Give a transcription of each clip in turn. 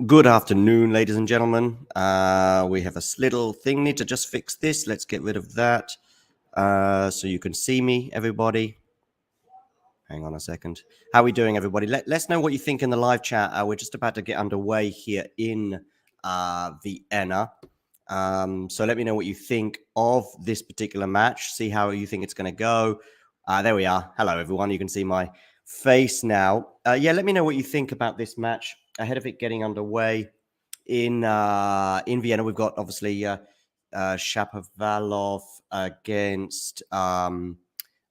Good afternoon, ladies and gentlemen. We have a little thing. Need to just fix this. Let's get rid of that so you can see me, everybody. Hang on a second. How are we doing, everybody? Let's know what you think in the live chat. We're just about to get underway here in Vienna. So let me know what you think of this particular match. See how you think it's going to go. There we are. Hello, everyone. You can see my face now. Yeah, let me know what you think about this match ahead of it getting underway in Vienna. We've got obviously Shapovalov against Daniil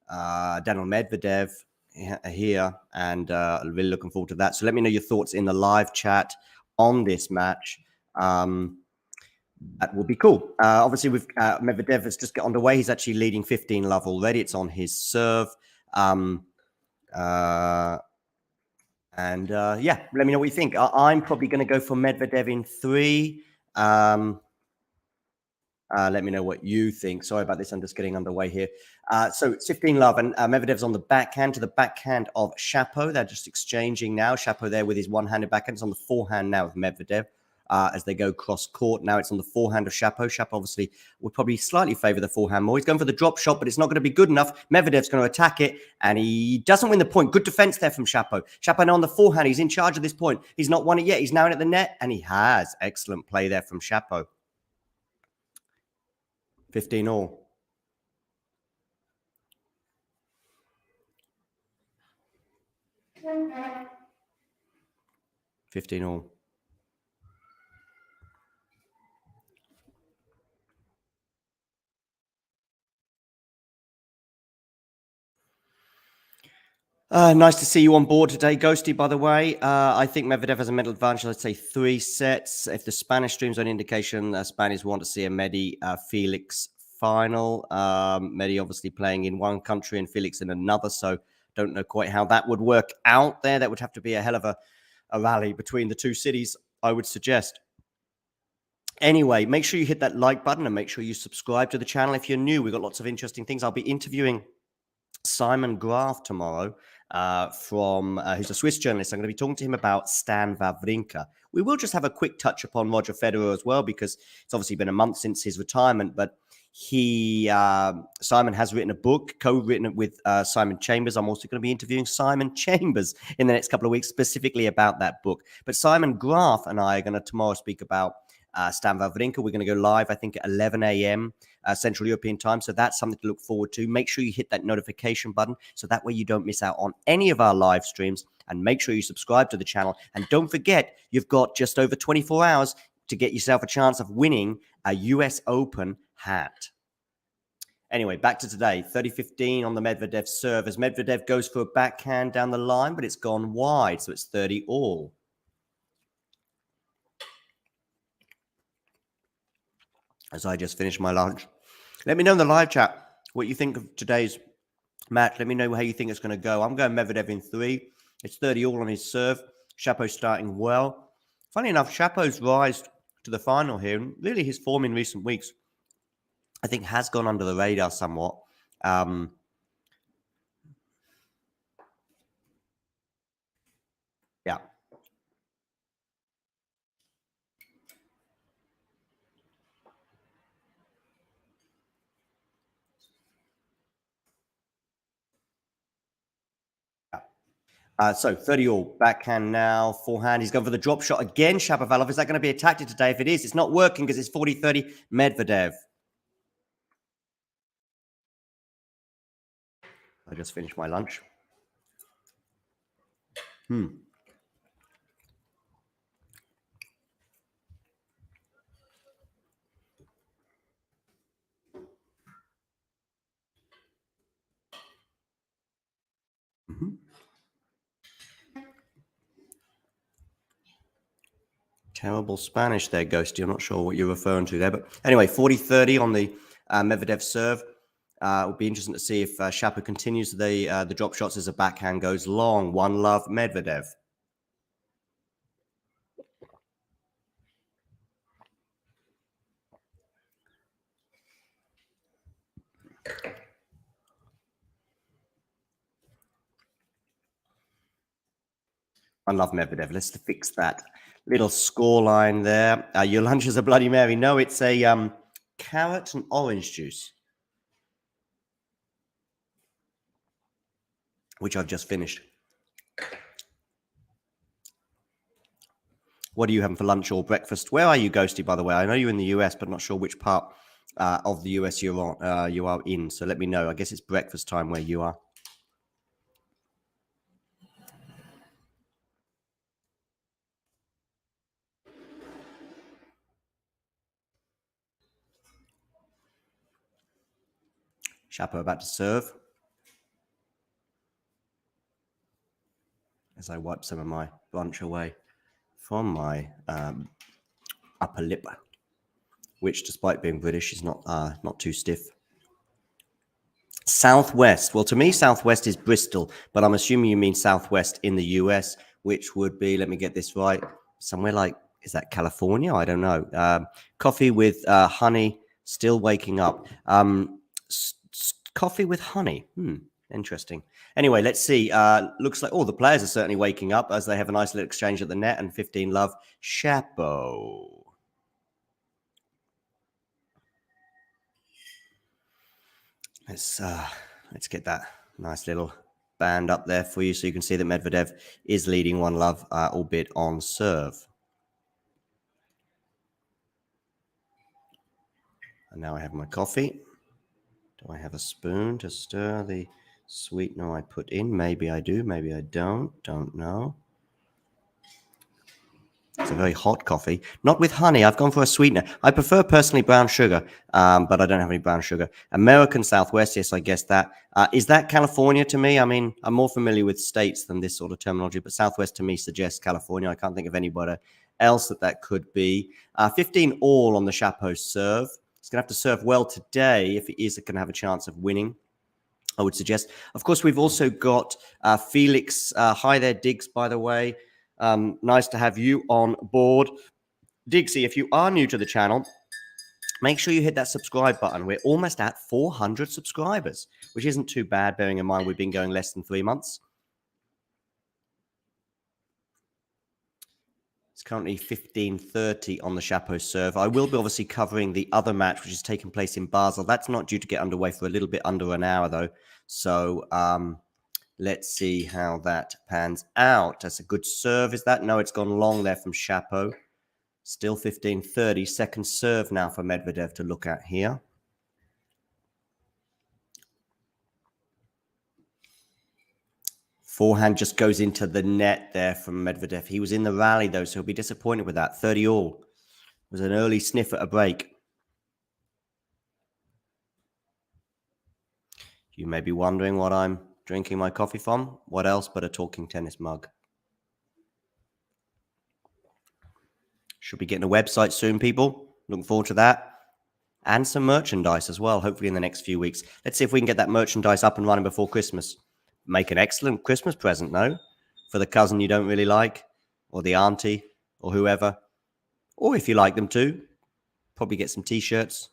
Medvedev here, and really looking forward to that. So let me know your thoughts in the live chat on this match. That would be cool. Obviously, with Medvedev has just got underway. He's actually leading 15-love already. It's on his serve. Yeah, let me know what you think. I'm probably going to go for Medvedev in 3. Let me know what you think. Sorry about this. I'm just getting underway here. So it's 15-love, and Medvedev's on the backhand to the backhand of Shapo. They're just exchanging now. Shapo there with his one-handed backhand. It's on the forehand now of Medvedev as they go cross-court. Now it's on the forehand of Shapo. Shapo obviously would probably slightly favor the forehand more. He's going for the drop shot, but it's not going to be good enough. Medvedev's going to attack it, and he doesn't win the point. Good defense there from Shapo. Shapo now on the forehand. He's in charge of this point. He's not won it yet. He's now in at the net, and he has. Excellent play there from Shapo. 15 all. $15 all. Nice to see you on board today, Ghosty, by the way. I think Medvedev has a mental advantage, let's say 3 sets. If the Spanish streams are an indication, Spanish want to see a Felix final. Medi obviously playing in one country and Felix in another, so don't know quite how that would work out there. That would have to be a hell of a rally between the two cities, I would suggest. Anyway, make sure you hit that like button and make sure you subscribe to the channel if you're new. We've got lots of interesting things. I'll be interviewing Simon Graf tomorrow who's a Swiss journalist. I'm going to be talking to him about Stan Wawrinka. We will just have a quick touch upon Roger Federer as well, because it's obviously been a month since his retirement, but Simon has written a book, co-written it with Simon Chambers. I'm also going to be interviewing Simon Chambers in the next couple of weeks, specifically about that book. But Simon Graf and I are going to tomorrow speak about Stan Wawrinka. We're going to go live, I think, at 11 a.m. Central European time. So that's something to look forward to. Make sure you hit that notification button so that way you don't miss out on any of our live streams. And make sure you subscribe to the channel. And don't forget, you've got just over 24 hours to get yourself a chance of winning a US Open hat. Anyway, back to today. 30-15 on the Medvedev serve as Medvedev goes for a backhand down the line, but it's gone wide. So it's 30 all. As I just finished my lunch. Let me know in the live chat what you think of today's match. Let me know how you think it's going to go. I'm going Medvedev in 3. It's 30 all on his serve. Shapo starting well. Funny enough, Shapo's rise to the final here, and really his form in recent weeks, I think, has gone under the radar somewhat. Yeah. So 30 all. Backhand now. Forehand. He's going for the drop shot again. Shapovalov. Is that going to be a tactic today? If it is, it's not working because it's 40-30 Medvedev. I just finished my lunch. Terrible Spanish there, Ghosty. I'm not sure what you're referring to there. But anyway, 40-30 on the Medvedev serve. It will be interesting to see if Shapo continues the drop shots as the backhand goes long. 1-love Medvedev. I love Medvedev. Let's fix that little score line there. Your lunch is a Bloody Mary. No, it's a carrot and orange juice, which I've just finished. What are you having for lunch or breakfast? Where are you, Ghosty, by the way? I know you're in the US, but not sure which part of the US you are in. So let me know. I guess it's breakfast time where you are. Chapo about to serve. As I wipe some of my lunch away from my upper lip, which, despite being British, is not too stiff. Southwest. Well, to me, Southwest is Bristol, but I'm assuming you mean Southwest in the US, which would be, let me get this right, somewhere like, is that California? I don't know. Coffee with honey, still waking up. Coffee with honey. Interesting. Anyway, let's see. Looks like all the players are certainly waking up as they have a nice little exchange at the net, and 15 love. Chapo. Let's get that nice little band up there for you so you can see that Medvedev is leading 1 love, albeit on serve. And now I have my coffee. Do I have a spoon to stir the sweetener I put in? Maybe I do, maybe I don't know. It's a very hot coffee. Not with honey. I've gone for a sweetener. I prefer personally brown sugar, but I don't have any brown sugar. American Southwest, yes, I guess that. Is that California to me? I mean, I'm more familiar with states than this sort of terminology, but Southwest to me suggests California. I can't think of anybody else that could be. 15 all on the Chapo serve. He's going to have to serve well today if he is going to have a chance of winning, I would suggest. Of course, we've also got Felix. Hi there, Diggs, by the way. Nice to have you on board. Diggsy, if you are new to the channel, make sure you hit that subscribe button. We're almost at 400 subscribers, which isn't too bad, bearing in mind we've been going less than 3 months. It's currently 15:30 on the Chapo serve. I will be obviously covering the other match, which is taking place in Basel. That's not due to get underway for a little bit under an hour, though. So let's see how that pans out. That's a good serve, is that? No, it's gone long there from Chapo. Still 15:30. Second serve now for Medvedev to look at here. Forehand just goes into the net there from Medvedev. He was in the rally, though, so he'll be disappointed with that. 30 all. It was an early sniff at a break. You may be wondering what I'm drinking my coffee from. What else but a talking tennis mug? Should be getting a website soon, people. Looking forward to that. And some merchandise as well, hopefully in the next few weeks. Let's see if we can get that merchandise up and running before Christmas. Make an excellent Christmas present, no? For the cousin you don't really like, or the auntie, or whoever. Or if you like them too, probably get some t-shirts,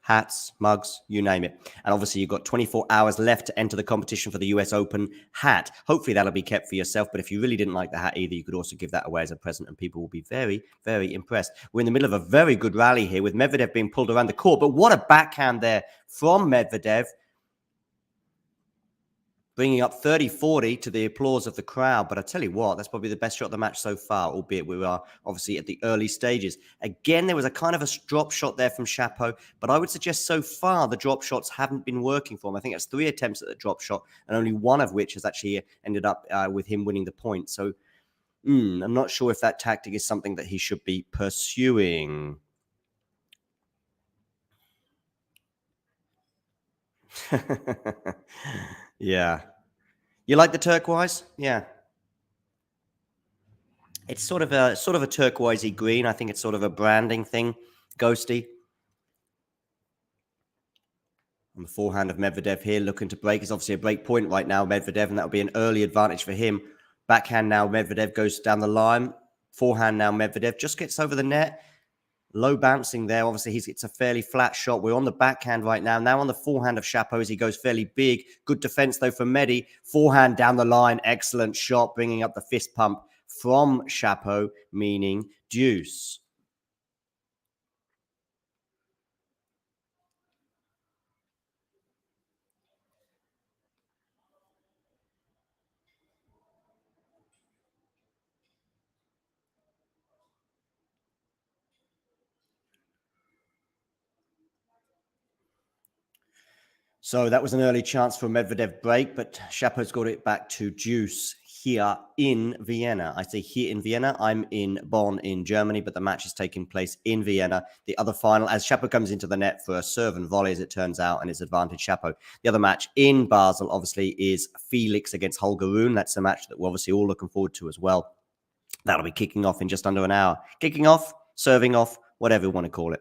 hats, mugs, you name it. And obviously you've got 24 hours left to enter the competition for the US Open hat. Hopefully that'll be kept for yourself, but if you really didn't like the hat either, you could also give that away as a present and people will be very, very impressed. We're in the middle of a very good rally here with Medvedev being pulled around the court, but what a backhand there from Medvedev, bringing up 30-40 to the applause of the crowd. But I tell you what, that's probably the best shot of the match so far, albeit we are obviously at the early stages. Again, there was a kind of a drop shot there from Chapo, but I would suggest so far the drop shots haven't been working for him. I think that's 3 attempts at the drop shot, and only 1 of which has actually ended up with him winning the point. So I'm not sure if that tactic is something that he should be pursuing. Yeah. You like the turquoise? Yeah. It's sort of a turquoisey green. I think it's sort of a branding thing, ghosty. On the forehand of Medvedev here, looking to break. It's obviously a break point right now, Medvedev, and that'll be an early advantage for him. Backhand now, Medvedev goes down the line. Forehand now, Medvedev just gets over the net. Low bouncing there. Obviously, it's a fairly flat shot. We're on the backhand right now. Now on the forehand of Chapo as he goes fairly big. Good defense, though, from Medi. Forehand down the line. Excellent shot, bringing up the fist pump from Chapo, meaning deuce. So that was an early chance for a Medvedev break, but Chapo's got it back to deuce here in Vienna. I say here in Vienna. I'm in Bonn in Germany, but the match is taking place in Vienna. The other final, as Chapo comes into the net for a serve and volley, as it turns out, and it's advantage Chapo. The other match in Basel, obviously, is Felix against Holger Rune. That's a match that we're obviously all looking forward to as well. That'll be kicking off in just under an hour. Kicking off, serving off, whatever you want to call it.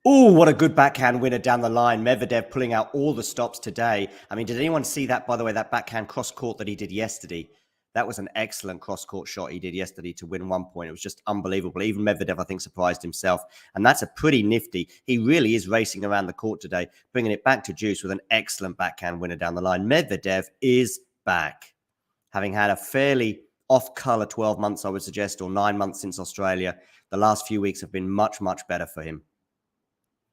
Oh, what a good backhand winner down the line. Medvedev pulling out all the stops today. I mean, did anyone see that, by the way, that backhand cross-court that he did yesterday? That was an excellent cross-court shot he did yesterday to win 1 point. It was just unbelievable. Even Medvedev, I think, surprised himself. And that's a pretty nifty. He really is racing around the court today, bringing it back to deuce with an excellent backhand winner down the line. Medvedev is back, having had a fairly off-color 12 months, I would suggest, or 9 months since Australia. The last few weeks have been much, much better for him.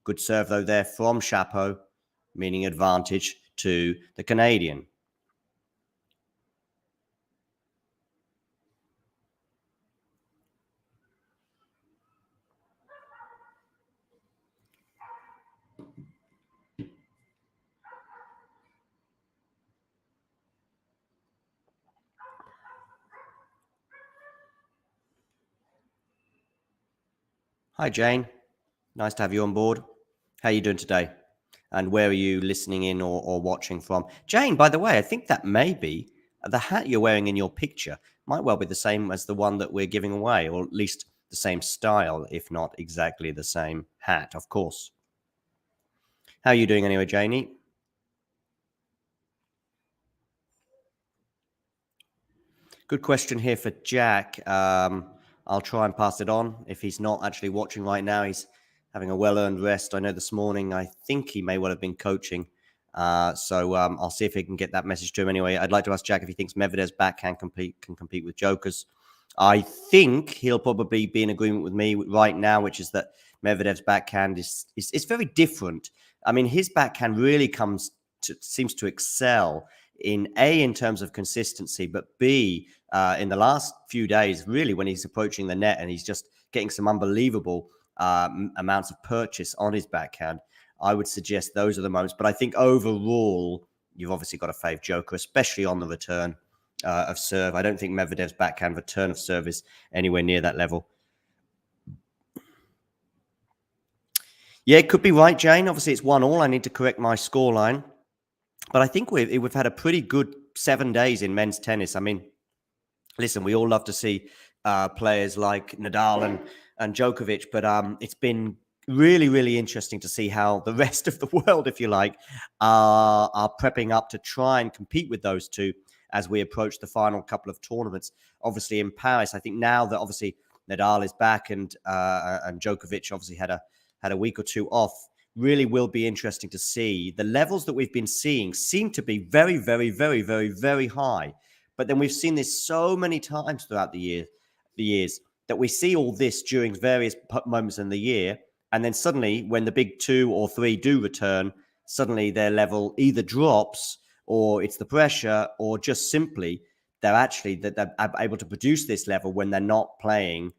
Good serve, though, there from Chapo, meaning advantage to the Canadian. Hi, Jane. Nice to have you on board. How are you doing today? And where are you listening in or watching from? Jane, by the way, I think that may be the hat you're wearing in your picture might well be the same as the one that we're giving away, or at least the same style, if not exactly the same hat, of course. How are you doing anyway, Janie? Good question here for Jack. I'll try and pass it on. If he's not actually watching right now, he's having a well-earned rest. I know this morning, I think he may well have been coaching. So I'll see if he can get that message to him anyway. I'd like to ask Jack if he thinks Medvedev's backhand can compete with Joker's. I think he'll probably be in agreement with me right now, which is that Medvedev's backhand is very different. I mean, his backhand really seems to excel in terms of consistency, but B, in the last few days, really when he's approaching the net and he's just getting some unbelievable amounts of purchase on his backhand. I would suggest those are the moments. But I think overall, you've obviously got to favour Joker, especially on the return of serve. I don't think Medvedev's backhand return of serve is anywhere near that level. Yeah, it could be right, Jane. Obviously, it's 1-1. I need to correct my scoreline. But I think we've had a pretty good 7 days in men's tennis. I mean, listen, we all love to see players like Nadal and Djokovic, but it's been really, really interesting to see how the rest of the world, if you like, are prepping up to try and compete with those two as we approach the final couple of tournaments. Obviously, in Paris, I think now that obviously Nadal is back and Djokovic obviously had a week or two off, really will be interesting to see. The levels that we've been seeing seem to be very, very, very, very, very high. But then we've seen this so many times throughout the years that we see all this during various moments in the year. And then suddenly, when the big 2 or 3 do return, suddenly their level either drops or it's the pressure or just simply they're able to produce this level when they're not playing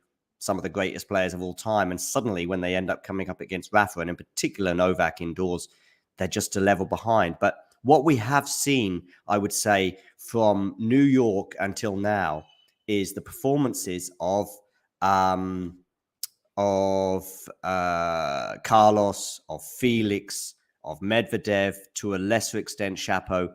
some of the greatest players of all time. And suddenly when they end up coming up against Rafa and in particular Novak indoors, they're just a level behind. But what we have seen, I would say, from New York until now is the performances of Carlos, of Felix, of Medvedev, to a lesser extent Chapo,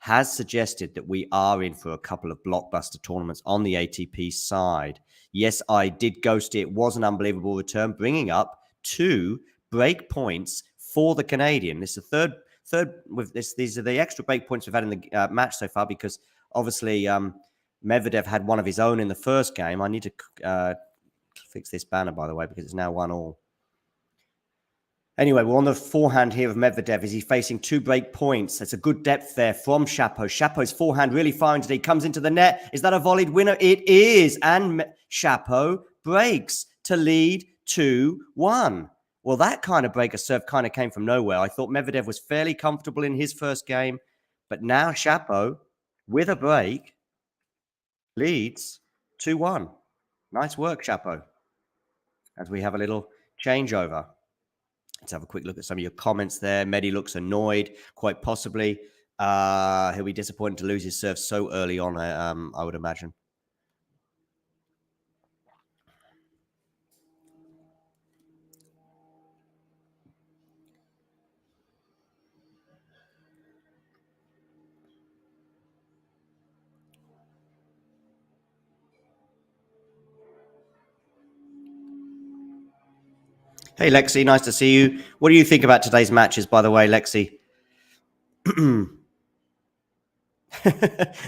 has suggested that we are in for a couple of blockbuster tournaments on the ATP side. Yes, I did ghost it. It was an unbelievable return, bringing up 2 break points for the Canadian. This is the third with this. These are the extra break points we've had in the match so far, because obviously Medvedev had one of his own in the first game. I need to fix this banner, by the way, because it's now 1-1. Anyway, we're on the forehand here of Medvedev. Is he facing 2 break points? That's a good depth there from Shapo. Shapo's forehand really firing today. Comes into the net. Is that a volleyed winner? It is. And Shapo breaks to lead 2-1. Well, that kind of breaker serve kind of came from nowhere. I thought Medvedev was fairly comfortable in his first game. But now Shapo, with a break, leads 2-1. Nice work, Shapo. As we have a little changeover. Let's have a quick look at some of your comments there. Mehdi looks annoyed, quite possibly. He'll be disappointed to lose his serve so early on, I would imagine. Hey, Lexi, nice to see you. What do you think about today's matches, by the way, Lexi?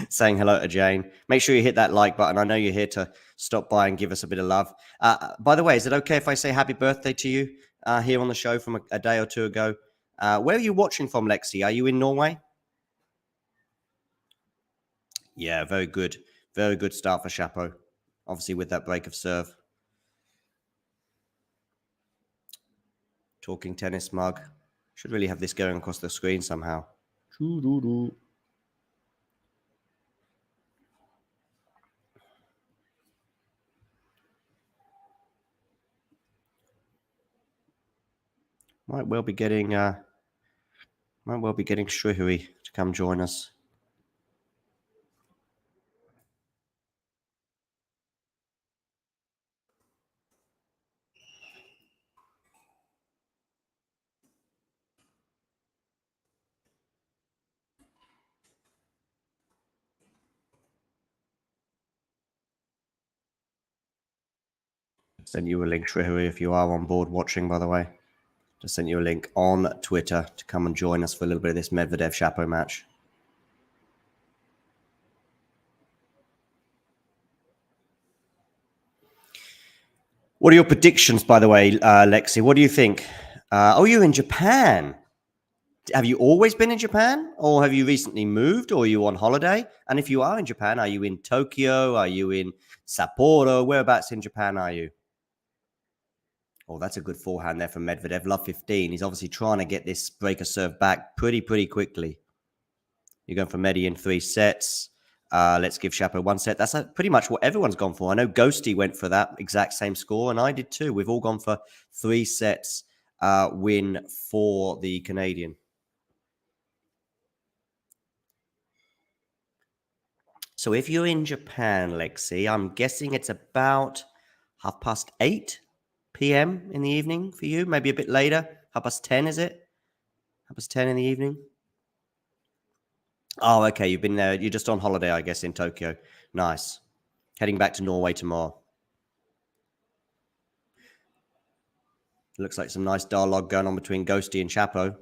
Saying hello to Jane. Make sure you hit that like button. I know you're here to stop by and give us a bit of love. By the way, is it okay if I say happy birthday to you here on the show from a day or two ago? Where are you watching from, Lexi? Are you in Norway? Yeah, very good. Very good start for Shapo. Obviously, with that break of serve. Talking tennis mug. Should really have this going across the screen somehow. Might well be getting Shrihuri to come join us. Send you a link, Shrihuri, if you are on board watching, by the way. Just sent you a link on Twitter to come and join us for a little bit of this Medvedev-Shapo match. What are your predictions, by the way, Lexi? What do you think? Oh, you're in Japan. Have you always been in Japan, or have you recently moved, or are you on holiday? And if you are in Japan, are you in Tokyo? Are you in Sapporo? Whereabouts in Japan are you? Oh, that's a good forehand there from Medvedev. Love 15. He's obviously trying to get this breaker serve back pretty quickly. You're going for Mehdi in 3 sets. Let's give Shapo 1 set. That's pretty much what everyone's gone for. I know Ghosty went for that exact same score, and I did too. We've all gone for 3 sets win for the Canadian. So if you're in Japan, Lexi, I'm guessing it's about 8:30 p.m. in the evening for you. Maybe a bit later. 10:30, is it? 10:30 in the evening. Oh, okay. You've been there. You're just on holiday, I guess, in Tokyo. Nice. Heading back to Norway tomorrow. Looks like some nice dialogue going on between Ghosty and Shapo.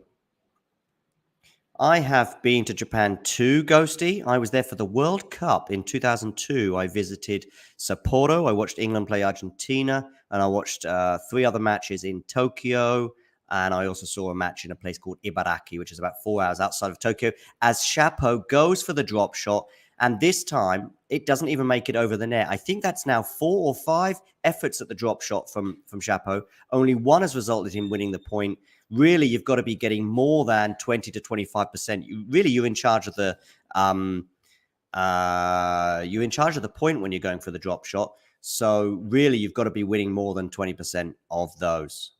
I have been to Japan too, Ghosty. I was there for the World Cup in 2002. I visited Sapporo. I watched England play Argentina, and I watched 3 other matches in Tokyo. And I also saw a match in a place called Ibaraki, which is about 4 hours outside of Tokyo, as Shapo goes for the drop shot. And this time, it doesn't even make it over the net. I think that's now 4 or 5 efforts at the drop shot from Shapo. Only one has resulted in winning the point. Really, you've got to be getting more than 20 to 25%. You're in charge of the point when you're going for the drop shot. So really, you've got to be winning more than 20% of those.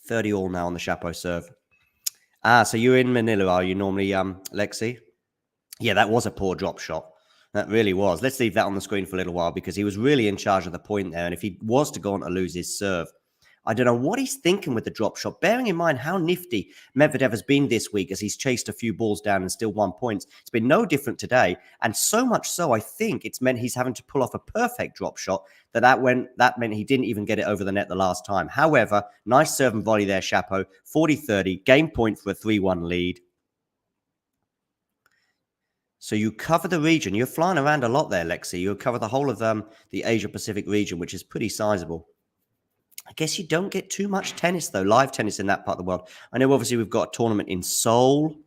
30 all now on the Shapo serve. So you're in Manila, are you normally, Lexi? Yeah, that was a poor drop shot. That really was. Let's leave that on the screen for a little while because he was really in charge of the point there. And if he was to go on to lose his serve, I don't know what he's thinking with the drop shot, bearing in mind how nifty Medvedev has been this week as he's chased a few balls down and still won points. It's been no different today. And so much so, I think it's meant he's having to pull off a perfect drop shot that meant he didn't even get it over the net the last time. However, nice serve and volley there, Chapo. 40-30, game point for a 3-1 lead. So you cover the region. You're flying around a lot there, Lexi. You cover the whole of the Asia-Pacific region, which is pretty sizable. I guess you don't get too much tennis, though, live tennis in that part of the world. I know, obviously, we've got a tournament in Seoul.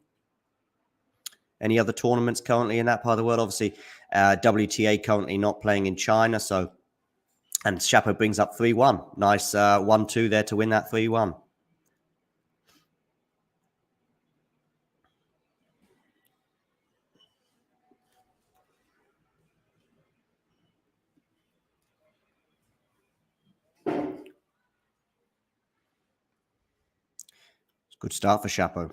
Any other tournaments currently in that part of the world? Obviously, WTA currently not playing in China. So, and Chapo brings up 3-1. Nice 1-2 there to win that 3-1. Good start for Chapo.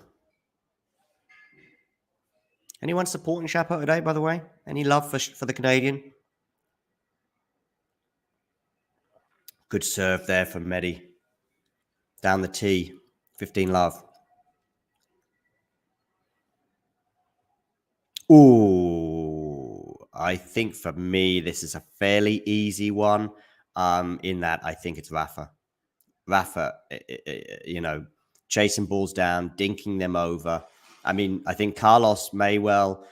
Anyone supporting Chapo today, by the way? Any love for the Canadian? Good serve there from Medi. Down the tee. 15 love. Ooh, I think for me, this is a fairly easy one. In that, I think it's Rafa. Rafa, chasing balls down, dinking them over. I mean, I think Carlos may well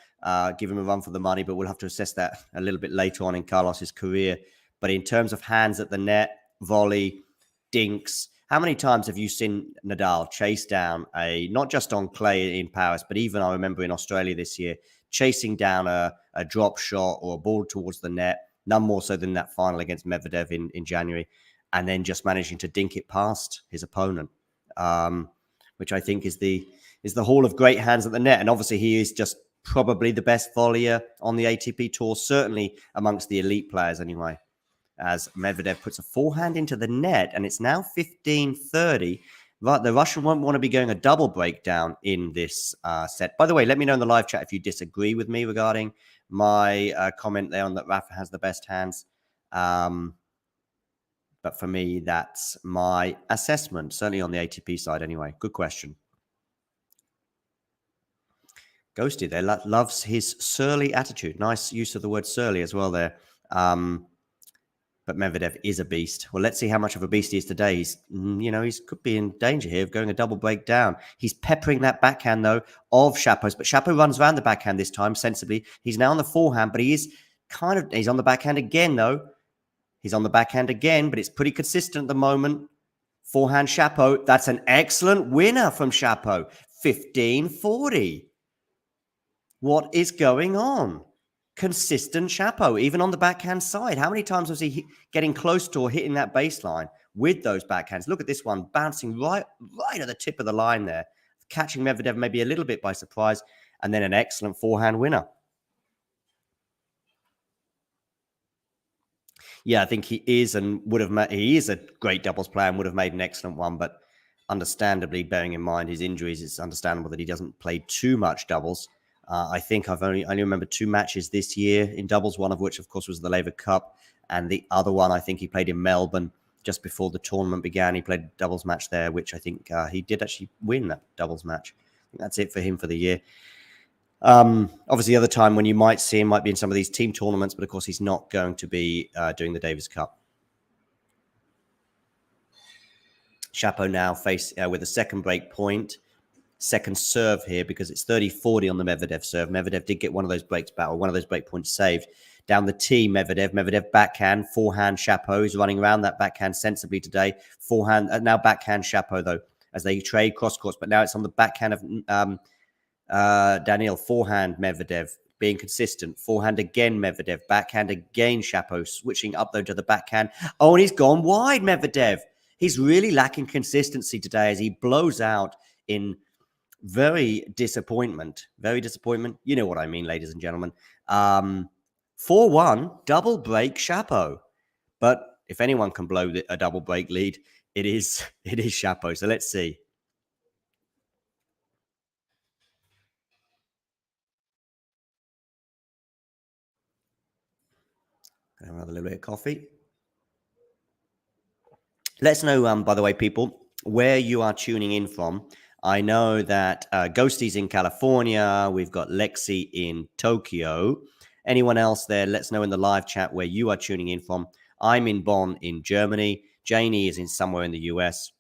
give him a run for the money, but we'll have to assess that a little bit later on in Carlos's career. But in terms of hands at the net, volley, dinks, how many times have you seen Nadal chase down not just on clay in Paris, but even I remember in Australia this year, chasing down a drop shot or a ball towards the net, none more so than that final against Medvedev in January, and then just managing to dink it past his opponent, which I think is the hall of great hands at the net. And obviously he is just probably the best volleyer on the ATP tour, certainly amongst the elite players anyway, as Medvedev puts a forehand into the net, and it's now 15-30. Right, the Russian won't want to be going a double breakdown in this set. By the way, let me know in the live chat if you disagree with me regarding my comment there on that Rafa has the best hands. But for me, that's my assessment, certainly on the ATP side anyway. Good question. Ghosty there loves his surly attitude. Nice use of the word surly as well there. But Medvedev is a beast. Well, let's see how much of a beast he is today. He's could be in danger here of going a double break down. He's peppering that backhand, though, of Chapo's. But Chapo runs around the backhand this time, sensibly. He's now on the forehand, but he's on the backhand again, though. He's on the backhand again, but it's pretty consistent at the moment. Forehand Chapo. That's an excellent winner from Chapo. 15-40. What is going on? Consistent Chapo, even on the backhand side. How many times was he getting close to or hitting that baseline with those backhands? Look at this one, bouncing right at the tip of the line there, catching Medvedev maybe a little bit by surprise, and then an excellent forehand winner. Yeah, I think he is and would have he is a great doubles player and would have made an excellent one, but understandably, bearing in mind his injuries, it's understandable that he doesn't play too much doubles. I think I only remember 2 matches this year in doubles, one of which, of course, was the Laver Cup, and the other one I think he played in Melbourne just before the tournament began. He played a doubles match there, which I think he did actually win that doubles match. I think that's it for him for the year. Obviously, the other time when you might see him might be in some of these team tournaments, but of course, he's not going to be doing the Davis Cup. Chapo now with a second break point. Second serve here because it's 30-40 on the Medvedev serve. Medvedev did get one of those breaks back, or one of those break points saved. Down the tee, Medvedev backhand, forehand Chapo. He's running around that backhand sensibly today. Forehand, now backhand Chapo, though, as they trade cross courts, but now it's on the backhand of Daniil. Forehand Medvedev, being consistent. Forehand again Medvedev, backhand again Chapo, switching up though to the backhand. Oh, and he's gone wide, Medvedev. He's really lacking consistency today as he blows out in very disappointment. You know what I mean, ladies and gentlemen. 4-1, double break Chapo. But if anyone can blow a double break lead, it is Chapo. So let's see. Gonna have a little bit of coffee. Let us know, by the way, people, where you are tuning in from. I know that Ghosty's in California. We've got Lexi in Tokyo. Anyone else there, let us know in the live chat where you are tuning in from. I'm in Bonn in Germany. Janie is in somewhere in the US.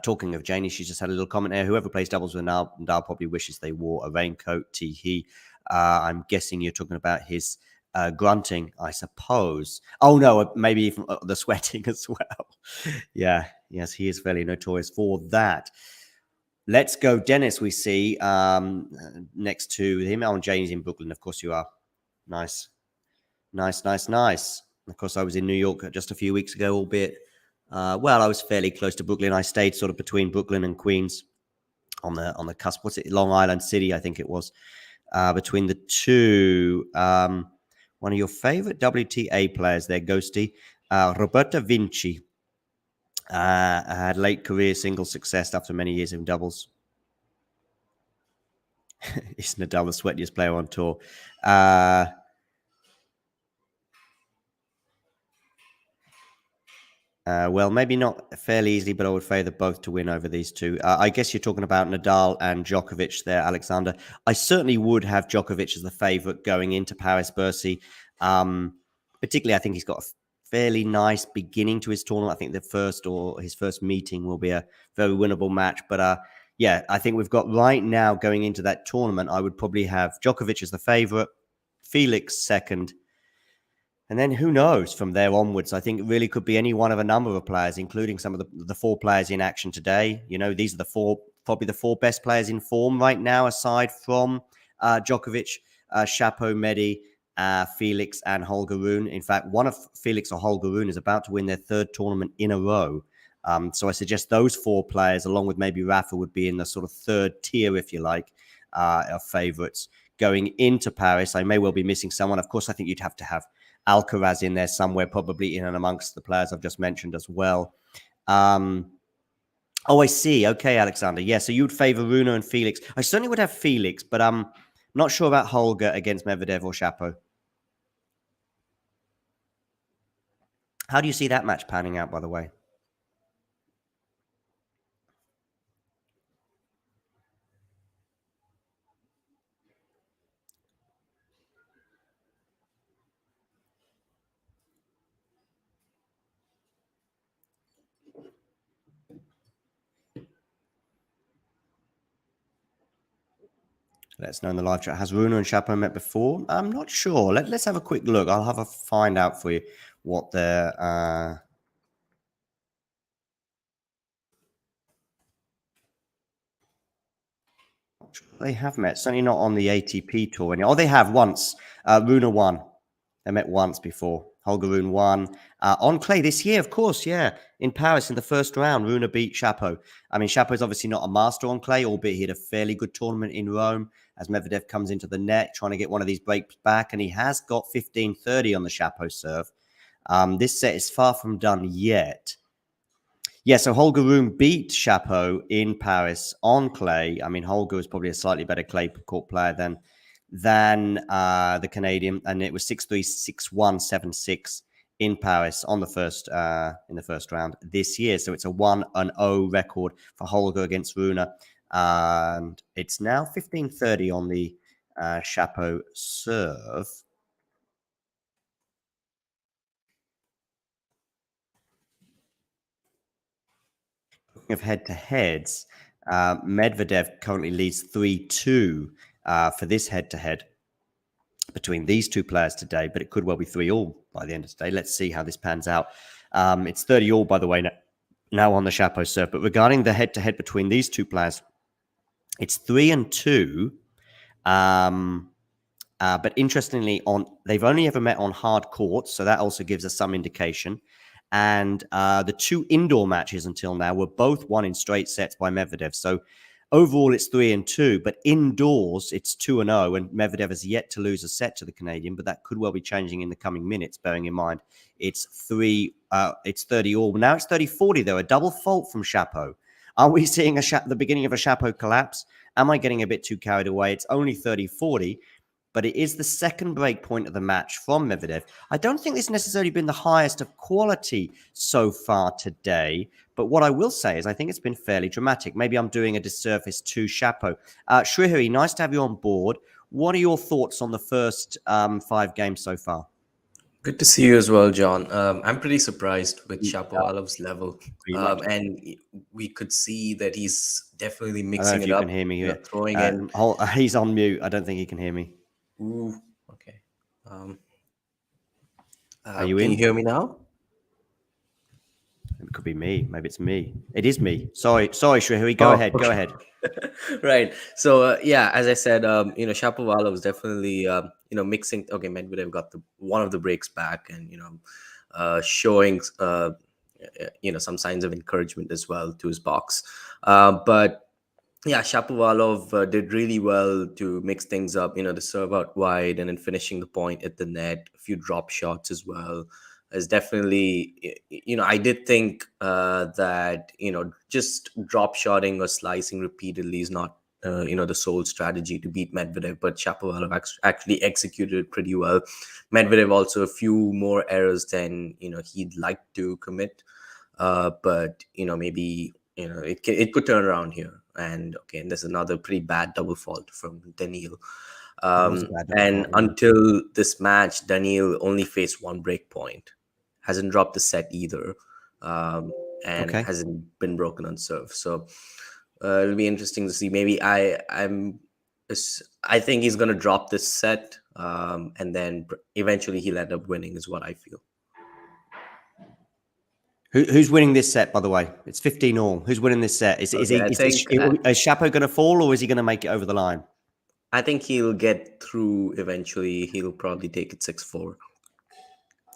Talking of Janie, she just had a little comment there. Whoever plays doubles with Nadal probably wishes they wore a raincoat. Tee. I'm guessing you're talking about his grunting, I suppose. Oh, no, maybe even the sweating as well. Yeah, yes, he is fairly notorious for that. Let's go, Denis, we see next to him. Oh, and Jane's in Brooklyn. Of course you are. Nice. Of course, I was in New York just a few weeks ago, albeit, well, I was fairly close to Brooklyn. I stayed sort of between Brooklyn and Queens on the cusp. What's it? Long Island City, I think it was. Between the two, one of your favorite WTA players there, Ghosty, Roberta Vinci, had late career single success after many years in doubles. Is Nadal the sweatiest player on tour? Well, maybe not fairly easily, but I would favour both to win over these two. I guess you're talking about Nadal and Djokovic there, Alexander. I certainly would have Djokovic as the favourite going into Paris-Bercy. Particularly, I think he's got a fairly nice beginning to his tournament. I think his first meeting will be a very winnable match. But yeah, I think we've got right now going into that tournament, I would probably have Djokovic as the favourite, Felix second. And then who knows from there onwards? I think it really could be any one of a number of players, including some of the four players in action today. You know, these are probably the four best players in form right now, aside from Djokovic, Shapo, Medi, Felix, and Holger Rune. In fact, one of Felix or Holger Rune is about to win their third tournament in a row. So I suggest those four players, along with maybe Rafa, would be in the sort of third tier, if you like, of favourites going into Paris. I may well be missing someone. Of course, I think you'd have to have Alcaraz in there somewhere, probably in and amongst the players I've just mentioned as well. Oh, I see. Okay, Alexander. Yeah, so you'd favour Rune and Felix. I certainly would have Felix, but I'm not sure about Holger against Medvedev or Shapo. How do you see that match panning out, by the way? Let us know in the live chat. Has Rune and Shapo met before? I'm not sure. Let's have a quick look. I'll have a find out for you what their... They have met. Certainly not on the ATP tour. Oh, they have once. Rune won. They met once before. Holger Rune won. On clay this year, of course, yeah. In Paris in the first round, Rune beat Shapo. I mean, Shapo's obviously not a master on clay, albeit he had a fairly good tournament in Rome as Medvedev comes into the net, trying to get one of these breaks back. And he has got 15-30 on the Shapo serve. This set is far from done yet. Yeah, so Holger Rune beat Shapo in Paris on clay. I mean, Holger was probably a slightly better clay court player than the Canadian, and it was 6-3, 6-1, 7-6 in Paris on the first in the first round this year. So it's a 1-0 record for Holger against Rune, and it's now 15-30 on the Shapo serve. Of head-to-heads, Medvedev currently leads 3-2 for this head-to-head between these two players today, but it could well be 3-3 by the end of the day. Let's see how this pans out. It's 30-3, by the way, now on the Shapo serve. But regarding the head-to-head between these two players, it's 3-2. But interestingly, they've only ever met on hard courts, so that also gives us some indication. And the two indoor matches until now were both won in straight sets by Medvedev. So overall, it's 3-2, but indoors, it's 2-0, and Medvedev has yet to lose a set to the Canadian, but that could well be changing in the coming minutes, bearing in mind it's 30-3. Now it's 30-40, though, a double fault from Shapo. Are we seeing the beginning of a Shapo collapse? Am I getting a bit too carried away? It's only 30-40. but it is the second break point of the match from Medvedev. I don't think it's necessarily been the highest of quality so far today, but what I will say is I think it's been fairly dramatic. Maybe I'm doing a disservice to Shapo. Srihari, nice to have you on board. What are your thoughts on the first 5 games so far? Good to see you as well, John. I'm pretty surprised with Shapovalov's level, and we could see that he's definitely I don't know mixing if it you up, can hear me here. throwing in. He's on mute. I don't think he can hear me. Ooh, okay. Um, Are you can you in? hear me now? It could be me. Maybe it's me. It is me. Sorry, Srihari. Go ahead. Okay. Go ahead. Right. So yeah, as I said, Shapovalov was definitely mixing. Okay, Medvedev got the one of the breaks back, and showing some signs of encouragement as well to his box. But yeah, Shapovalov did really well to mix things up. The serve out wide and then finishing the point at the net. A few drop shots as well. Is definitely, I did think that just drop shotting or slicing repeatedly is not the sole strategy to beat Medvedev, but Shapovalov actually executed it pretty well. Medvedev also a few more errors than he'd like to commit, but maybe it could turn around here. And okay, and there's another pretty bad double fault from Daniil. It was a bad double And fault, yeah. until this match, Daniil only faced one break point, hasn't dropped the set either, and Okay. hasn't been broken on serve. So it'll be interesting to see. Maybe I think he's going to drop this set, and then eventually he'll end up winning, is what I feel. Who's winning this set, by the way? It's 15 all. Who's winning this set? Is Shapo going to fall, or is he going to make it over the line? I think he'll get through eventually. He'll probably take it 6-4.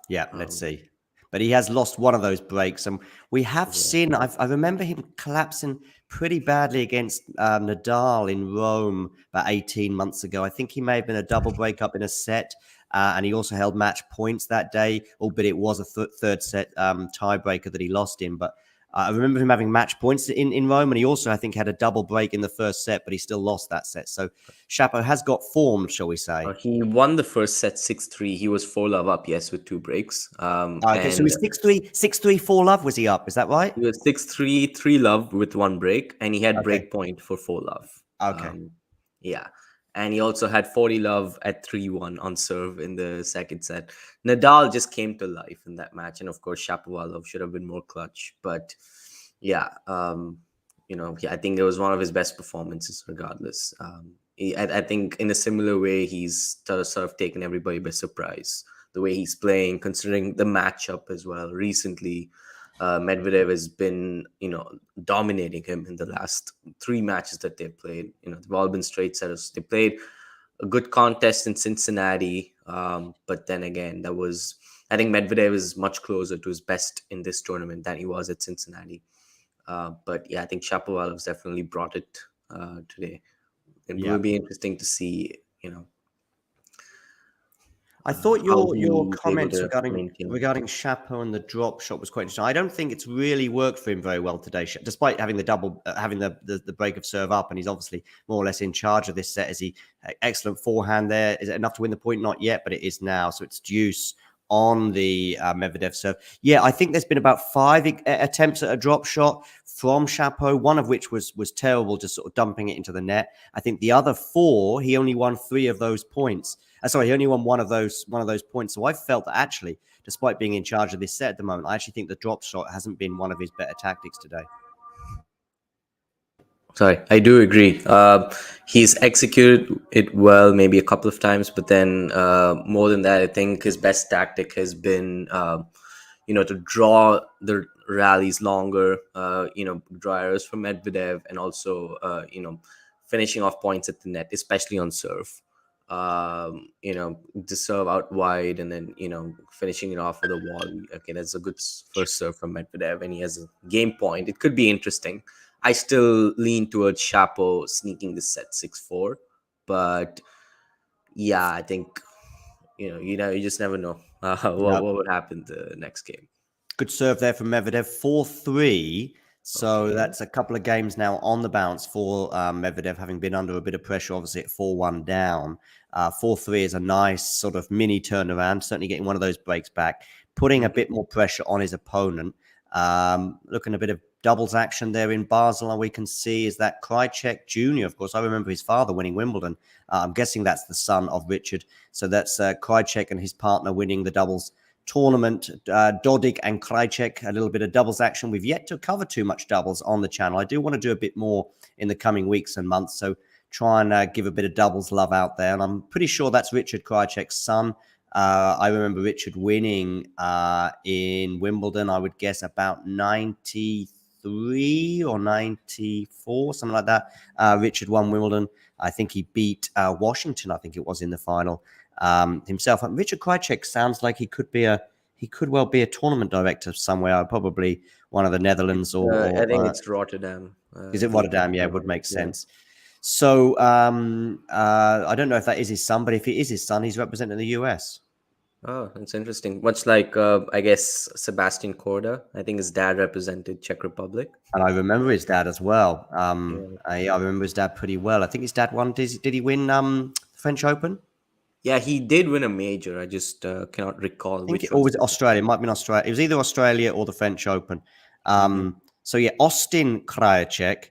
Yeah, let's see. But he has lost one of those breaks, and we have seen. I remember him collapsing pretty badly against Nadal in Rome about 18 months ago. I think he may have been a double breakup in a set, and he also held match points that day, albeit it was a third set tiebreaker that he lost in. But I remember him having match points in Rome, and he also, I think, had a double break in the first set, but he still lost that set. So Shapo has got form, shall we say. He won the first set 6-3. He was 4-love up, yes, with 2 breaks. Okay, so he's 6-3, 6-3, 4-love. Was he up? Is that right? He was 6-3, 3-love with 1 break, and he had Okay. break point for 4-love. Okay. Yeah. And he also had 40-love at 3-1 on serve in the second set. Nadal just came to life in that match. And of course, Shapovalov should have been more clutch. But yeah, I think it was one of his best performances regardless. I think in a similar way, he's sort of taken everybody by surprise. The way he's playing, considering the matchup as well. Recently, Medvedev has been, dominating him in the last 3 matches that they've played. They've all been straight setters. They played a good contest in Cincinnati, but then again, I think Medvedev is much closer to his best in this tournament than he was at Cincinnati. But yeah, I think Shapovalov's definitely brought it today. It will be interesting to see, I thought your he's able comments to regarding Chapo and the drop shot was quite interesting. I don't think it's really worked for him very well today, despite having the double, having the break of serve up, and he's obviously more or less in charge of this set. Is he excellent forehand there? Is it enough to win the point? Not yet, but it is now. So it's deuce on the Medvedev serve. Yeah, I think there's been about 5 attempts at a drop shot from Chapo, one of which was terrible, just sort of dumping it into the net. I think the other 4, he only won 3 of those points. He only won one of those points. So I felt that actually, despite being in charge of this set at the moment, I actually think the drop shot hasn't been one of his better tactics today. Sorry, I do agree. He's executed it well, maybe a couple of times, but then more than that, I think his best tactic has been, to draw the rallies longer, draw errors from Medvedev, and also, finishing off points at the net, especially on serve. To serve out wide and then, finishing it off with a wall. Okay, that's a good first serve from Medvedev, and he has a game point. It could be interesting. I still lean towards Chapo sneaking this set 6-4, but yeah, I think you just never know what would happen the next game. Good serve there from Medvedev. 4-3 So Okay. that's a couple of games now on the bounce for Medvedev, having been under a bit of pressure, obviously at 4-1 down. 4-3 is a nice sort of mini turnaround, certainly getting one of those breaks back, putting a bit more pressure on his opponent. Looking a bit of doubles action there in Basel, and we can see is that Krajicek Jr. Of course, I remember his father winning Wimbledon. I'm guessing that's the son of Richard. So that's Krajicek and his partner winning the doubles tournament. Dodig and Krajicek, a little bit of doubles action. We've yet to cover too much doubles on the channel. I do want to do a bit more in the coming weeks and months, so try and give a bit of doubles love out there. And I'm pretty sure that's Richard Krajicek's son. I remember Richard winning in Wimbledon, I would guess about 93 or 94, something like that. Richard won Wimbledon. I think he beat Washington, I think it was, in the final himself. And Richard Krajicek sounds like he could well be a tournament director somewhere, probably one of the Netherlands I think it's Rotterdam. is it Rotterdam? Yeah, it would make Yeah. sense. So I don't know if that is his son, but if it is his son, he's representing the US. Oh, that's interesting. Much like, I guess, Sebastian Korda. I think his dad represented Czech Republic. And I remember his dad as well. Yeah. I remember his dad pretty well. I think his dad won. Did he win the French Open? Yeah, he did win a major. I just cannot recall I think which or one. was it Australia? It might have been Australia. It was either Australia or the French Open. So yeah, Austin Krajicek.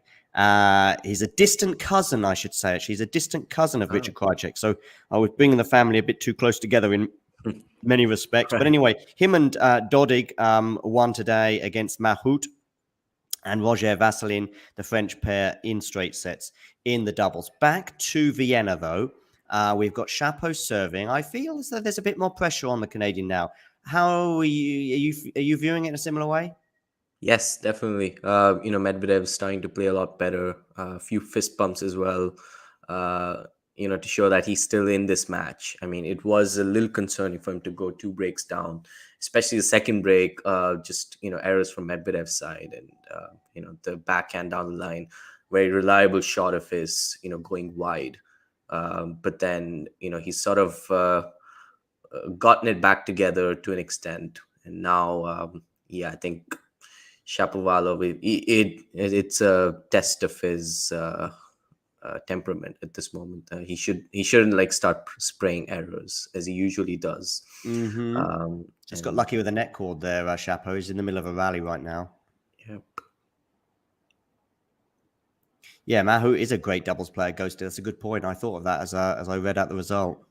He's a distant cousin, I should say. Actually, he's a distant cousin of Richard Krajicek. So I was bringing the family a bit too close together in many respects. But anyway, him and Dodig won today against Mahut and Roger Vasselin, the French pair, in straight sets in the doubles. Back to Vienna, though. We've got Chapo serving. I feel as though there's a bit more pressure on the Canadian now. How are you viewing it in a similar way? Yes, definitely. Medvedev is starting to play a lot better. A few fist bumps as well. To show that he's still in this match. I mean, it was a little concerning for him to go 2 breaks down, especially the second break. Just errors from Medvedev's side, and the backhand down the line, very reliable shot of his, going wide. But then he's sort of gotten it back together to an extent, and now I think Shapovalov, it's a test of his temperament at this moment. He shouldn't like start spraying errors as he usually does. Just got lucky with the net cord there. Chapo is in the middle of a rally right now. Yep. Yeah, Mahut is a great doubles player. Ghosted. That's a good point. I thought of that as I read out the result.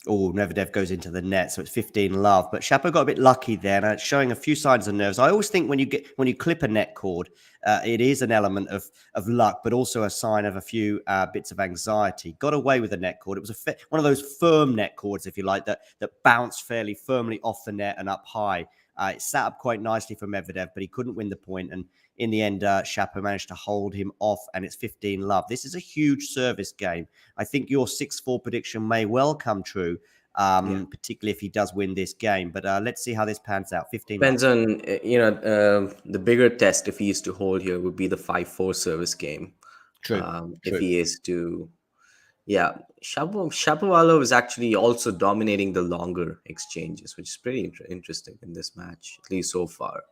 Oh, Medvedev goes into the net, so it's 15 love. But Chapo got a bit lucky there, and it's showing a few signs of nerves. I always think when you clip a net cord, it is an element of luck, but also a sign of a few bits of anxiety. Got away with the net cord. It was one of those firm net cords, if you like, that bounced fairly firmly off the net and up high. It sat up quite nicely for Medvedev, but he couldn't win the point. And in the end, Chapo managed to hold him off, and it's 15 love. This is a huge service game. I think your 6-4 prediction may well come true, particularly if he does win this game. But let's see how this pans out. 15 Depends on, the bigger test if he is to hold here would be the 5-4 service game. True. If he is to, Shapovalov is actually also dominating the longer exchanges, which is pretty interesting in this match, at least so far.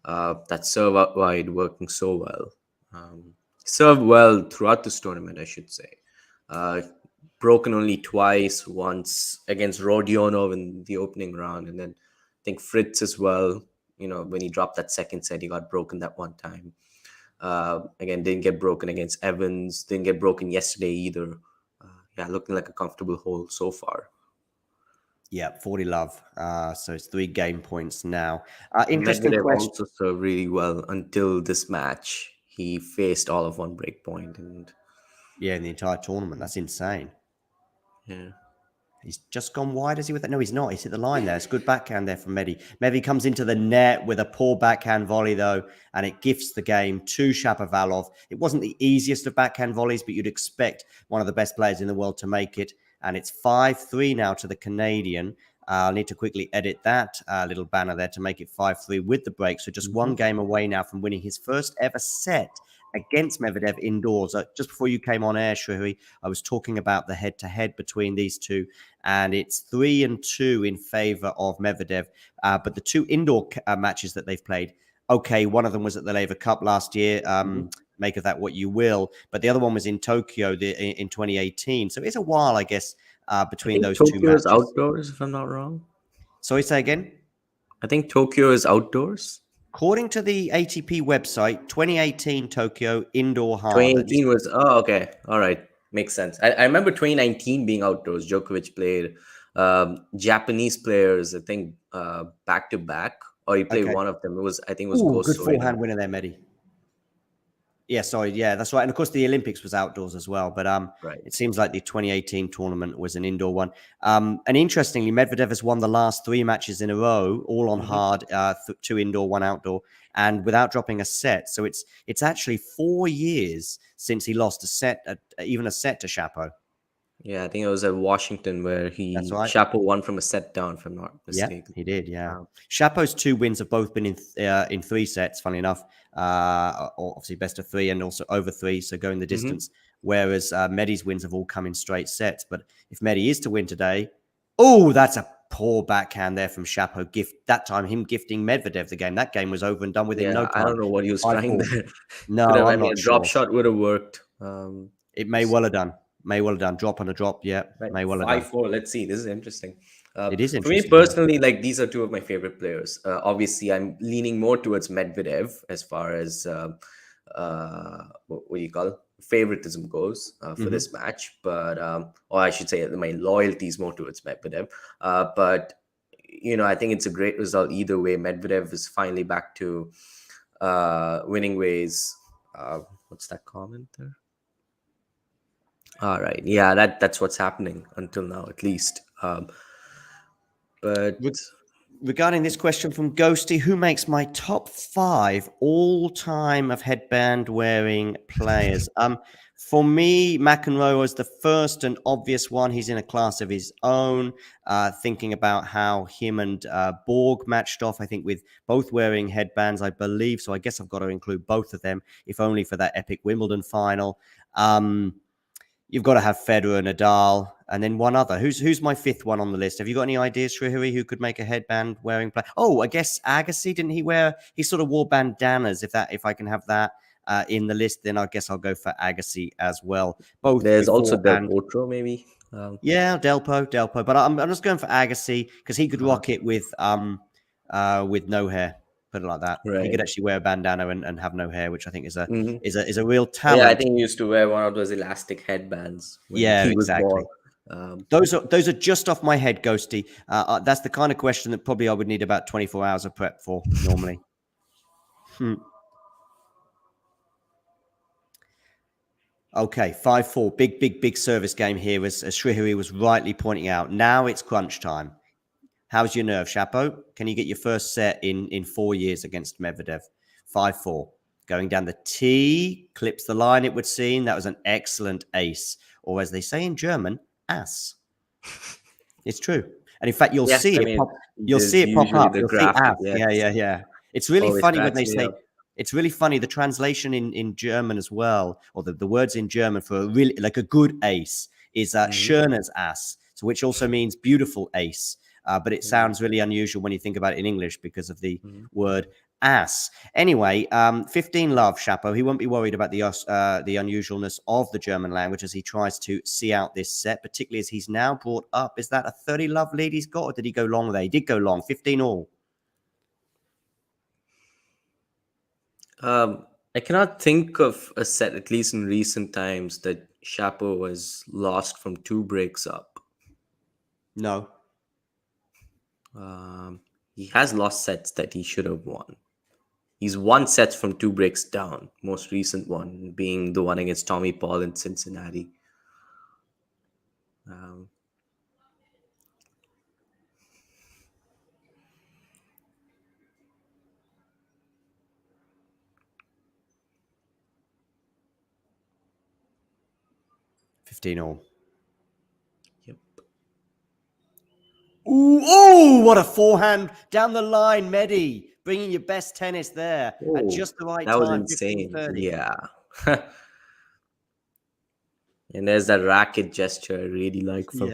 That serve out wide working so well. Served well throughout this tournament, I should say. Broken only twice, once against Rodionov in the opening round, and then I think Fritz as well. When he dropped that second set, he got broken that one time. Again, didn't get broken against Evans, didn't get broken yesterday either. Looking like a comfortable hold so far. Yeah, 40 love. So it's 3 game points now. Interesting Medvedev question. also served really well until this match. He faced all of 1 break point, and Yeah, in the entire tournament. That's insane. yeah. He's just gone wide, is he? With that? No, he's not. He's hit the line there. It's good backhand there from Medi. Medi comes into the net with a poor backhand volley, though, and it gifts the game to Shapovalov. It wasn't the easiest of backhand volleys, but you'd expect one of the best players in the world to make it. And it's 5-3 now to the Canadian. I'll need to quickly edit that little banner there to make it 5-3 with the break. So just 1 game away now from winning his first ever set against Medvedev indoors. Just before you came on air, Shrewi, I was talking about the head-to-head between these two, and it's 3-2 in favor of Medvedev. But the 2 indoor matches that they've played, Okay, one of them was at the Laver Cup last year. Make of that what you will. But the other one was in Tokyo in 2018. So it's a while, I guess, I between think those two Tokyo is matches. outdoors, if I'm not wrong. Sorry, say again? I think Tokyo is outdoors. According to the ATP website, 2018 Tokyo indoor hard. 2018 was, oh, okay. All right. Makes sense. I remember 2019 being outdoors. Djokovic played Japanese players, I think, back to back, or he played Okay. one of them. I think it was Ooh, Go good Soeda. forehand winner there, Mehdi. Yeah, sorry. Yeah, that's right. And of course, the Olympics was outdoors as well. But Right. it seems like the 2018 tournament was an indoor one. And interestingly, Medvedev has won the last 3 matches in a row, all on hard, 2 indoor, 1 outdoor, and without dropping a set. So it's actually 4 years since he lost even a set to Shapo. Yeah, I think it was at Washington where That's right. Shapo won from a set down, if I'm not Yeah, mistaken. he did. Yeah, Shapo's 2 wins have both been in 3 sets. Funny enough, obviously best of 3 and also over 3, so going the distance. Whereas Mehdi's wins have all come in straight sets. But if Mehdi is to win today, oh, that's a poor backhand there from Shapo. That time him gifting Medvedev the game. That game was over and done within no Yeah, I time. don't know what he was trying 5-4. there. No, I'm not a drop sure. shot would have worked. It may well have done. May well have done. Drop on a drop. Yeah, Right. may well have done. 5-4. Let's see. This is interesting. It is For me interesting. personally, like these are 2 of my favorite players. Obviously, I'm leaning more towards Medvedev as far as what do you call favoritism goes for this match. But or I should say, my loyalty is more towards Medvedev. But I think it's a great result either way. Medvedev is finally back to winning ways. What's that comment there? All right. Yeah, that's what's happening until now, at least. But regarding this question from Ghosty, who makes my top 5 all-time of headband wearing players? For me, McEnroe was the first and obvious one. He's in a class of his own. Thinking about how him and Borg matched off, I think with both wearing headbands, I believe. So I guess I've got to include both of them, if only for that epic Wimbledon final. You've got to have Federer, Nadal, and then one other. Who's my 5th one on the list? Have you got any ideas, Srihari, who could make a headband wearing play? Oh, I guess Agassi, didn't he wear? He sort of wore bandanas. If I can have that in the list, then I guess I'll go for Agassi as well. Both. there's also Del Potro, maybe. Yeah, Delpo. But I'm just going for Agassi because he could rock it with no hair. Put it like that. Right. He could actually wear a bandana and have no hair, which I think is a real talent. Yeah, I think he used to wear one of those elastic headbands when he was born. Those are just off my head, Ghosty. That's the kind of question that probably I would need about 24 hours of prep for normally. Okay, 5-4. Big service game here, as Srihari was rightly pointing out. Now it's crunch time. How's your nerve, Shapo? Can you get your first set in 4 years against Medvedev? 5-4. Going down the tee, clips the line, it would seem. That was an excellent ace. Or as they say in German, ass. It's true. And in fact, you'll see it pop up. You'll see ass. Yeah. It's really funny when they say... It's really funny, the translation in German as well, or the words in German for a good ace is schönes Ass, so which also means beautiful ace. But it sounds really unusual when you think about it in English because of the word ass. Anyway, 15 love, Shapo. He won't be worried about the unusualness of the German language as he tries to see out this set, particularly as he's now brought up. Is that a 30 love lead he's got, or did he go long there? He did go long, 15 all. I cannot think of a set, at least in recent times, that Shapo was lost from 2 breaks up. No. He has lost sets that he should have won. He's won sets from 2 breaks down. Most recent one being the one against Tommy Paul in Cincinnati. all. Yep. Ooh, what a forehand down the line, Mehdi. Bringing your best tennis there at just the right time. That was insane. Yeah. And there's that racket gesture I really like from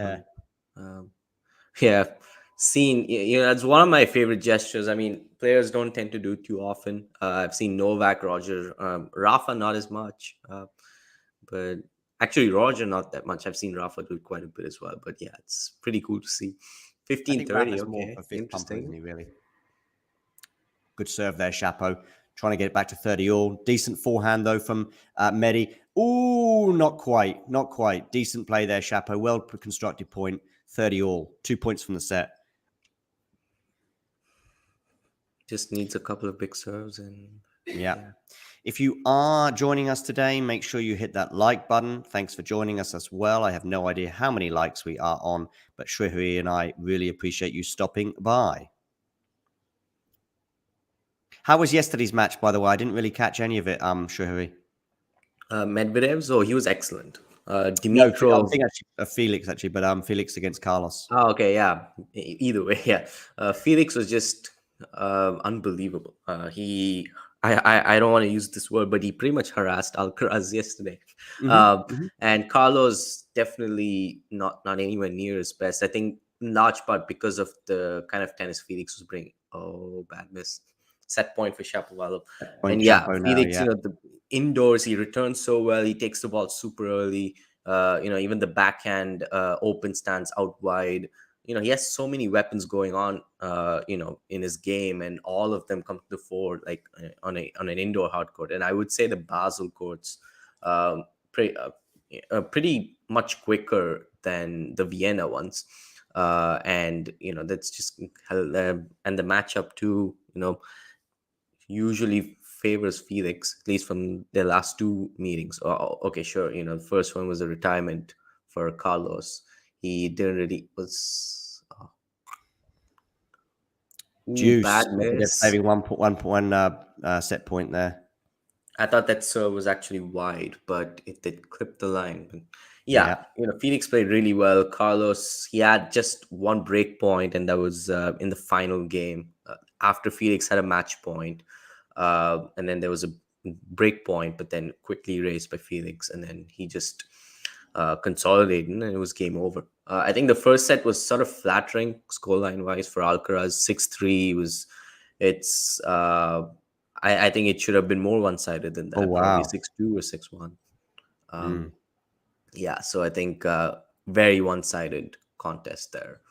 him. Seen, that's one of my favorite gestures. I mean, players don't tend to do too often. I've seen Novak, Roger, Rafa not as much, but actually Roger not that much. I've seen Rafa do it quite a bit as well. But yeah, it's pretty cool to see. I think 15-30, Rafa's more of okay, a fifth pumper, isn't interesting. he, really? Good serve there, Chapo. Trying to get it back to 30 all. Decent forehand, though, from Medi. Ooh, not quite. Not quite. Decent play there, Chapo. Well constructed point. 30 all. 2 points from the set. Just needs a couple of big serves and yeah. If you are joining us today, make sure you hit that like button. Thanks for joining us as well. I have no idea how many likes we are on, but Shrihari and I really appreciate you stopping by. How was yesterday's match, by the way? I didn't really catch any of it, Shrihari. Medvedev's, he was excellent. No, Dimitrov. I'm thinking actually Felix, actually, but Felix against Carlos. Oh, okay, yeah. Either way, yeah. Felix was just unbelievable. I don't want to use this word, but he pretty much harassed Alcaraz yesterday. And Carlos definitely not anywhere near his best. I think in large part because of the kind of tennis Felix was bringing. Oh, bad miss. Set point for Shapovalov. And yeah, Felix, the indoors, he returns so well. He takes the ball super early. Even the backhand open stance out wide. He has so many weapons going on, in his game, and all of them come to the fore, like on an indoor hard court. And I would say the Basel courts, pretty much quicker than the Vienna ones. And that's just and the matchup too. Usually favors Felix, at least from their last two meetings. Okay, sure. The first one was a retirement for Carlos. He didn't really was. Juice. Bad miss. Saving one set point there. I thought that serve was actually wide, but it did clip the line. But yeah, Felix played really well. Carlos, he had just one break point, and that was in the final game. After Felix had a match point. And then there was a break point, but then quickly raised by Felix, and then he just consolidated, and it was game over. I think the first set was sort of flattering scoreline wise for Alcaraz. 6-3 was. It's. I think it should have been more one-sided than that. Oh, wow. Probably 6-2 or 6-1. Yeah, so I think very one-sided contest there.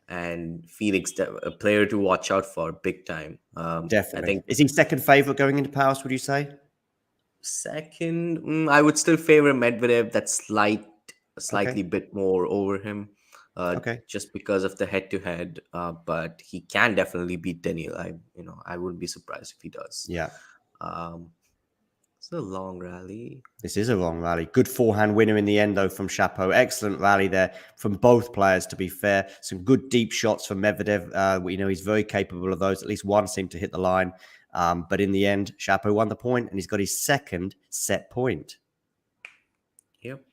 And Felix, a player to watch out for big time. Definitely. I think, is he second favorite going into Paris, would you say? Second, I would still favor Medvedev. That's slightly bit more over him. Just because of the head-to-head. But he can definitely beat Daniil. I wouldn't be surprised if he does. Yeah. It's a long rally. This is a long rally. Good forehand winner in the end, though, from Chapo. Excellent rally there from both players, to be fair. Some good deep shots from Medvedev. He's very capable of those. At least one seemed to hit the line. But in the end, Chapo won the point, and he's got his second set point. Yep.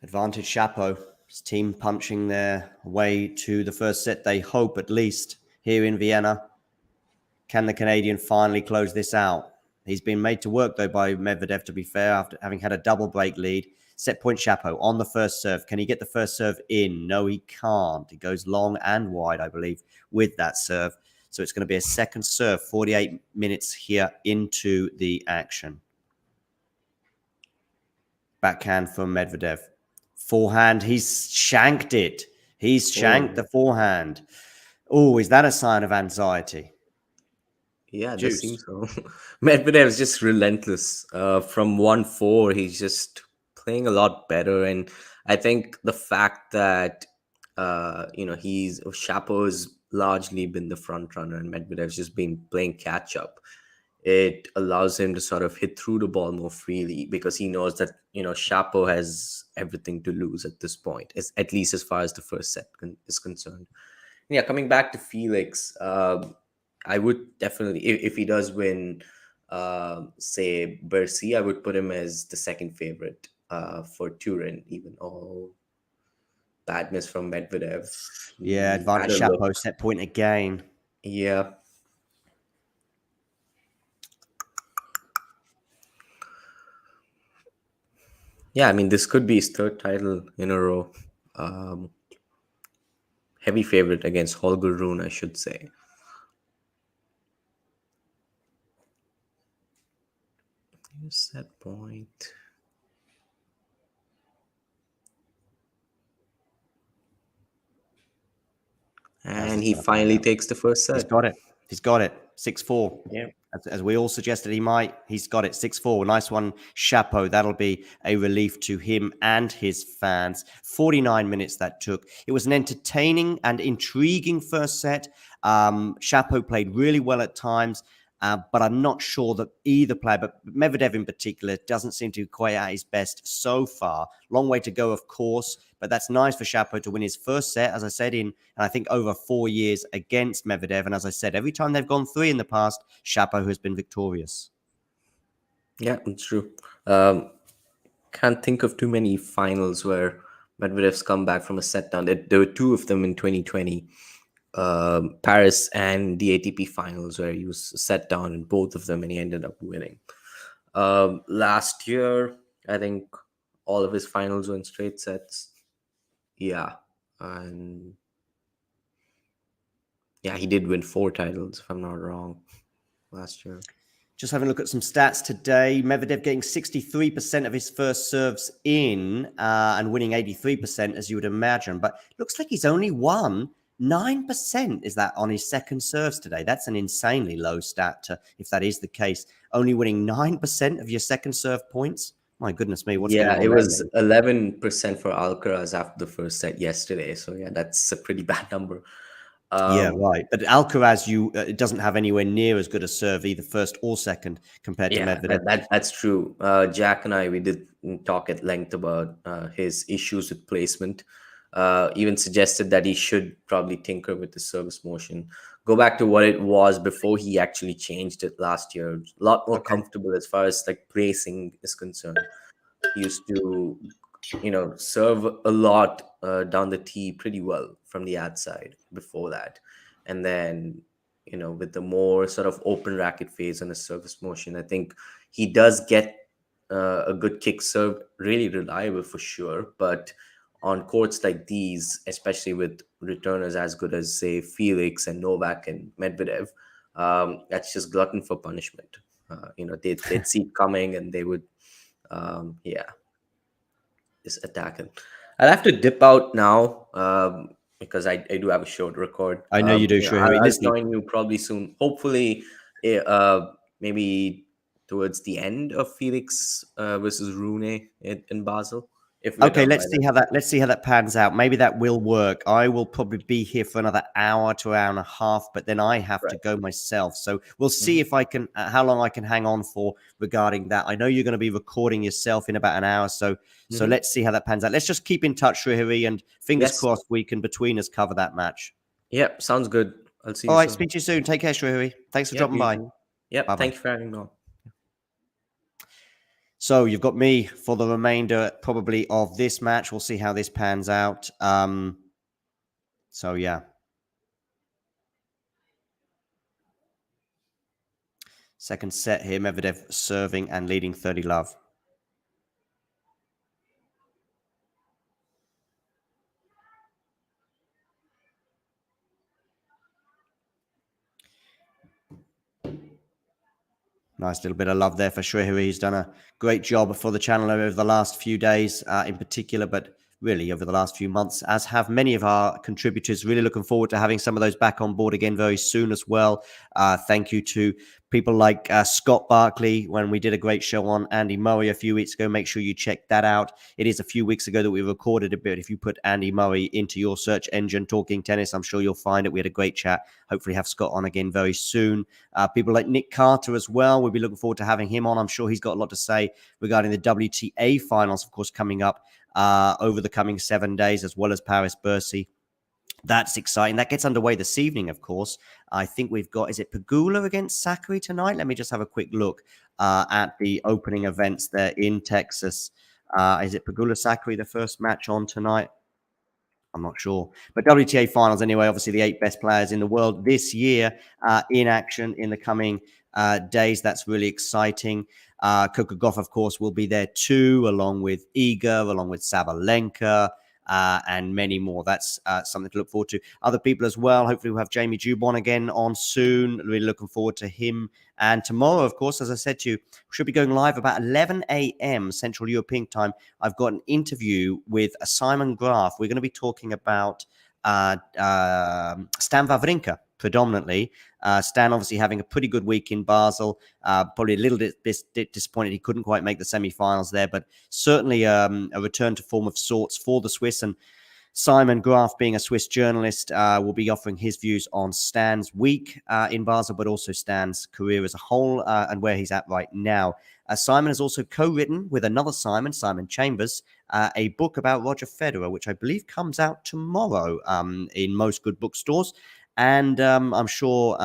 Advantage Chapo. His team punching their way to the first set, they hope, at least, here in Vienna. Can the Canadian finally close this out? He's been made to work, though, by Medvedev, to be fair, after having had a double break lead. Set point Chapo on the first serve. Can he get the first serve in? No, he can't. He goes long and wide, I believe, with that serve. So it's going to be a second serve, 48 minutes here into the action. Backhand from Medvedev. Forehand, he's shanked it. He's shanked the forehand. Oh, is that a sign of anxiety? Yeah, it does seem so. Medvedev is just relentless. From 1-4, he's just playing a lot better. And I think the fact that, Chapo's largely been the front runner and Medvedev's just been playing catch up. It allows him to sort of hit through the ball more freely because he knows that, Chapo has everything to lose at this point, at least as far as the first set is concerned. Yeah, coming back to Felix, I would definitely, if he does win, say, Bercy, I would put him as the second favorite for Turin, even. Oh, bad miss from Medvedev. Yeah, advantage Chapo, set point again. Yeah. Yeah, I mean, this could be his third title in a row. Heavy favorite against Holger Rune, I should say. Set point. And he finally takes the first set. He's got it. He's got it. 6-4. Yeah. As we all suggested he might. He's got it. 6-4. Nice one, Chapeau. That'll be a relief to him and his fans. 49 minutes that took. It was an entertaining and intriguing first set. Chapeau played really well at times. But I'm not sure that either player, but Medvedev in particular, doesn't seem to be quite at his best so far. Long way to go, of course, but that's nice for Chapeau to win his first set, as I said, in I think over 4 years against Medvedev. And as I said, every time they've gone 3 in the past, Chapeau has been victorious. Yeah, it's true. Can't think of too many finals where Medvedev's come back from a set down. There were 2 of them in 2020. Paris and the ATP finals, where he was set down in both of them and he ended up winning. Last year, I think all of his finals were in straight sets. Yeah. And yeah, he did win 4 titles, if I'm not wrong, last year. Just having a look at some stats today. Medvedev getting 63% of his first serves in and winning 83%, as you would imagine. But it looks like he's only won 9%. Is that on his second serves today? That's an insanely low stat, if that is the case. Only winning 9% of your second serve points? My goodness me, what's going on? Yeah, it was 11% for Alcaraz after the first set yesterday. So yeah, that's a pretty bad number. Yeah, right. But Alcaraz, it doesn't have anywhere near as good a serve, either first or second, compared to Medvedev. That's true. Jack and I, we did talk at length about his issues with placement. Even suggested that he should probably tinker with the service motion. Go back to what it was before he actually changed it last year. A lot more comfortable as far as like placing is concerned. He used to, serve a lot down the tee pretty well from the ad side before that. And then, with the more sort of open racket phase on his service motion, I think he does get a good kick serve, really reliable for sure. But on courts like these, especially with returners as good as, say, Felix and Novak and Medvedev, that's just glutton for punishment. They'd see it coming and they would, just attack him. I'll have to dip out now because I do have a show to record. I know you do, sure. I'll join you probably soon. Hopefully, maybe towards the end of Felix versus Rune in Basel. Okay, let's see how that pans out. Maybe that will work. I will probably be here for another hour to hour and a half, but then I have to go myself. So we'll see if I can, how long I can hang on for regarding that. I know you're going to be recording yourself in about an hour, so let's see how that pans out. Let's just keep in touch, Srihari, and fingers crossed we can between us cover that match. Yep, sounds good. I'll see you. All right, speak to you soon. Take care, Srihari. Thanks for dropping by. Yep, thank you for having me on. So you've got me for the remainder probably of this match. We'll see how this pans out. So yeah. Second set here, Medvedev serving and leading 30-love. Nice little bit of love there for Srihari. He's done a great job for the channel over the last few days in particular, but really over the last few months, as have many of our contributors. Really looking forward to having some of those back on board again very soon as well. Thank you to people like Scott Barkley when we did a great show on Andy Murray a few weeks ago. Make sure you check that out. It is a few weeks ago that we recorded a bit. If you put Andy Murray into your search engine, Talking Tennis, I'm sure you'll find it. We had a great chat. Hopefully have Scott on again very soon. People like Nick Carter as well. We'll be looking forward to having him on. I'm sure he's got a lot to say regarding the WTA finals, of course, coming up over the coming 7 days, as well as Paris-Bercy. That's exciting. That gets underway this evening, of course. I think we've got, is it Pegula against Sakari tonight? Let me just have a quick look at the opening events there in Texas. Is it Pegula-Sakari, the first match on tonight? I'm not sure. But WTA finals anyway, obviously the 8 best players in the world this year in action in the coming days. That's really exciting. Kokogov, of course, will be there too, along with Iga, along with Sabalenka, and many more. That's something to look forward to. Other people as well. Hopefully we'll have Jamie Dubon again on soon. Really looking forward to him. And tomorrow, of course, as I said to you, we should be going live about 11 a.m. Central European time. I've got an interview with Simon Graf. We're going to be talking about Stan Wawrinka predominantly. Stan obviously having a pretty good week in Basel. Probably a little bit disappointed he couldn't quite make the semi-finals there, but certainly a return to form of sorts for the Swiss. And Simon Graf, being a Swiss journalist, will be offering his views on Stan's week in Basel, but also Stan's career as a whole and where he's at right now. Simon has also co-written with another Simon, Simon Chambers, a book about Roger Federer, which I believe comes out tomorrow in most good bookstores. And I'm sure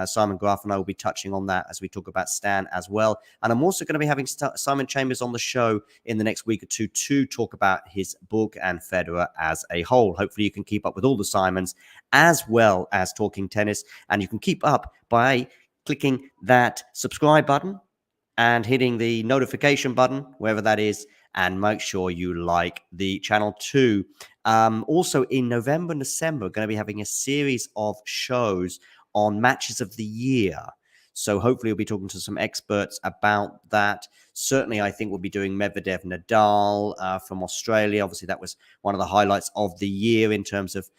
Simon Graf and I will be touching on that as we talk about Stan as well. And I'm also going to be having Simon Chambers on the show in the next week or two to talk about his book and Federer as a whole. Hopefully you can keep up with all the Simons as well as talking tennis. And you can keep up by clicking that subscribe button and hitting the notification button, wherever that is, and make sure you like the channel too. Also, in November and December, we're going to be having a series of shows on matches of the year. So hopefully we'll be talking to some experts about that. Certainly, I think we'll be doing Medvedev Nadal from Australia. Obviously, that was one of the highlights of the year in terms of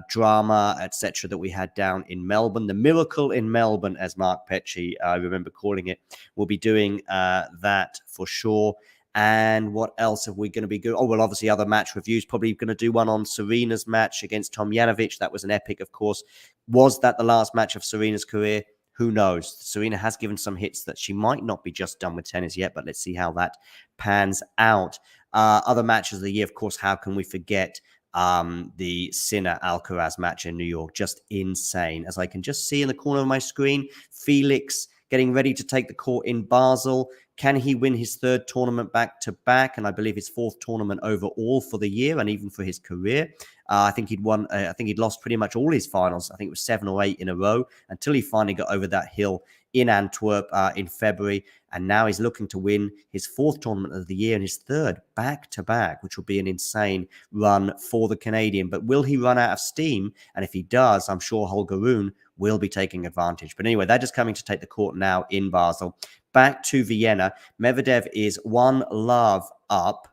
drama, etc., that we had down in Melbourne. The miracle in Melbourne, as Mark Petchey, I remember calling it. We'll be doing that for sure. And what else are we going to be doing? Oh, well, obviously other match reviews. Probably going to do one on Serena's match against Tomljanovic. That was an epic, of course. Was that the last match of Serena's career? Who knows? Serena has given some hits that she might not be just done with tennis yet, but let's see how that pans out. Other matches of the year, of course, how can we forget the Sinner-Alcaraz match in New York? Just insane. As I can just see in the corner of my screen, Felix getting ready to take the court in Basel. Can he win his third tournament back-to-back? And I believe his fourth tournament overall for the year and even for his career. I think he'd won. I think he'd lost pretty much all his finals. I think it was 7 or 8 in a row until he finally got over that hill in Antwerp in February. And now he's looking to win his fourth tournament of the year and his third back-to-back, which will be an insane run for the Canadian. But will he run out of steam? And if he does, I'm sure Holger will be taking advantage. But anyway, they're just coming to take the court now in Basel. Back to Vienna. Medvedev is 1-love up.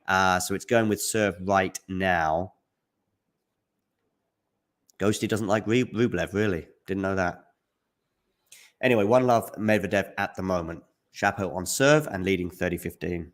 So it's going with serve right now. Ghosty doesn't like Rublev, really. Didn't know that. Anyway, 1-love Medvedev at the moment. Chapo on serve and leading 30-15.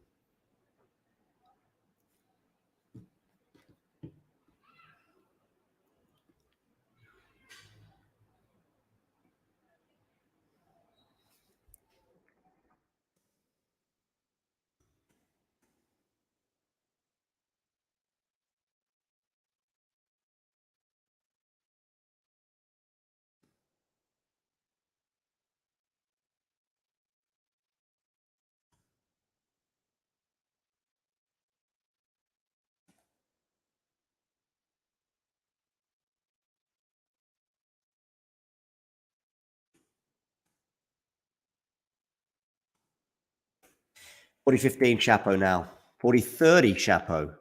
$40-15 Chapo now. 40-30 Chapo.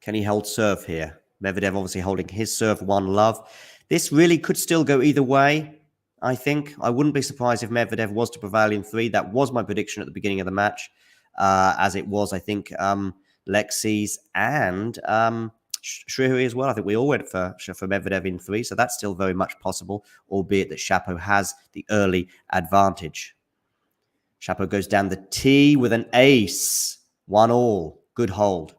Can he hold serve here? Medvedev obviously holding his serve 1-love. This really could still go either way, I think. I wouldn't be surprised if Medvedev was to prevail in 3. That was my prediction at the beginning of the match, as it was, I think, Lexi's and Shrihari as well. I think we all went for Medvedev in 3, so that's still very much possible, albeit that Chapo has the early advantage. Chapo goes down the tee with an ace. 1-all. Good hold.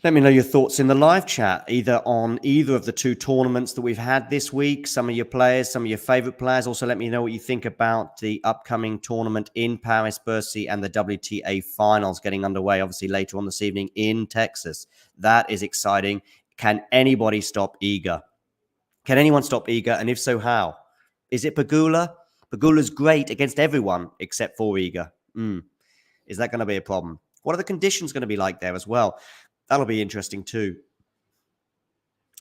Let me know your thoughts in the live chat, either on either of the 2 tournaments that we've had this week, some of your players, some of your favorite players. Also, let me know what you think about the upcoming tournament in Paris, Bercy, and the WTA finals getting underway, obviously, later on this evening in Texas. That is exciting. Can anybody stop Iga? Can anyone stop Iga? And if so, how? Is it Pegula? Pegula's great against everyone except for Iga. Is that going to be a problem? What are the conditions going to be like there as well? That'll be interesting too.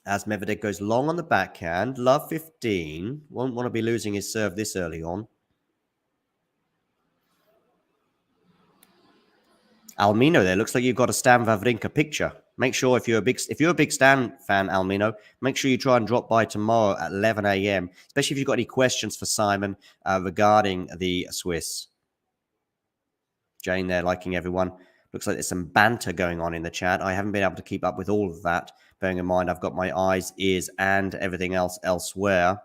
as Medvedev goes long on the backhand. Love 15. Won't want to be losing his serve this early on. Almino there. Looks like you've got a Stan Wawrinka picture. Make sure if you're a big Stan fan, Almino, make sure you try and drop by tomorrow at 11 a.m. Especially if you've got any questions for Simon regarding the Swiss. Jane there, liking everyone. Looks like there's some banter going on in the chat. I haven't been able to keep up with all of that. Bearing in mind, I've got my eyes, ears, and everything else elsewhere.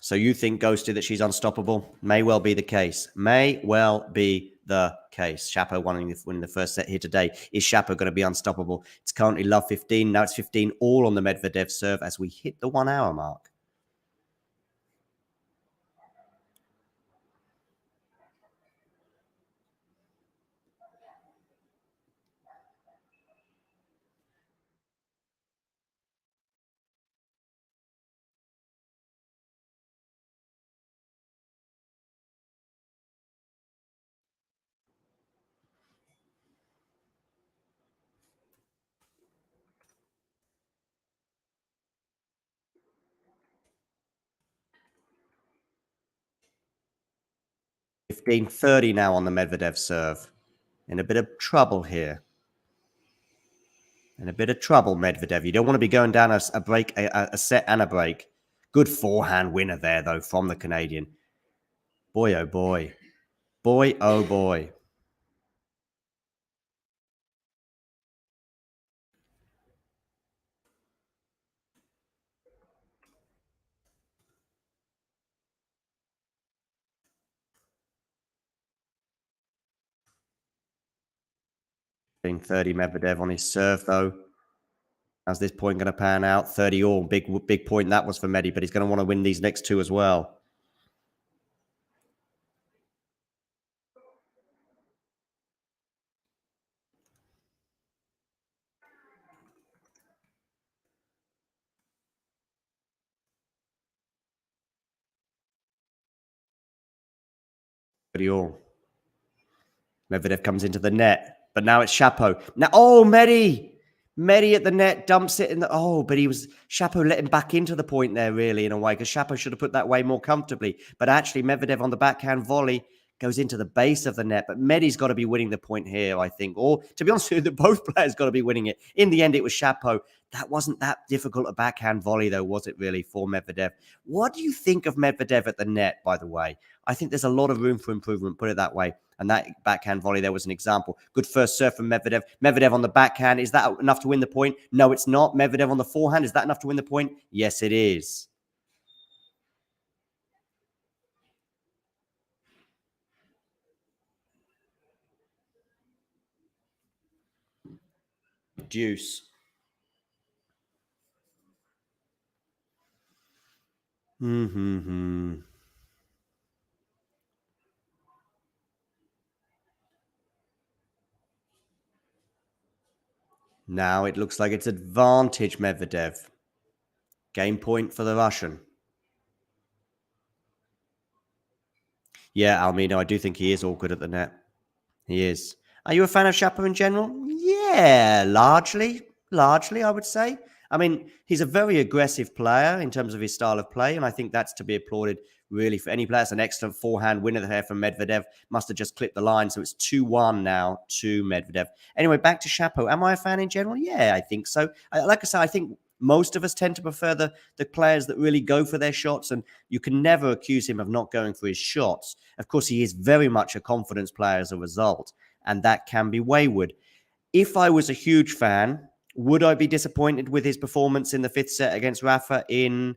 So you think, Ghosty, that she's unstoppable? May well be the case. May well be the case. Shapo winning the first set here today. Is Shapo going to be unstoppable? It's currently love 15. Now it's 15 all on the Medvedev serve as we hit the 1 hour mark. $15.30 now on the Medvedev serve. In a bit of trouble here. In a bit of trouble, Medvedev. You don't want to be going down a break, a set and a break. Good forehand winner there, though, from the Canadian. Boy, oh boy. Boy, oh boy. Being 30 Medvedev on his serve, though. How's this point going to pan out? 30 all. Big point that was for Medi, but he's going to want to win these next two as well. All. Medvedev comes into the net, but now it's Shapo. Now, oh, Medi at the net dumps it in the. Oh, but Shapo let him back into the point there, really, in a way, because Shapo should have put that way more comfortably. But actually, Medvedev on the backhand volley goes into the base of the net. But Medi's got to be winning the point here, I think. Or, to be honest with you, both players got to be winning it. In the end, it was Shapo. That wasn't that difficult a backhand volley, though, was it really, for Medvedev? What do you think of Medvedev at the net, by the way? I think there's a lot of room for improvement, put it that way. And that backhand volley there was an example. Good first serve from Medvedev. Medvedev on the backhand. Is that enough to win the point? No, it's not. Medvedev on the forehand. Is that enough to win the point? Yes, it is. Deuce. Now it looks like it's advantage Medvedev. Game point for the Russian. Yeah, Almino, I do think he is all good at the net. He is. Are you a fan of Shapo in general? Yeah, largely, I would say. I mean, he's a very aggressive player in terms of his style of play, and I think that's to be applauded, really, for any player. It's an excellent forehand winner there from Medvedev. Must have just clipped the line, so it's 2-1 now to Medvedev. Anyway, back to Shapo. Am I a fan in general? Yeah, I think so. Like I said, I think most of us tend to prefer the players that really go for their shots, and you can never accuse him of not going for his shots. Of course, he is very much a confidence player as a result, and that can be wayward. If I was a huge fan, would I be disappointed with his performance in the fifth set against Rafa in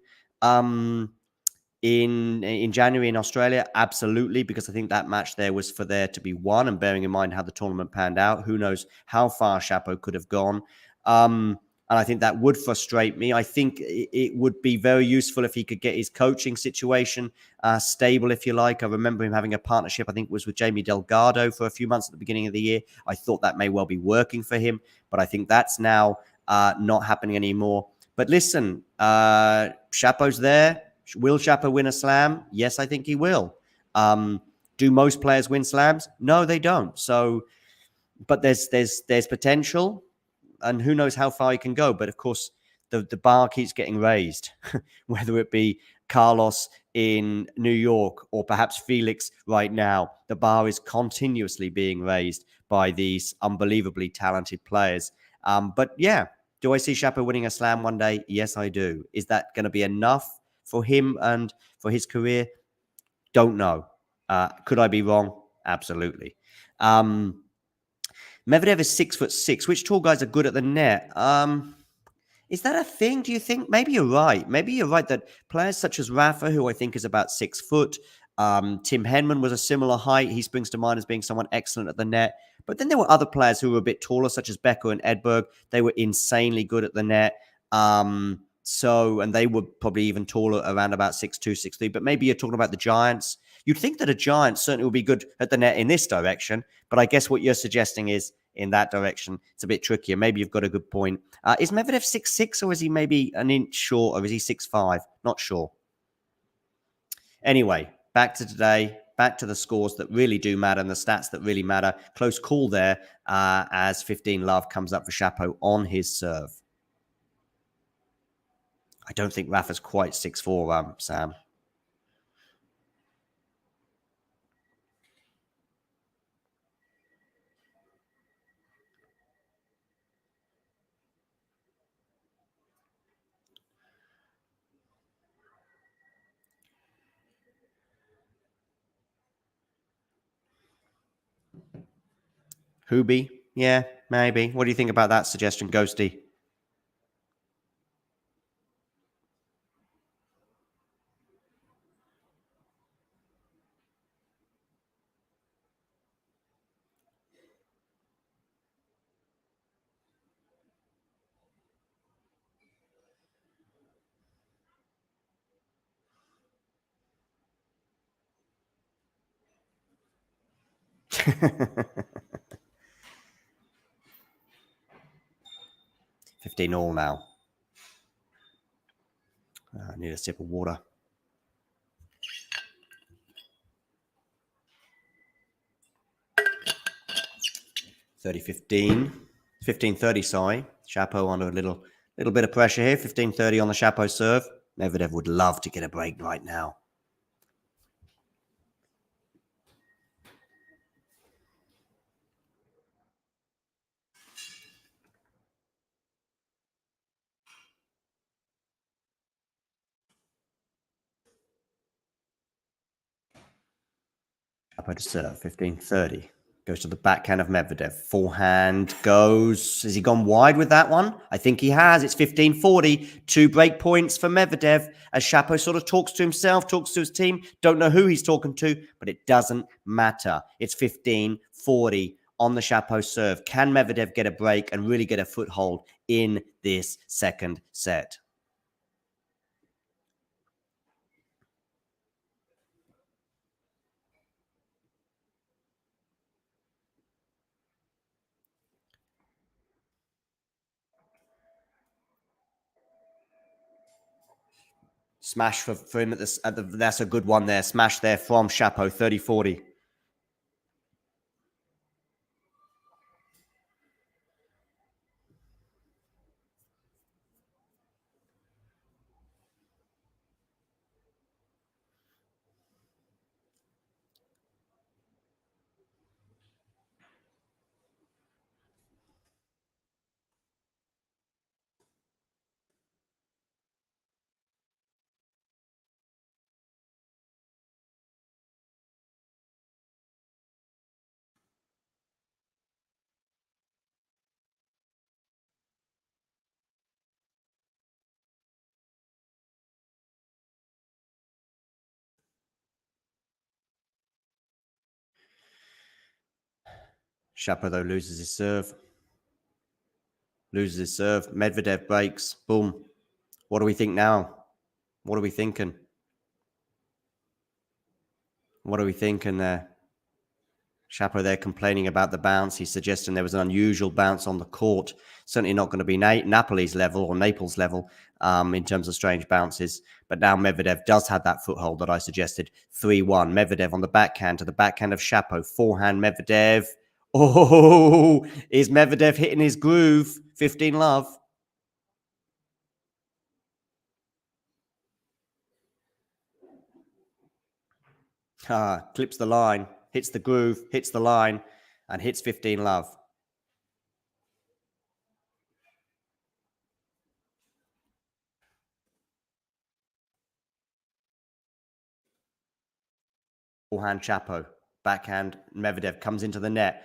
January in Australia? Absolutely, because I think that match there was for there to be won, and bearing in mind how the tournament panned out, who knows how far Shapo could have gone. And I think that would frustrate me. I think it would be very useful if he could get his coaching situation stable, if you like. I remember him having a partnership, I think it was with Jamie Delgado for a few months at the beginning of the year. I thought that may well be working for him, but I think that's now not happening anymore. But listen, Shapo's there. Will Shapo win a slam? Yes, I think he will. Do most players win slams? No, they don't. So, but there's potential. and who knows how far he can go. But of course, the bar keeps getting raised, whether it be Carlos in New York or perhaps Felix right now. The bar is continuously being raised by these unbelievably talented players. But yeah, do I see Shapo winning a slam one day? Yes, I do. Is that going to be enough for him and for his career? Don't know. Could I be wrong? Absolutely. Medvedev is 6'6". Which tall guys are good at the net? Is that a thing? Do you think? Maybe you're right. Maybe you're right that players such as Rafa, who I think is about 6 foot, Tim Henman was a similar height. He springs to mind as being someone excellent at the net. But then there were other players who were a bit taller, such as Becker and Edberg. They were insanely good at the net. And they were probably even taller, around about 6'2", 6'3". But maybe you're talking about the Giants. You'd think that a Giant certainly would be good at the net in this direction. But I guess what you're suggesting is in that direction, it's a bit trickier. Maybe you've got a good point. Is Medvedev 6'6", or is he maybe an inch short, or is he 6'5"? Not sure. Anyway, back to today, back to the scores that really do matter and the stats that really matter. Close call there as 15-love comes up for Shapo on his serve. I don't think Rafa's quite 6'4", Sam. Hubie? Yeah, maybe. What do you think about that suggestion, Ghosty? $15 now. I need a sip of water. $15.30, sorry. Shapo under a little bit of pressure here. 15.30 on the Shapo serve. Medvedev would love to get a break right now. Shapo to serve. 15.30. Goes to the backhand of Medvedev. Forehand goes. Has he gone wide with that one? I think he has. It's 15.40. 2 break points for Medvedev as Shapo sort of talks to himself, talks to his team. Don't know who he's talking to, but it doesn't matter. It's 15.40 on the Shapo serve. Can Medvedev get a break and really get a foothold in this second set? Smash for him that's a good one there. Smash there from Shapo, 30-40. Shapo, though, loses his serve. Loses his serve. Medvedev breaks. Boom. What do we think now? What are we thinking? What are we thinking there? Shapo there complaining about the bounce. He's suggesting there was an unusual bounce on the court. Certainly not going to be Napoli's level or Naples level in terms of strange bounces. But now Medvedev does have that foothold that I suggested. 3-1. Medvedev on the backhand to the backhand of Shapo. Forehand Medvedev. Oh, is Medvedev hitting his groove? 15 love. Clips the line, hits the groove, hits the line, and hits 15 love. Forehand Chapo, backhand Medvedev comes into the net.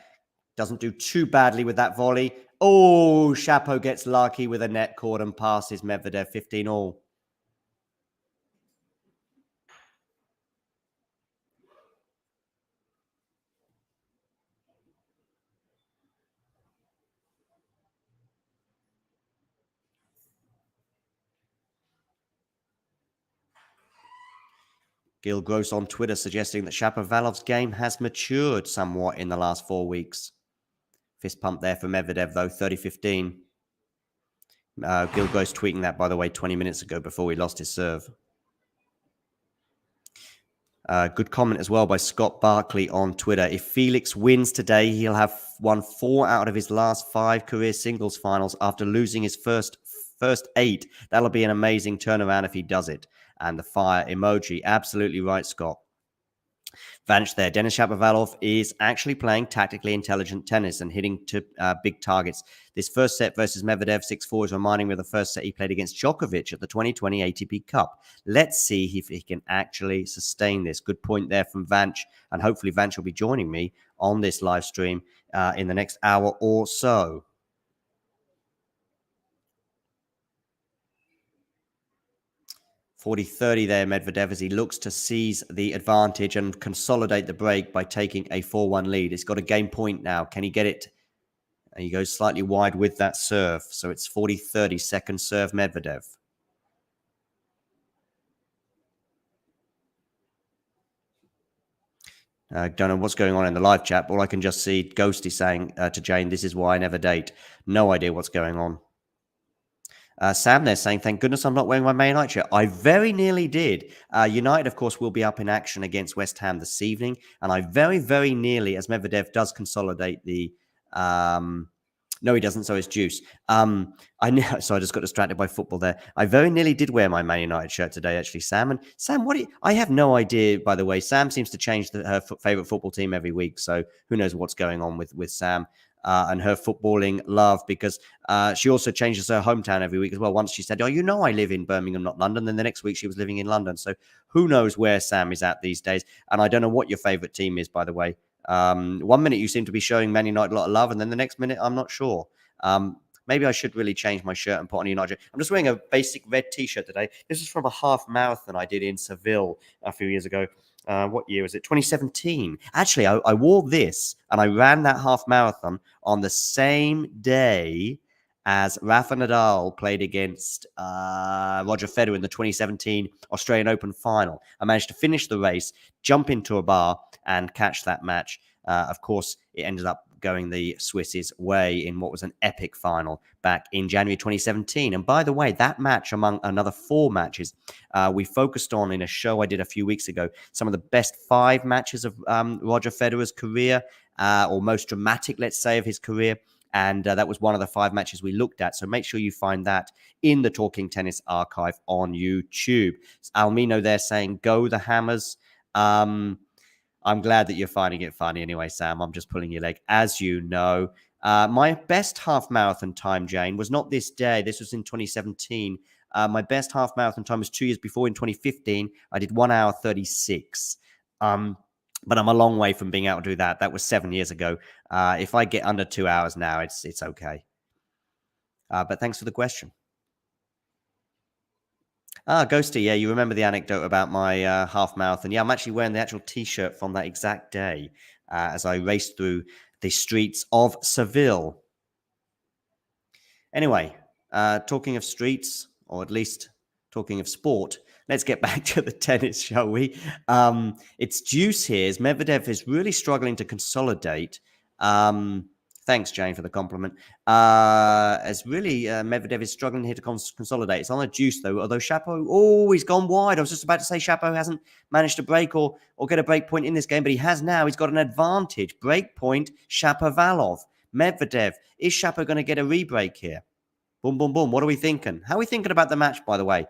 Doesn't do too badly with that volley. Oh, Shapo gets lucky with a net cord and passes Medvedev 15 all. Gil Gross on Twitter suggesting that Shapovalov's game has matured somewhat in the last 4 weeks. Fist pump there for Medvedev, though, 30-15. Gil Gross tweeting that, by the way, 20 minutes ago before he lost his serve. Good comment as well by Scott Barkley on Twitter. If Felix wins today, he'll have won 4 out of his last 5 career singles finals after losing his first 8. That'll be an amazing turnaround if he does it. And the fire emoji. Absolutely right, Scott. Vanch there. Denis Shapovalov is actually playing tactically intelligent tennis and hitting to big targets. This first set versus Medvedev 6-4 is reminding me of the first set he played against Djokovic at the 2020 ATP Cup. Let's see if he can actually sustain this. Good point there from Vanch, and hopefully Vanch will be joining me on this live stream in the next hour or so. 40-30 there, Medvedev, as he looks to seize the advantage and consolidate the break by taking a 4-1 lead. He's got a game point now. Can he get it? And he goes slightly wide with that serve. So it's 40-30, second serve, Medvedev. Don't know what's going on in the live chat. All I can just see Ghosty saying to Jane, this is why I never date. No idea what's going on. Sam there saying, thank goodness I'm not wearing my Man United shirt. I very nearly did. United, of course, will be up in action against West Ham this evening. And I very, very nearly, as Medvedev does consolidate the... no, he doesn't, so it's Juice. So I just got distracted by football there. I very nearly did wear my Man United shirt today, actually, Sam. And Sam, I have no idea, by the way. Sam seems to change her favourite football team every week. So who knows what's going on with Sam. And her footballing love, because she also changes her hometown every week as well. Once she said, oh, I live in Birmingham, not London. Then the next week she was living in London. So who knows where Sam is at these days. And I don't know what your favourite team is, by the way. 1 minute you seem to be showing Man United a lot of love, and then the next minute I'm not sure. Maybe I should really change my shirt and put on a United. I'm just wearing a basic red t-shirt today. This is from a half marathon I did in Seville a few years ago. What year was it? 2017. Actually, I wore this and I ran that half marathon on the same day as Rafa Nadal played against Roger Federer in the 2017 Australian Open final. I managed to finish the race, jump into a bar and catch that match. Of course, it ended up going the Swiss's way in what was an epic final back in January 2017. And by the way, that match, among another 4 matches, we focused on in a show I did a few weeks ago, some of the best 5 matches of Roger Federer's career, or most dramatic, let's say, of his career. And that was one of the 5 matches we looked at. So make sure you find that in the Talking Tennis archive on YouTube. Almino there saying, go the Hammers. I'm glad that you're finding it funny anyway, Sam. I'm just pulling your leg, as you know. My best half marathon time, Jane, was not this day. This was in 2017. My best half marathon time was 2 years before in 2015. I did 1 hour 36. But I'm a long way from being able to do that. That was 7 years ago. If I get under 2 hours now, it's okay. But thanks for the question. Ghosty, yeah, you remember the anecdote about my half marathon. Yeah, I'm actually wearing the actual T-shirt from that exact day as I raced through the streets of Seville. Anyway, talking of streets, or at least talking of sport, let's get back to the tennis, shall we? It's Juice here. As Medvedev is really struggling to consolidate. Thanks, Jane, for the compliment. As really, Medvedev is struggling here to consolidate. It's on a Juice, though, although Shapo, he's gone wide. I was just about to say Shapo hasn't managed to break or get a break point in this game, but he has now. He's got an advantage. Break point, Shapovalov. Medvedev. Is Shapo going to get a re-break here? Boom, boom, boom. What are we thinking? How are we thinking about the match, by the way?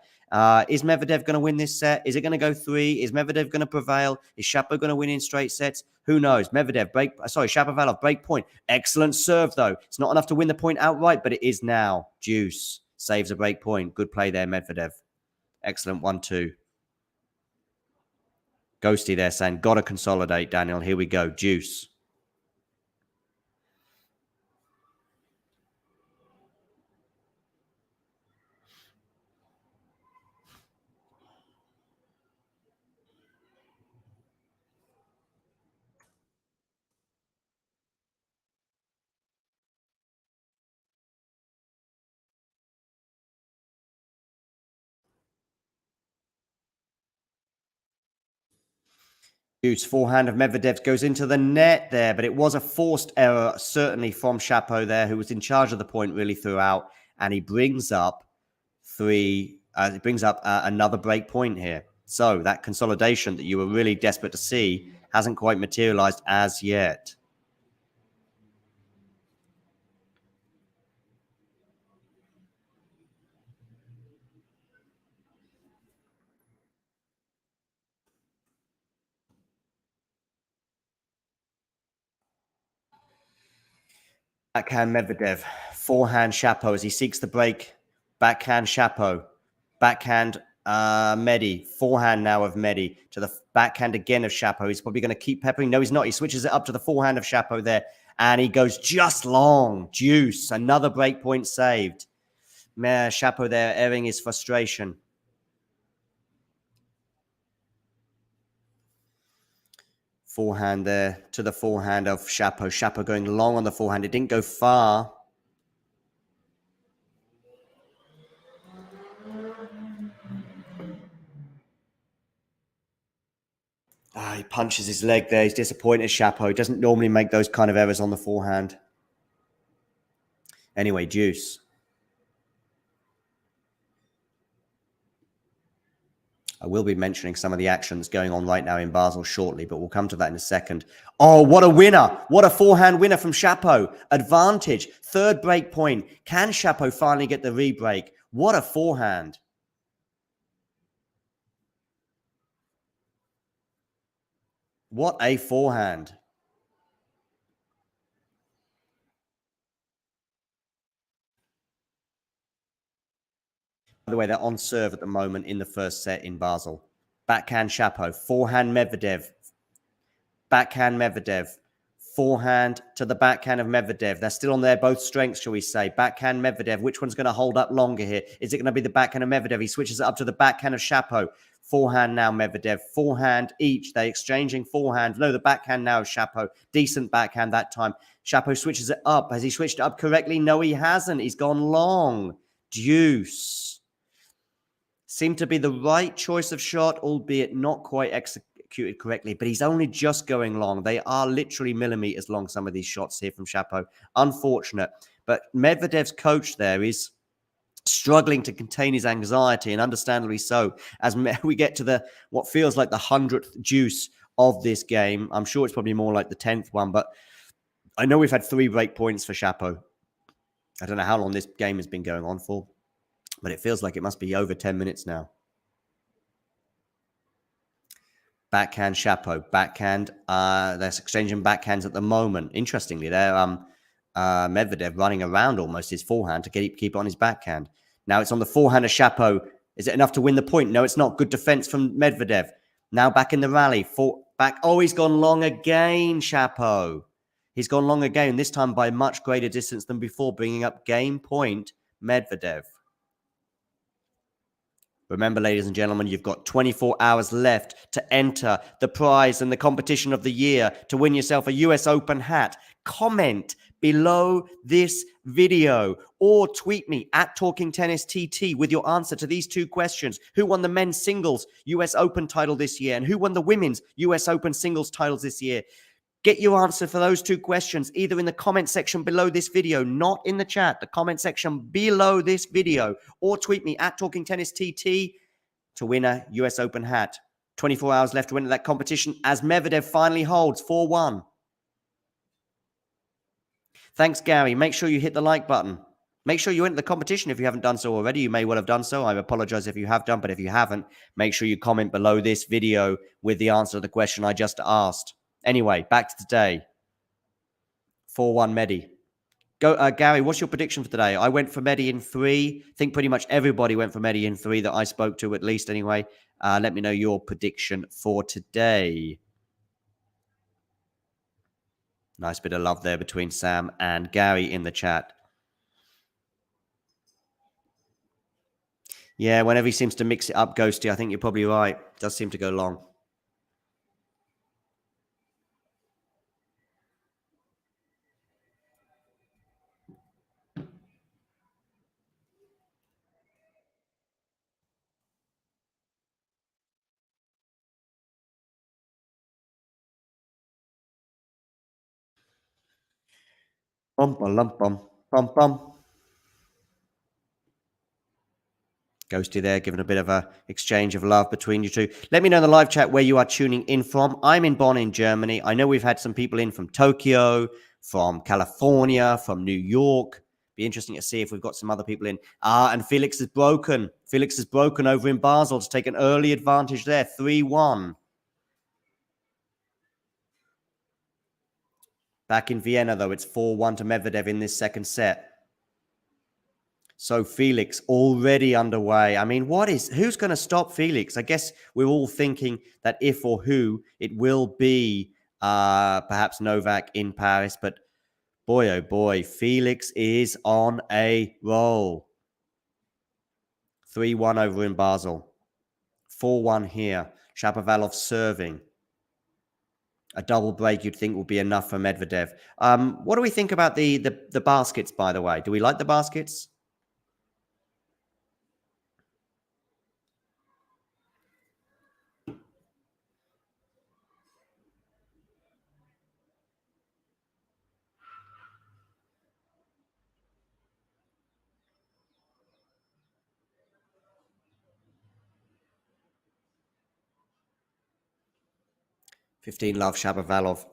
Is Medvedev going to win this set? Is it going to go 3? Is Medvedev going to prevail? Is Shapo going to win in straight sets? Who knows? Shapovalov, break point. Excellent serve, though. It's not enough to win the point outright, but it is now. Deuce saves a break point. Good play there, Medvedev. Excellent 1-2. Ghosty there saying, got to consolidate, Daniil. Here we go. Deuce. Deuce, forehand of Medvedev goes into the net there, but it was a forced error, certainly from Shapo there, who was in charge of the point really throughout, and he brings up another break point here. So that consolidation that you were really desperate to see hasn't quite materialized as yet. Backhand Medvedev, forehand Shapo as he seeks the break. Backhand Shapo, backhand Medi, forehand now of Medi to the backhand again of Shapo. He's probably going to keep peppering. No, he's not. He switches it up to the forehand of Shapo there, and he goes just long. Deuce, another break point saved. Shapo there airing his frustration. Forehand there to the forehand of Shapo. Shapo going long on the forehand. It didn't go far. He punches his leg there. He's disappointed, Shapo. He doesn't normally make those kind of errors on the forehand. Anyway, deuce. I will be mentioning some of the actions going on right now in Basel shortly, but we'll come to that in a second. Oh, what a winner. What a forehand winner from Shapo. Advantage. Third break point. Can Shapo finally get the re-break? What a forehand. What a forehand. By the way, they're on serve at the moment in the first set in Basel. Backhand Shapo. Forehand Medvedev. Backhand Medvedev. Forehand to the backhand of Medvedev. They're still on their both strengths, shall we say. Backhand Medvedev. Which one's going to hold up longer here? Is it going to be the backhand of Medvedev? He switches it up to the backhand of Shapo. Forehand now, Medvedev. Forehand each. They're exchanging forehand. No, the backhand now of Shapo. Decent backhand that time. Shapo switches it up. Has he switched it up correctly? No, he hasn't. He's gone long. Deuce. Seemed to be the right choice of shot, albeit not quite executed correctly, but he's only just going long. They are literally millimeters long, some of these shots here from Shapo. Unfortunate. But Medvedev's coach there is struggling to contain his anxiety, and understandably so, as we get to what feels like the 100th deuce of this game. I'm sure it's probably more like the 10th one, but I know we've had 3 break points for Shapo. I don't know how long this game has been going on for, but it feels like it must be over 10 minutes now. Backhand Shapo, backhand. They're exchanging backhands at the moment. Interestingly, they're Medvedev running around almost his forehand to keep on his backhand. Now it's on the forehand of Shapo. Is it enough to win the point? No, it's not. Good defense from Medvedev. Now back in the rally. Oh, he's gone long again, Shapo. He's gone long again, this time by much greater distance than before, bringing up game point Medvedev. Remember, ladies and gentlemen, you've got 24 hours left to enter the prize and the competition of the year to win yourself a US Open hat. Comment below this video or tweet me at TalkingTennisTT with your answer to these 2 questions. Who won the men's singles US Open title this year? And who won the women's US Open singles titles this year? Get your answer for those 2 questions either in the comment section below this video, not in the chat, the comment section below this video, or tweet me at TalkingTennisTT to win a US Open hat. 24 hours left to win that competition as Medvedev finally holds 4-1. Thanks, Gary. Make sure you hit the like button. Make sure you enter the competition if you haven't done so already. You may well have done so. I apologize if you have done, but if you haven't, make sure you comment below this video with the answer to the question I just asked. Anyway, back to today. 4-1 Medi. Go, Gary, what's your prediction for today? I went for Medi in 3. I think pretty much everybody went for Medi in 3 that I spoke to, at least anyway. Let me know your prediction for today. Nice bit of love there between Sam and Gary in the chat. Yeah, whenever he seems to mix it up, Ghosty, I think you're probably right. It does seem to go long. Bum, bum, bum, bum, bum. Ghosty there, giving a bit of a exchange of love between you two. Let me know in the live chat where you are tuning in from. I'm in Bonn in Germany. I know we've had some people in from Tokyo, from California, from New York. Be interesting to see if we've got some other people in. And Felix is broken. Felix is broken over in Basel to take an early advantage there. 3-1. Back in Vienna, though, it's 4-1 to Medvedev in this second set. So Felix already underway. I mean, who's going to stop Felix? I guess we're all thinking that if or who, it will be perhaps Novak in Paris. But boy, oh boy, Felix is on a roll. 3-1 over in Basel. 4-1 here. Shapovalov serving. A double break you'd think would be enough for Medvedev. What do we think about the baskets, by the way? Do we like the baskets? $15 love Shapovalov.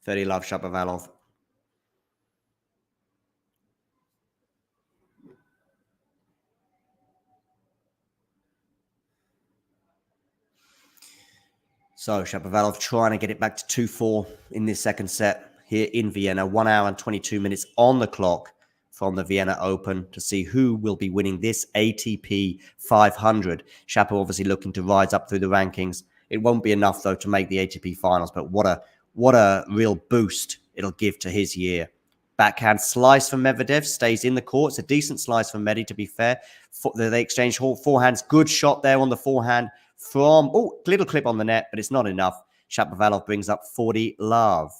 $30 love Shapovalov. So Shapovalov trying to get it back to 2-4 in this second set here in Vienna. 1 hour and 22 minutes on the clock from the Vienna Open to see who will be winning this ATP 500. Shapo obviously looking to rise up through the rankings. It won't be enough, though, to make the ATP finals, but what a real boost it'll give to his year. Backhand slice from Medvedev, stays in the court. It's a decent slice from Medi, to be fair. They exchange forehands. Good shot there on the forehand from, little clip on the net, but it's not enough. Shapovalov brings up 40 love.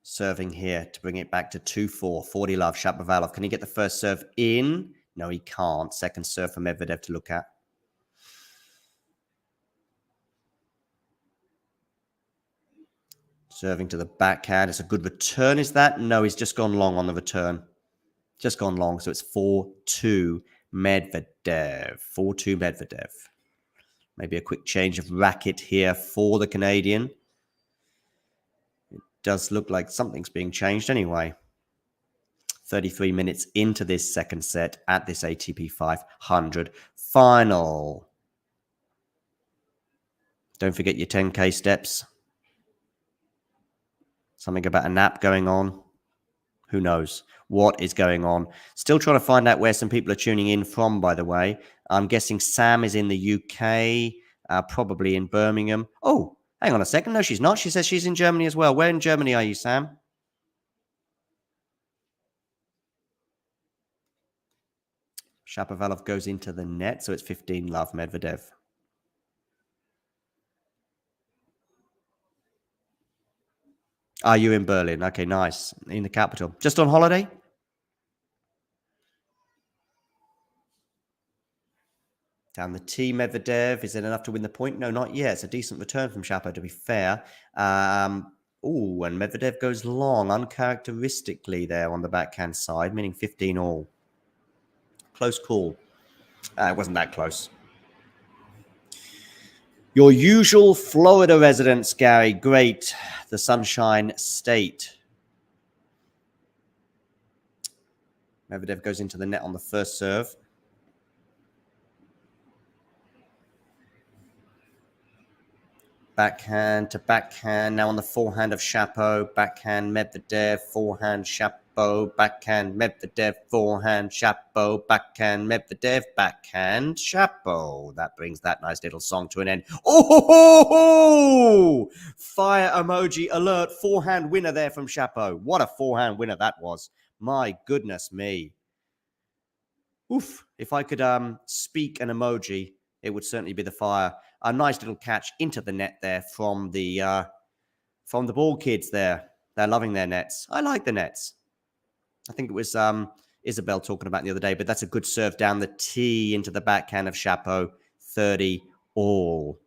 Serving here to bring it back to 2-4. 40 love, Shapovalov. Can he get the first serve in? No, he can't. Second serve for Medvedev to look at. Serving to the backhand. It's a good return, is that? No, he's just gone long on the return. Just gone long, so it's 4-2 Medvedev. 4-2 Medvedev. Maybe a quick change of racket here for the Canadian. It does look like something's being changed anyway. 33 minutes into this second set at this ATP 500 final. Don't forget your 10K steps. Something about a nap going on. Who knows what is going on? Still trying to find out where some people are tuning in from, by the way. I'm guessing Sam is in the UK, probably in Birmingham. Oh, hang on a second. No, she's not. She says she's in Germany as well. Where in Germany are you, Sam? Shapovalov goes into the net, so it's 15 love Medvedev. Are you in Berlin? Okay, nice. In the capital. Just on holiday? Down the T, Medvedev. Is it enough to win the point? No, not yet. It's a decent return from Shapo, to be fair. And Medvedev goes long, uncharacteristically there on the backhand side, meaning 15 all. Close call. It wasn't that close. Your usual Florida residence, Gary. Great. The Sunshine State. Medvedev goes into the net on the first serve. Backhand to backhand. Now on the forehand of Shapo. Backhand Medvedev. Forehand Shapo. Backhand Medvedev. Forehand Shapo. Backhand Medvedev. Backhand Shapo. That brings that nice little song to an end. Oh! Fire emoji alert. Forehand winner there from Shapo. What a forehand winner that was. My goodness me. Oof. If I could speak an emoji, it would certainly be the fire. A nice little catch into the net there from the ball kids there. They're loving their nets. I like the nets. I think it was Isabel talking about the other day, but that's a good serve down the tee into the backhand of Shapo. 30 all.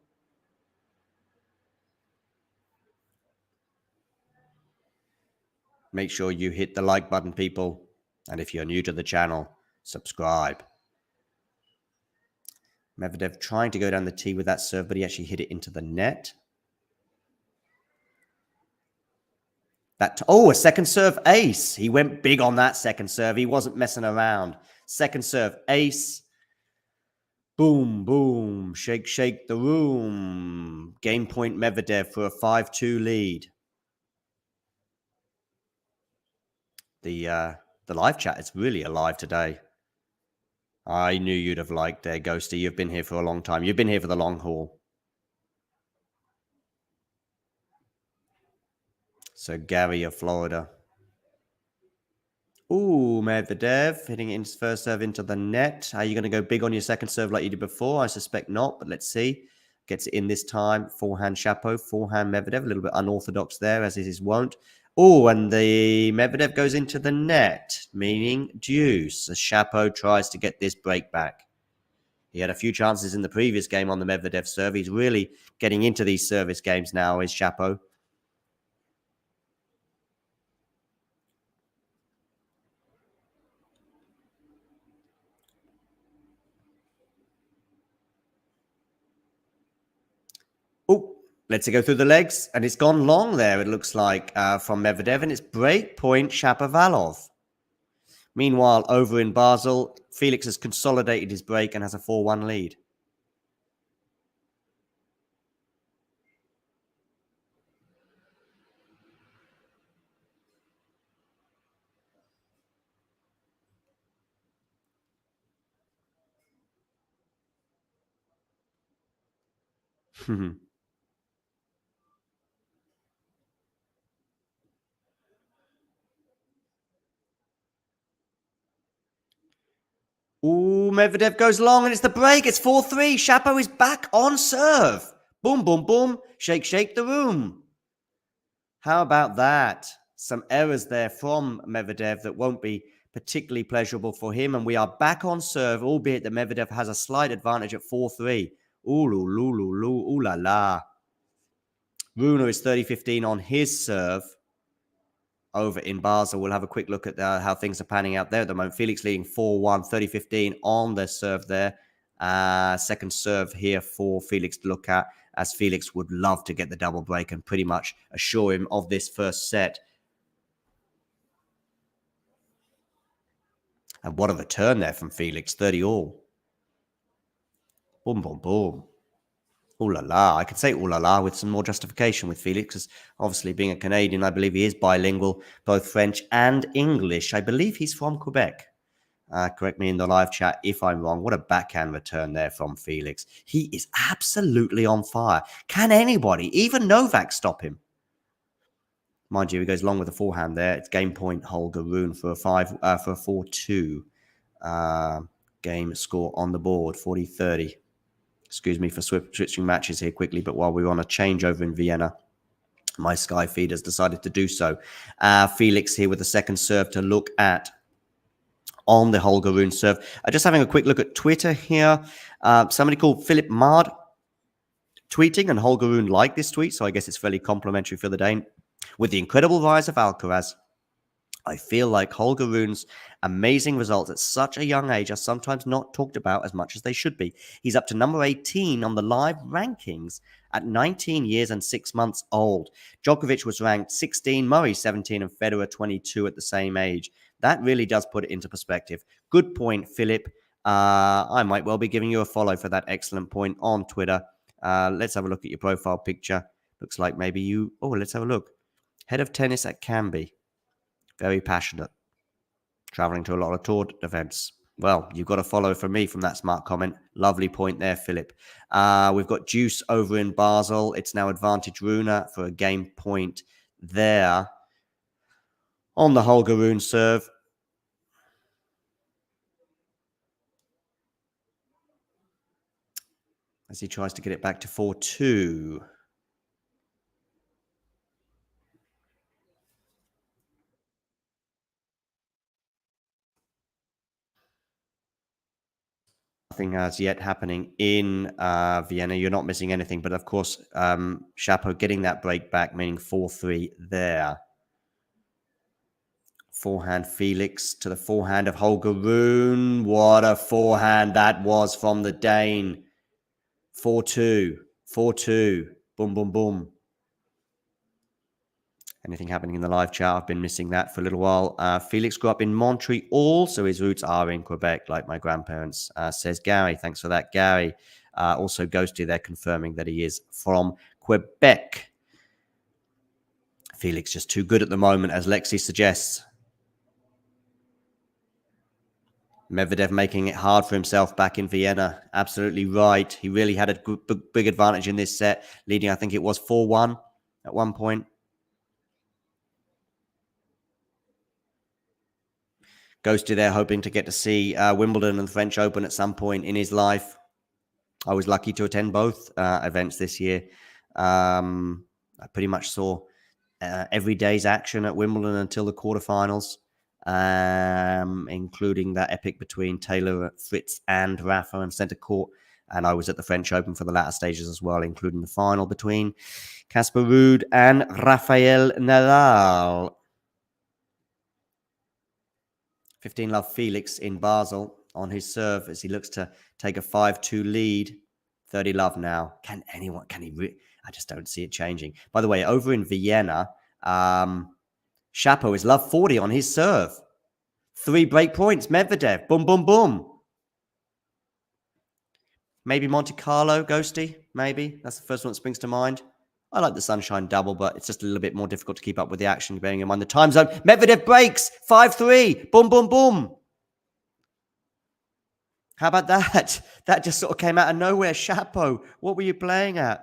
Make sure you hit the like button, people. And if you're new to the channel, subscribe. Medvedev trying to go down the tee with that serve, but he actually hit it into the net. A second serve ace. He went big on that second serve. He wasn't messing around. Second serve ace. Boom, boom. Shake, shake the room. Game point Medvedev for a 5-2 lead. The live chat is really alive today. I knew you'd have liked there, Ghosty. You've been here for a long time. You've been here for the long haul. So Gary of Florida. Ooh, Medvedev hitting his first serve into the net. Are you going to go big on your second serve like you did before? I suspect not, but let's see. Gets it in this time. Forehand Shapo, forehand Medvedev. A little bit unorthodox there, as it is wont. Oh, and the Medvedev goes into the net, meaning deuce. As Shapo tries to get this break back. He had a few chances in the previous game on the Medvedev serve. He's really getting into these service games now, is Shapo. Oh, lets it go through the legs, and it's gone long there, it looks like, from Medvedev, and it's break point Shapovalov. Meanwhile, over in Basel, Felix has consolidated his break and has a 4-1 lead. Ooh, Medvedev goes long, and it's the break. It's 4-3. Shapo is back on serve. Boom, boom, boom. Shake, shake the room. How about that? Some errors there from Medvedev that won't be particularly pleasurable for him. And we are back on serve, albeit that Medvedev has a slight advantage at 4-3. Ooh la la. Rune is 30-15 on his serve. Over in Basel, we'll have a quick look at how things are panning out there at the moment. Felix leading 4-1, 30-15 on their serve there. Second serve here for Felix to look at, as Felix would love to get the double break and pretty much assure him of this first set. And what a return there from Felix, 30 all. Boom, boom, boom. Ooh la la. I could say ooh la la with some more justification with Felix, because obviously being a Canadian, I believe he is bilingual, both French and English. I believe he's from Quebec. Correct me in the live chat if I'm wrong. What a backhand return there from Felix. He is absolutely on fire. Can anybody, even Novak, stop him? Mind you, he goes long with the forehand there. It's game point Holger Rune for a 4-2 game score on the board, 40-30. Excuse me for switching matches here quickly, but while we were on a changeover in Vienna, My Sky feed has decided to do so. Felix here with the second serve to look at on the Holger Rune serve. Just having a quick look at Twitter here. Somebody called Philip Mard tweeting, and Holger Rune liked this tweet, so I guess it's fairly complimentary for the Dane. With the incredible rise of Alcaraz, I feel like Holger Rune's amazing results at such a young age are sometimes not talked about as much as they should be. He's up to number 18 on the live rankings at 19 years and 6 months old. Djokovic was ranked 16, Murray 17, and Federer 22 at the same age. That really does put it into perspective. Good point, Philip. I might well be giving you a follow for that excellent point on Twitter. Let's have a look at your profile picture. Looks like maybe you... Oh, let's have a look. Head of tennis at Canby. Very passionate. Traveling to a lot of tour events. Well, you've got a follow from me from that smart comment. Lovely point there, Philip. We've got Juice over in Basel. It's now advantage Rune for a game point there on the Holger Rune serve. As he tries to get it back to 4-2. Nothing as yet happening in Vienna. You're not missing anything. But of course, Chapo getting that break back, meaning 4-3 there. Forehand Felix to the forehand of Holger Rune. What a forehand that was from the Dane. 4-2. 4-2. Boom, boom, boom. Anything happening in the live chat? I've been missing that for a little while. Felix grew up in Montreal, so his roots are in Quebec, like my grandparents, says Gary. Thanks for that, Gary. Also, Ghosty there confirming that he is from Quebec. Felix just too good at the moment, as Lexi suggests. Medvedev making it hard for himself back in Vienna. Absolutely right. He really had a big advantage in this set, leading, I think it was 4-1 at one point. Ghosty there hoping to get to see Wimbledon and the French Open at some point in his life. I was lucky to attend both events this year. I pretty much saw every day's action at Wimbledon until the quarterfinals. Including that epic between Taylor, Fritz, and Rafa in centre court. And I was at the French Open for the latter stages as well, including the final between Casper Ruud and Rafael Nadal. 15-love Felix in Basel on his serve as he looks to take a 5-2 lead. 30-love now. Can he? I just don't see it changing. By the way, over in Vienna, Chapo is love 40 on his serve. 3 break points. Medvedev. Boom, boom, boom. Maybe Monte Carlo, Ghosty. Maybe. That's the first one that springs to mind. I like the Sunshine Double, but it's just a little bit more difficult to keep up with the action, bearing in mind the time zone. Medvedev breaks. 5-3. Boom, boom, boom. How about that? That just sort of came out of nowhere. Chapo, what were you playing at?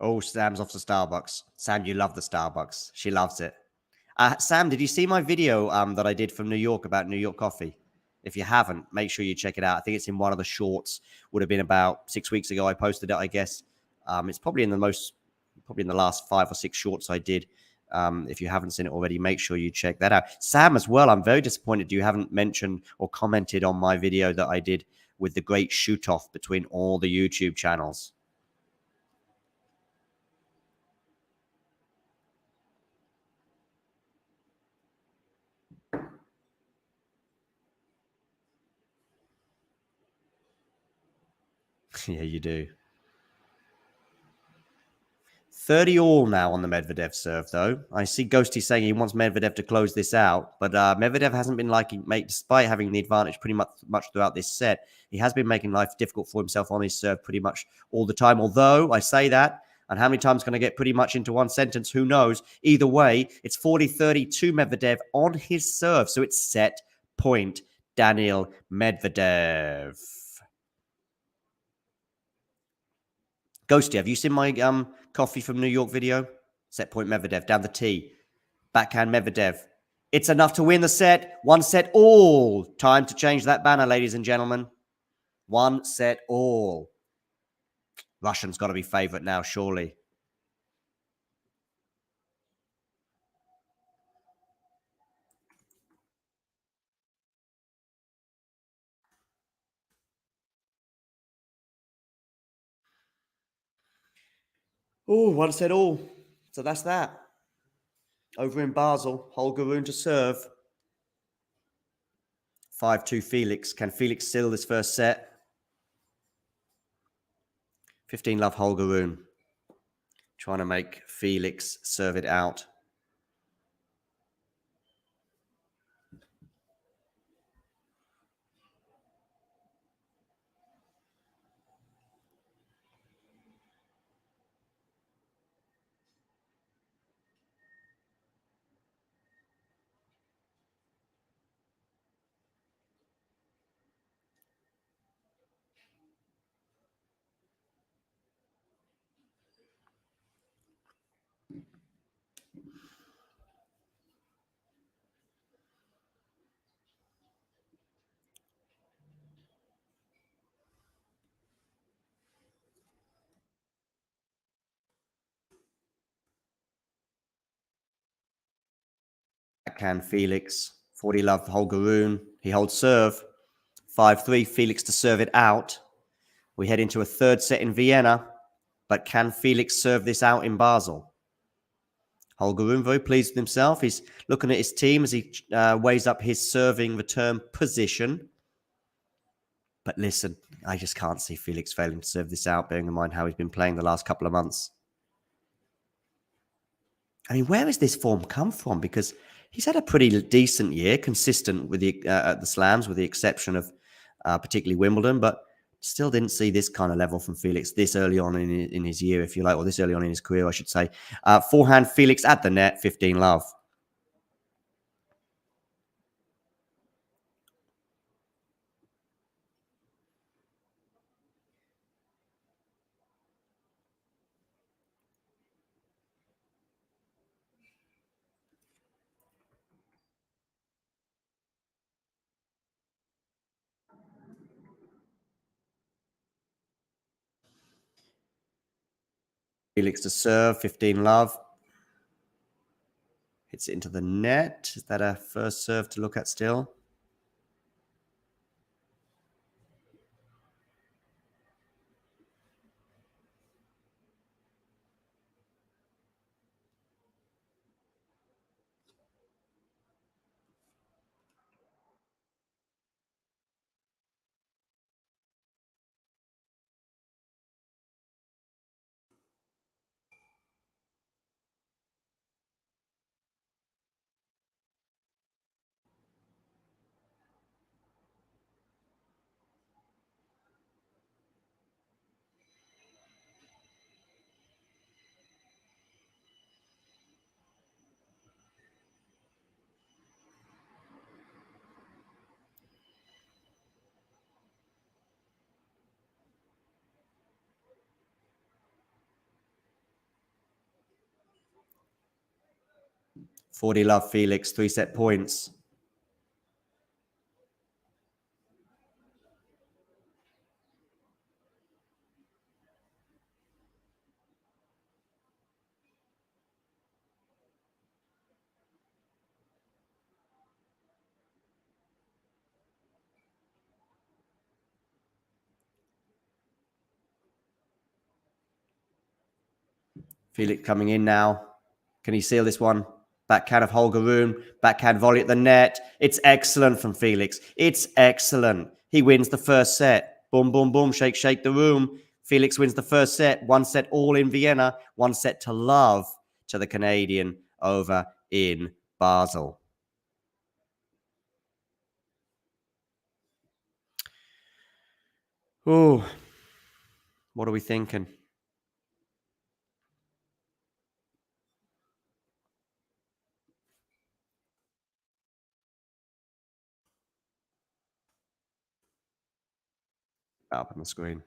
Oh, Sam's off to Starbucks. Sam, you love the Starbucks. She loves it. Sam, did you see my video that I did from New York about New York coffee? If you haven't, make sure you check it out. I think it's in one of the shorts. Would have been about 6 weeks ago. I posted it, I guess. It's probably in the last 5 or 6 shorts I did. If you haven't seen it already, make sure you check that out. Sam, as well, I'm very disappointed you haven't mentioned or commented on my video that I did with the great shoot-off between all the YouTube channels. Yeah, you do. 30 all now on the Medvedev serve, though. I see Ghosty saying he wants Medvedev to close this out, but Medvedev hasn't been despite having the advantage pretty much throughout this set, he has been making life difficult for himself on his serve pretty much all the time. Although I say that, and how many times can I get pretty much into one sentence? Who knows? Either way, it's 40-30 to Medvedev on his serve, so it's set point Daniil Medvedev. Ghosty, have you seen my coffee from New York video? Set point Medvedev, down the tee. Backhand Medvedev. It's enough to win the set. One set all. Time to change that banner, ladies and gentlemen. One set all. Russian's got to be favourite now, surely. Oh, one set all. So that's that. Over in Basel, Holger Rune to serve. 5-2 Felix. Can Felix seal this first set? 15 love Holger Rune. Trying to make Felix serve it out. Backhand Felix. 40 love Holger Rune. He holds serve. 5-3 Felix to serve it out. We head into a third set in Vienna. But can Felix serve this out in Basel? Holger Rune very pleased with himself. He's looking at his team as he weighs up his serving return position. But listen, I just can't see Felix failing to serve this out, bearing in mind how he's been playing the last couple of months. I mean, where has this form come from? Because he's had a pretty decent year, consistent with the slams, with the exception of particularly Wimbledon, but still didn't see this kind of level from Felix this early on in his year, if you like, or this early on in his career, I should say. Forehand Felix at the net, 15 love. Felix to serve, 15 love. Hits it into the net. Is that a first serve to look at still? $40 love Felix, 3-set points. Felix coming in now. Can he seal this one? Backhand of Holger Rune. Backhand volley at the net. It's excellent from Felix. It's excellent. He wins the first set. Boom, boom, boom. Shake, shake the room. Felix wins the first set, 1 set all in Vienna, 1 set to love to the Canadian over in Basel. Oh, what are we thinking? Up on the screen.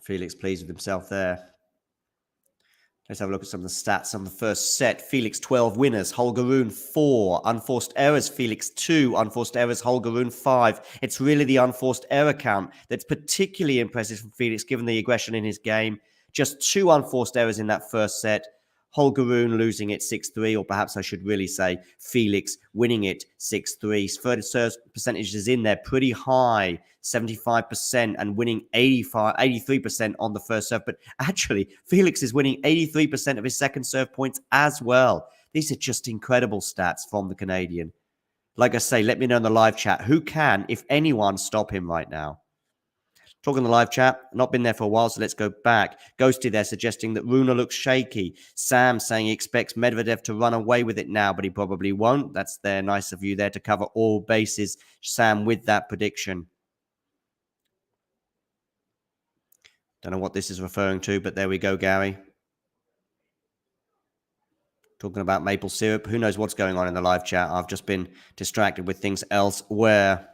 Felix pleased with himself there. Let's have a look at some of the stats on the first set. Felix 12 winners, Holger 4 unforced errors. Felix 2 unforced errors, Holger 5. It's really the unforced error count that's particularly impressive from Felix, given the aggression in his game. Just 2 unforced errors in that first set. Holger losing it 6-3, or perhaps I should really say Felix winning it 6-3. Third serve percentage is in there pretty high, 75%, and winning 83% on the first serve. But actually, Felix is winning 83% of his second serve points as well. These are just incredible stats from the Canadian. Like I say, let me know in the live chat who can, if anyone, stop him right now. Talking the live chat, not been there for a while, so let's go back. Ghosty there suggesting that Rune looks shaky. Sam saying he expects Medvedev to run away with it now, but he probably won't. That's their nice of you there to cover all bases, Sam, with that prediction. Don't know what this is referring to, but there we go, Gary. Talking about maple syrup. Who knows what's going on in the live chat? I've just been distracted with things elsewhere.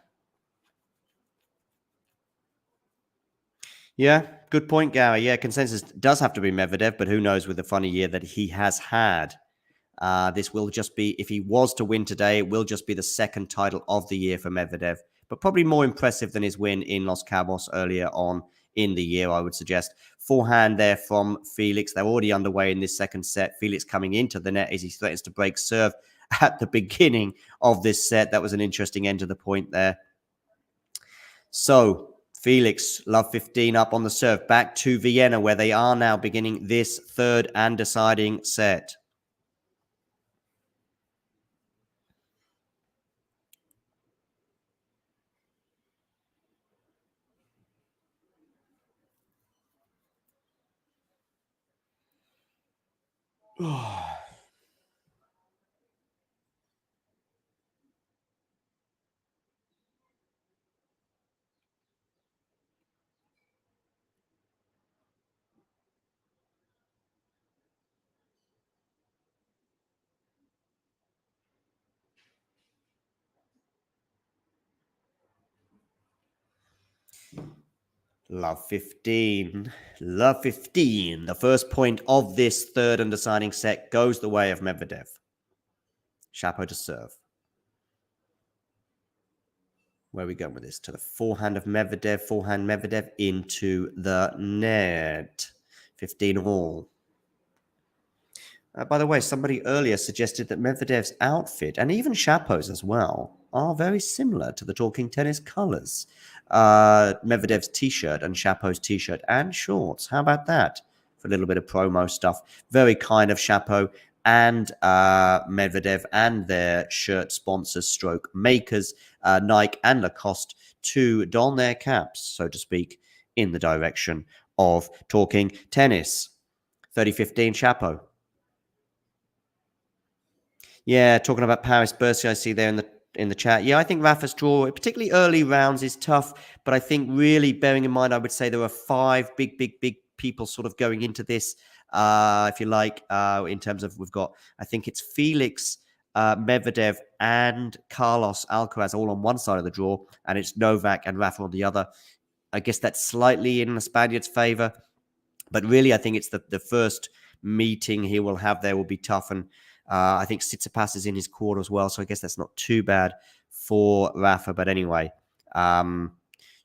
Yeah, good point, Gary. Yeah, consensus does have to be Medvedev, but who knows with the funny year that he has had. This will just be, if he was to win today, it will just be the second title of the year for Medvedev, but probably more impressive than his win in Los Cabos earlier on in the year, I would suggest. Forehand there from Felix. They're already underway in this second set. Felix coming into the net as he threatens to break serve at the beginning of this set. That was an interesting end to the point there. So Felix, love 15 up on the serve, back to Vienna, where they are now beginning this third and deciding set. Love 15. Love 15. The first point of this third and deciding set goes the way of Medvedev. Chapeau to serve. Where are we going with this? To the forehand of Medvedev. Forehand Medvedev into the net. 15 all. By the way, somebody earlier suggested that Medvedev's outfit, and even Chapeau's as well, are very similar to the Talking Tennis colors. Medvedev's t-shirt and Chapeau's t-shirt and shorts. How about that? For a little bit of promo stuff. Very kind of Chapeau and Medvedev and their shirt sponsors stroke makers, Nike and Lacoste, to don their caps, so to speak, in the direction of Talking Tennis. 30-15 Chapeau. Yeah, talking about Paris Bercy, I see there in the chat. Yeah, I think Rafa's draw, particularly early rounds, is tough. But I think really bearing in mind, I would say there are 5 big people sort of going into this, if you like, in terms of we've got, I think it's Felix, Medvedev and Carlos Alcaraz all on one side of the draw, and it's Novak and Rafa on the other. I guess that's slightly in the Spaniards' favor. But really, I think it's the first meeting he will have there will be tough. And I think Tsitsipas is in his court as well, so I guess that's not too bad for Rafa. But anyway,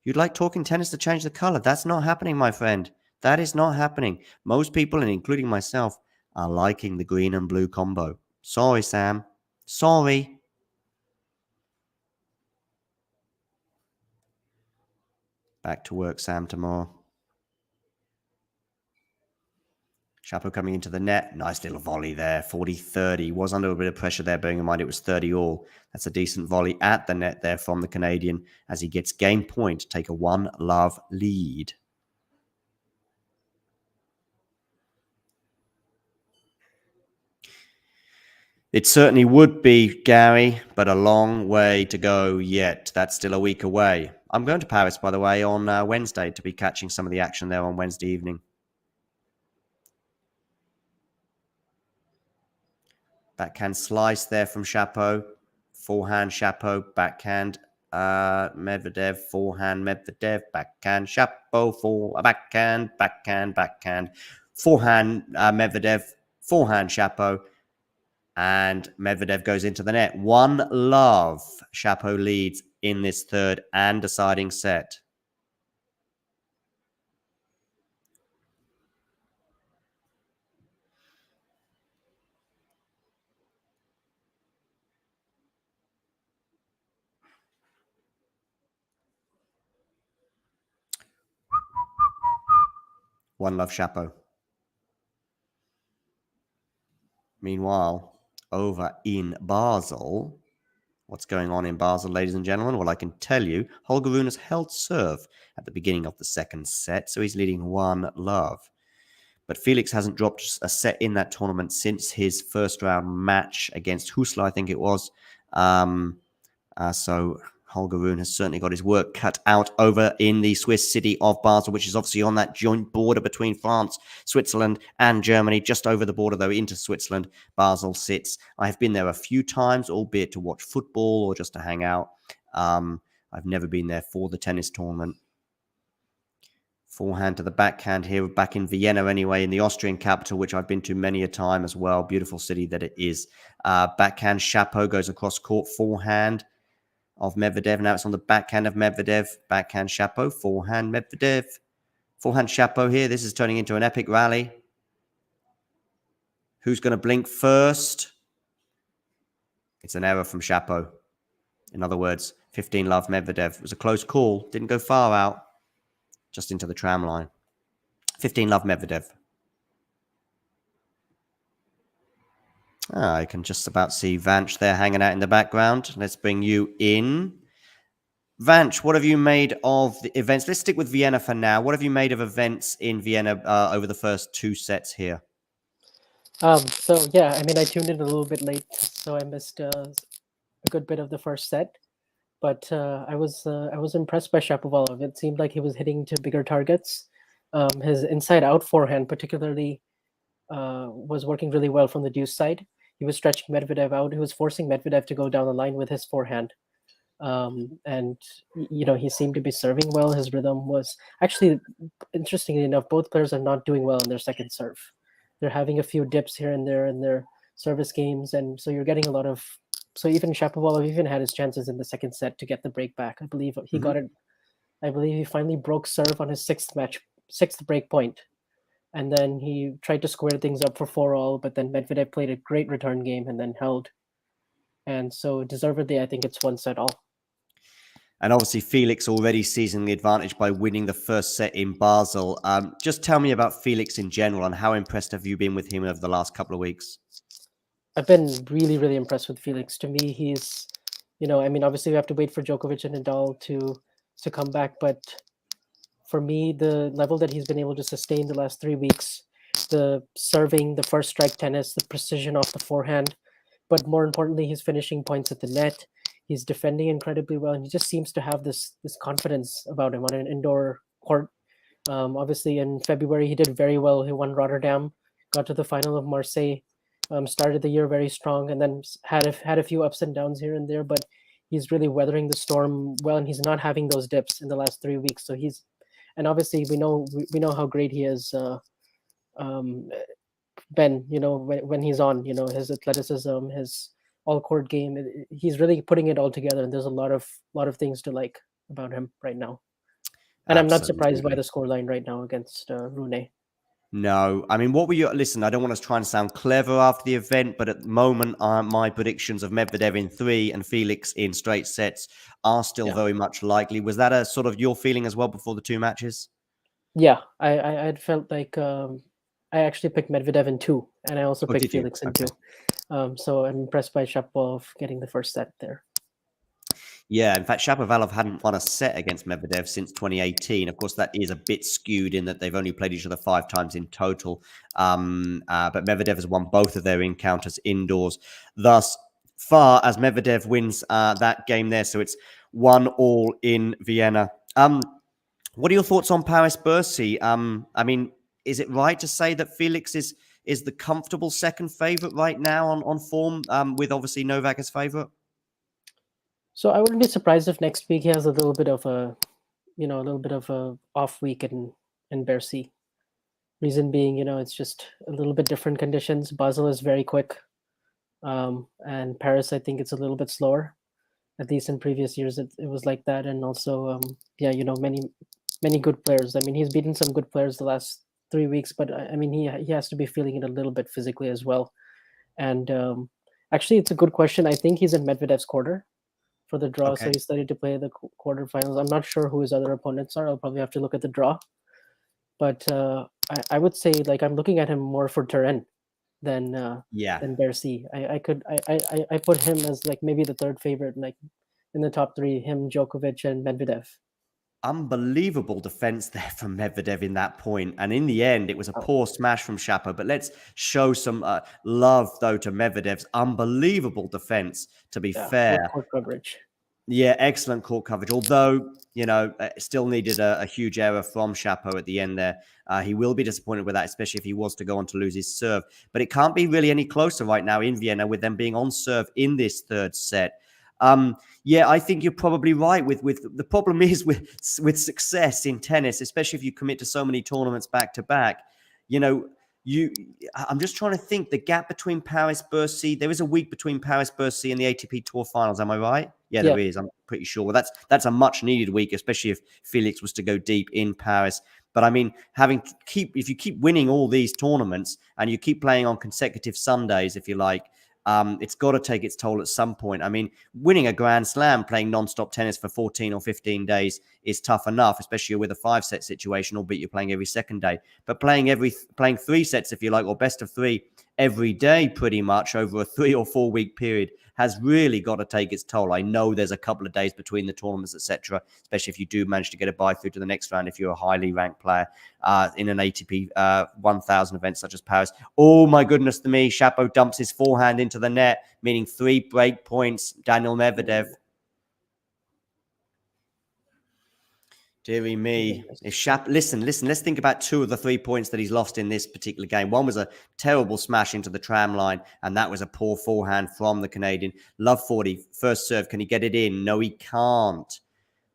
you'd like Talking Tennis to change the color. That's not happening, my friend. That is not happening. Most people, and including myself, are liking the green and blue combo. Sorry, Sam. Sorry. Back to work, Sam, tomorrow. Chapo coming into the net. Nice little volley there. 40-30. Was under a bit of pressure there, bearing in mind it was 30 all. That's a decent volley at the net there from the Canadian as he gets game point to take a 1-love lead. It certainly would be, Gary, but a long way to go yet. That's still a week away. I'm going to Paris, by the way, on Wednesday to be catching some of the action there on Wednesday evening. Backhand slice there from Chapo. Forehand Chapo, backhand Medvedev, forehand Medvedev, backhand Chapo, backhand, forehand Medvedev, forehand Chapo. And Medvedev goes into the net. 1-love. Chapo leads in this third and deciding set. One love, Chapo. Meanwhile, over in Basel, what's going on in Basel, ladies and gentlemen? Well, I can tell you, Holger Rune has held serve at the beginning of the second set, so he's leading 1-love. But Felix hasn't dropped a set in that tournament since his first round match against Husler, I think it was. So Holger Rune has certainly got his work cut out over in the Swiss city of Basel, which is obviously on that joint border between France, Switzerland, and Germany. Just over the border, though, into Switzerland, Basel sits. I have been there a few times, albeit to watch football or just to hang out. I've never been there for the tennis tournament. Forehand to the backhand here, back in Vienna anyway, in the Austrian capital, which I've been to many a time as well. Beautiful city that it is. Backhand Chapo goes across court, forehand of Medvedev. Now it's on the backhand of Medvedev. Backhand Chapo, forehand Medvedev. Forehand Chapo here. This is turning into an epic rally. Who's going to blink first? It's an error from Chapo. In other words, 15-love Medvedev. It was a close call. Didn't go far out. Just into the tram line. 15-love Medvedev. I can just about see Vanch there hanging out in the background. Let's bring you in. Vanch, what have you made of the events? Let's stick with Vienna for now. What have you made of events in Vienna over the first two sets here? So yeah, I mean, I tuned in a little bit late, so I missed a good bit of the first set. But I was impressed by Shapovalov. It seemed like he was hitting to bigger targets. His inside-out forehand, particularly, was working really well from the deuce side. He was stretching Medvedev out. He was forcing Medvedev to go down the line with his forehand. And he seemed to be serving well. His rhythm was actually, interestingly enough, both players are not doing well in their second serve. They're having a few dips here and there in their service games, and so you're getting a lot of. So even Shapovalov even had his chances in the second set to get the break back. I believe he got it. I believe he finally broke serve on his sixth break point, and then he tried to square things up for 4-all. But then Medvedev played a great return game and then held, and so deservedly, I think it's 1-all. And obviously, Felix already seizing the advantage by winning the first set in Basel. Just tell me about Felix in general and how impressed have you been with him over the last couple of weeks? I've been really, really impressed with Felix. To me, he's, I mean, obviously we have to wait for Djokovic and Nadal to come back. But for me, the level that he's been able to sustain the last 3 weeks, the serving, the first strike tennis, the precision off the forehand, but more importantly, he's finishing points at the net. He's defending incredibly well, and he just seems to have this confidence about him on an indoor court. Obviously, in February, he did very well. He won Rotterdam, got to the final of Marseille, started the year very strong, and then had a few ups and downs here and there. But he's really weathering the storm well, and he's not having those dips in the last 3 weeks. So and obviously we know how great he is. Ben, when he's on, his athleticism, his all-court game, he's really putting it all together, and there's a lot of things to like about him right now. And I'm not surprised by the scoreline right now against Rune. No, I mean, what were you? Listen, I don't want to try and sound clever after the event, but at the moment, my predictions of Medvedev in 3 and Felix in straight sets are still Yeah. very much likely. Was that a sort of your feeling as well before the 2 matches? Yeah, I felt like I actually picked Medvedev in 2, and I also Or picked did you? Felix in Okay. 2. So I'm impressed by Shapovalov getting the first set there. Yeah, in fact, Shapovalov hadn't won a set against Medvedev since 2018. Of course, that is a bit skewed in that they've only played each other 5 times in total. But Medvedev has won both of their encounters indoors thus far as Medvedev wins that game there. So it's 1-1 in Vienna. What are your thoughts on Paris Bercy? I mean, is it right to say that Felix is the comfortable second favorite right now on form, with obviously Novak as favorite? So I wouldn't be surprised if next week he has a little bit of a off week in Bercy. Reason being, it's just a little bit different conditions. Basel is very quick, and Paris, I think it's a little bit slower. At least in previous years, it was like that. And also, yeah, many good players. I mean, he's beaten some good players the last 3 weeks, but I mean, he has to be feeling it a little bit physically as well. And actually, it's a good question. I think he's in Medvedev's quarter for the draw, so Okay. he's studied to play the quarterfinals. I'm not sure who his other opponents are. I'll probably have to look at the draw. But I would say, like, I'm looking at him more for Turin Yeah. than Bercy. I put him as like maybe the third favorite, like in the top 3, him, Djokovic, and Medvedev. Unbelievable defense there from Medvedev in that point. And in the end, it was a Oh, poor smash from Shapo. But let's show some love, though, to Medvedev's unbelievable defense, to be yeah, fair. good court coverage. Yeah, excellent court coverage. Although, still needed a huge error from Shapo at the end there. He will be disappointed with that, especially if he was to go on to lose his serve. But it can't be really any closer right now in Vienna with them being on serve in this third set. Yeah, I think you're probably right. With the problem is with success in tennis, especially if you commit to so many tournaments back to back. I'm just trying to think the gap between Paris Bercy. There is a week between Paris Bercy and the ATP Tour Finals. Am I right? Yeah, Yeah. there is. I'm pretty sure. Well, that's a much needed week, especially if Felix was to go deep in Paris. But I mean, if you keep winning all these tournaments and you keep playing on consecutive Sundays, if you like, it's got to take its toll at some point. I mean, winning a Grand Slam, playing non-stop tennis for 14 or 15 days is tough enough, especially with a 5-set situation, albeit you're playing every second day. But playing 3 sets, if you like, or best of 3 every day, pretty much over a 3 or 4 week period, has really got to take its toll. I know there's a couple of days between the tournaments, etc., especially if you do manage to get a bye through to the next round if you're a highly ranked player in an ATP 1000 event such as Paris. Oh, my goodness to me. Shapo dumps his forehand into the net, meaning 3 break points. Daniil Medvedev. Deary me. Listen, let's think about 2 of the 3 points that he's lost in this particular game. One was a terrible smash into the tram line, and that was a poor forehand from the Canadian. Love 40, first serve. Can he get it in? No, he can't.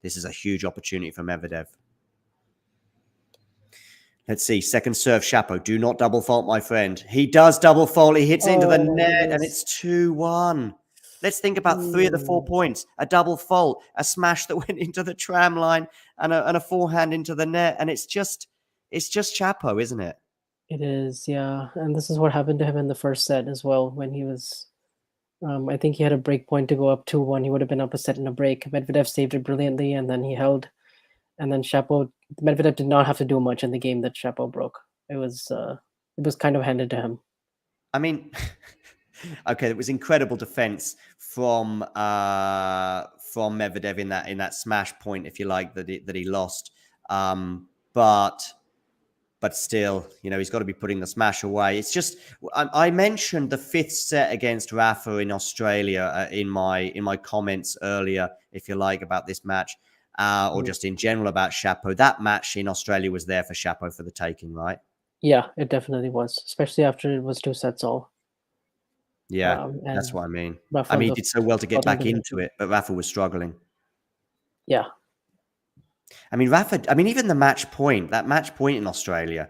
This is a huge opportunity for Medvedev. Let's see. Second serve, Shapo. Do not double fault, my friend. He does double fault. He hits into the net, and it's 2-1. Let's think about 3 of the 4 points. A double fault, a smash that went into the tram line, and a forehand into the net. And it's just Shapo, isn't it? It is, yeah. And this is what happened to him in the first set as well when he was I think he had a break point to go up 2-1. He would have been up a set in a break. Medvedev saved it brilliantly, and then he held. And then Medvedev did not have to do much in the game that Shapo broke. It was kind of handed to him. I mean, okay, it was incredible defense from Medvedev in that smash point, if you like, that he lost. But still, he's got to be putting the smash away. It's just, I mentioned the 5th set against Rafa in Australia in my comments earlier, if you like, about this match, or just in general about Shapo. That match in Australia was there for Shapo for the taking, right? Yeah, it definitely was, especially after it was 2 sets all. Yeah, that's what I mean. Rafa He did so well to get bottom back into it, but Rafa was struggling. Yeah. I mean, even that match point in Australia.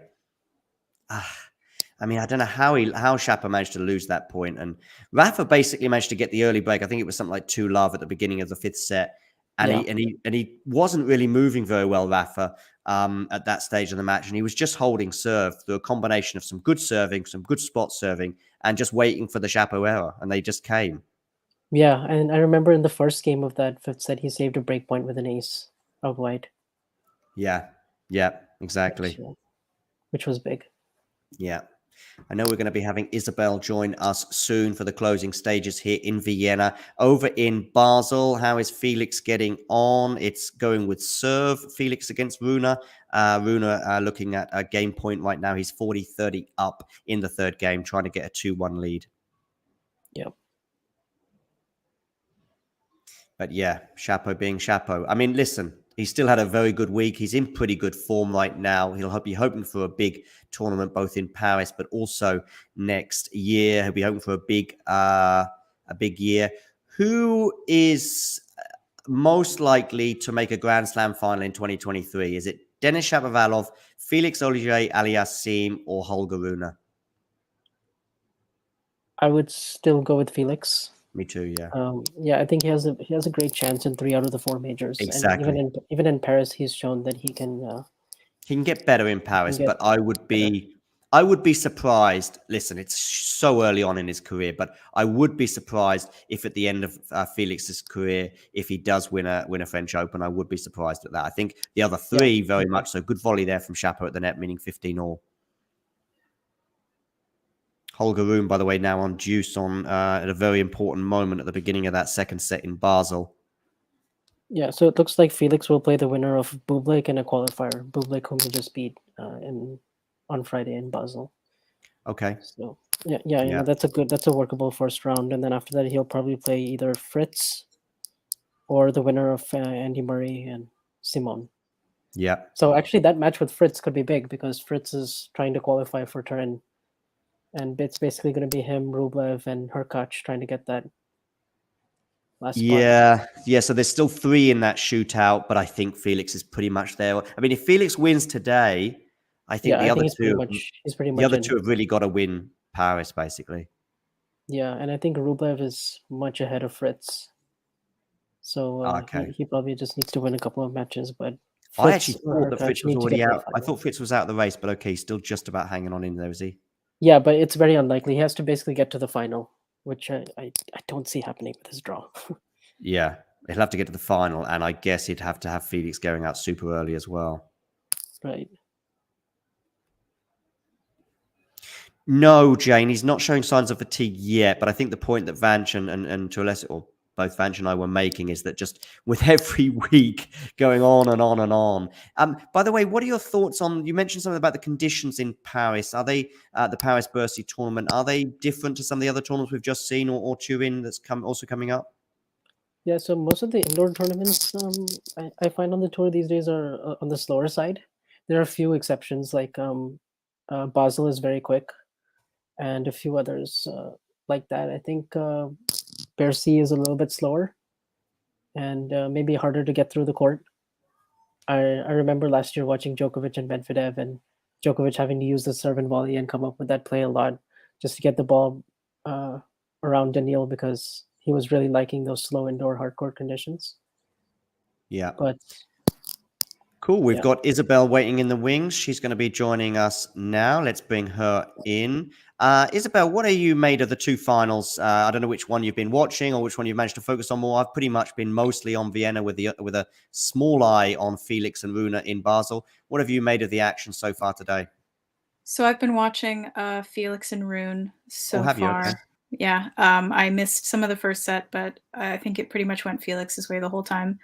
I mean, I don't know how Shapo managed to lose that point. And Rafa basically managed to get the early break. I think it was something like 2-love at the beginning of the 5th set. And Yeah. he wasn't really moving very well, Rafa, at that stage of the match, and he was just holding serve through a combination of some good serving, some good spot serving, and just waiting for the Chapo error, and they just came. Yeah, and I remember in the first game of that fifth set, he saved a break point with an ace out wide, Yeah, exactly. which was big. Yeah. I know we're going to be having Isabel join us soon for the closing stages here in Vienna. Over in Basel, how is Felix getting on? It's going with serve. Felix against Rune. Rune looking at a game point right now. He's 40-30 up in the third game, trying to get a 2-1 lead. Yep. But yeah, Chapo being Chapo. I mean, listen, he's still had a very good week. He's in pretty good form right now. He'll be hoping for a big tournament, both in Paris, but also next year. He'll be hoping for a big year. Who is most likely to make a Grand Slam final in 2023? Is it Denis Shapovalov, Felix Auger-Aliassime, or Holger Rune? I would still go with Felix. Me too, yeah. Yeah, I think he has a great chance in 3 out of the 4 majors. Exactly. And even in Paris, he's shown that he can get better in Paris, but I would be surprised. Listen, it's so early on in his career, but I would be surprised if at the end of Felix's career, if he does win a French Open, I would be surprised at that. I think the other 3 very much so. Good volley there from Chapo at the net, meaning 15-all. Holger Rune, by the way, now on deuce at a very important moment at the beginning of that second set in Basel. Yeah, so it looks like Felix will play the winner of Bublik in a qualifier. Bublik, whom he just beat on Friday in Basel. Okay. So yeah, that's a workable first round, and then after that he'll probably play either Fritz or the winner of Andy Murray and Simon. Yeah. So actually, that match with Fritz could be big because Fritz is trying to qualify for Turin, and it's basically going to be him, Rublev, and Hurkacz trying to get that last spot. Yeah. So there's still 3 in that shootout, but I think Felix is pretty much there. I mean, if Felix wins today, I think the other two have really got to win Paris, basically. Yeah, and I think Rublev is much ahead of Fritz, so he probably just needs to win a couple of matches. But I actually thought that Fritz was already out. I thought Fritz was out of the race, but okay, he's still just about hanging on in there, is he? Yeah, but it's very unlikely. He has to basically get to the final, which I don't see happening with his draw. Yeah, he'll have to get to the final, and I guess he'd have to have Felix going out super early as well. Right. No, Jane, he's not showing signs of fatigue yet, but I think the point that Vanch and to a lesser, or both Vanch and I were making is that just with every week going on and on and on. By the way, what are your thoughts on, you mentioned something about the conditions in Paris. Are they, the Paris Bercy tournament, are they different to some of the other tournaments we've just seen or Turin that's also coming up? Yeah, so most of the indoor tournaments I find on the tour these days are on the slower side. There are a few exceptions, like Basel is very quick, and a few others like that. I think Bercy is a little bit slower and maybe harder to get through the court. I remember last year watching Djokovic and Medvedev, and Djokovic having to use the serve and volley and come up with that play a lot just to get the ball around Daniil because he was really liking those slow indoor hard court conditions. Yeah. But cool. We've got Isabel waiting in the wings. She's going to be joining us now. Let's bring her in. Isabel, what are you made of the 2 finals? I don't know which one you've been watching or which one you've managed to focus on more. I've pretty much been mostly on Vienna with a small eye on Felix and Rune in Basel. What have you made of the action so far today? So I've been watching Felix and Rune so far. You? Okay. Yeah, I missed some of the first set, but I think it pretty much went Felix's way the whole time.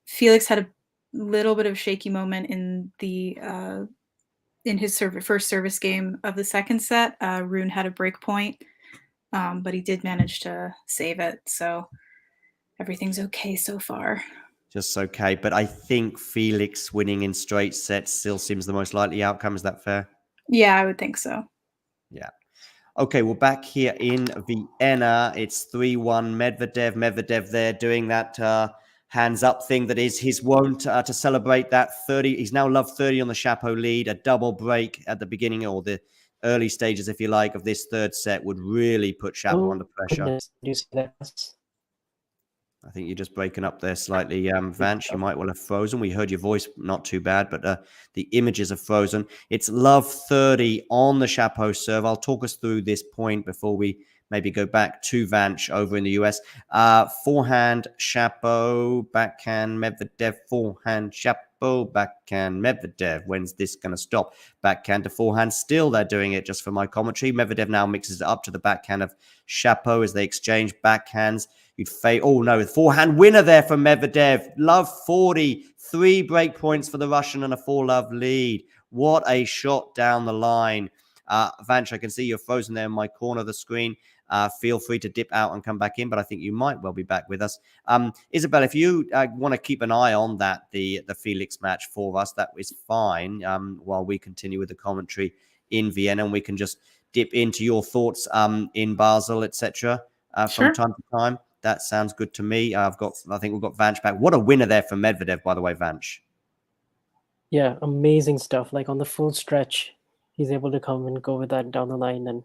Felix had a little bit of a shaky moment in his first service game of the second set. Rune had a break point, but he did manage to save it, so everything's okay so far. Just okay, but I think Felix winning in straight sets still seems the most likely outcome. Is that fair? Yeah, I would think so. Yeah. Okay, well, back here in Vienna, it's 3-1 Medvedev. Medvedev there doing that hands up thing that is his wont to celebrate that 30. He's now loved 30 on the Chapo lead. A double break at the beginning or the early stages, if you like, of this third set would really put Chapo under pressure. Goodness. Do you see that? I think you're just breaking up there slightly, Vance. You might well have frozen. We heard your voice, not too bad, but the images are frozen. It's love 30 on the Chapeau serve. I'll talk us through this point before we maybe go back to Vance over in the US. Forehand, Chapeau, backhand, Medvedev, forehand, Chapeau, backhand, Medvedev. When's this going to stop? Backhand to forehand. Still, they're doing it just for my commentary. Medvedev now mixes it up to the backhand of Chapeau as they exchange backhands. You'd fade. Oh no, forehand winner there for Medvedev. Love 40, 3 break points for the Russian and a 4-love lead. What a shot down the line. Vance, I can see you're frozen there in my corner of the screen. Feel free to dip out and come back in, but I think you might well be back with us. Isabel, if you want to keep an eye on that, the Felix match for us, that is fine, while we continue with the commentary in Vienna, and we can just dip into your thoughts in Basel, etc. From time to time. That sounds good to me. I think we've got Vance back. What a winner there for Medvedev, by the way, Vance. Yeah, amazing stuff. Like on the full stretch, he's able to come and go with that down the line, and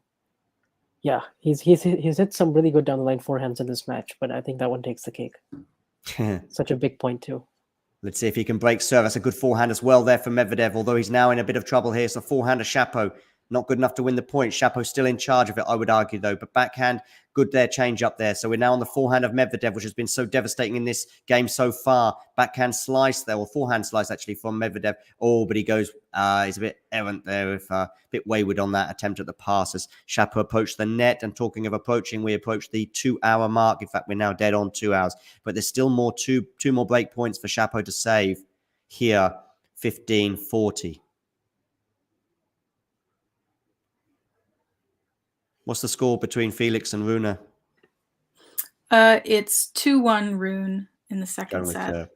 yeah, he's hit some really good down the line forehands in this match, but I think that one takes the cake. Such a big point too. Let's see if he can break serve. That's a good forehand as well there for Medvedev, although he's now in a bit of trouble here. So forehand of Chapeau, not good enough to win the point. Chapeau still in charge of it, I would argue, though. But backhand, good there, change up there. So we're now on the forehand of Medvedev, which has been so devastating in this game so far. Backhand slice there, or forehand slice actually from Medvedev. Oh, but he goes, he's a bit errant there, a bit wayward on that attempt at the pass as Chapeau approached the net. And talking of approaching, we approached the 2-hour mark. In fact, we're now dead on 2 hours. But there's still two more break points for Chapeau to save here, 15-40. What's the score between Felix and Rune? It's 2-1 Rune in the second set.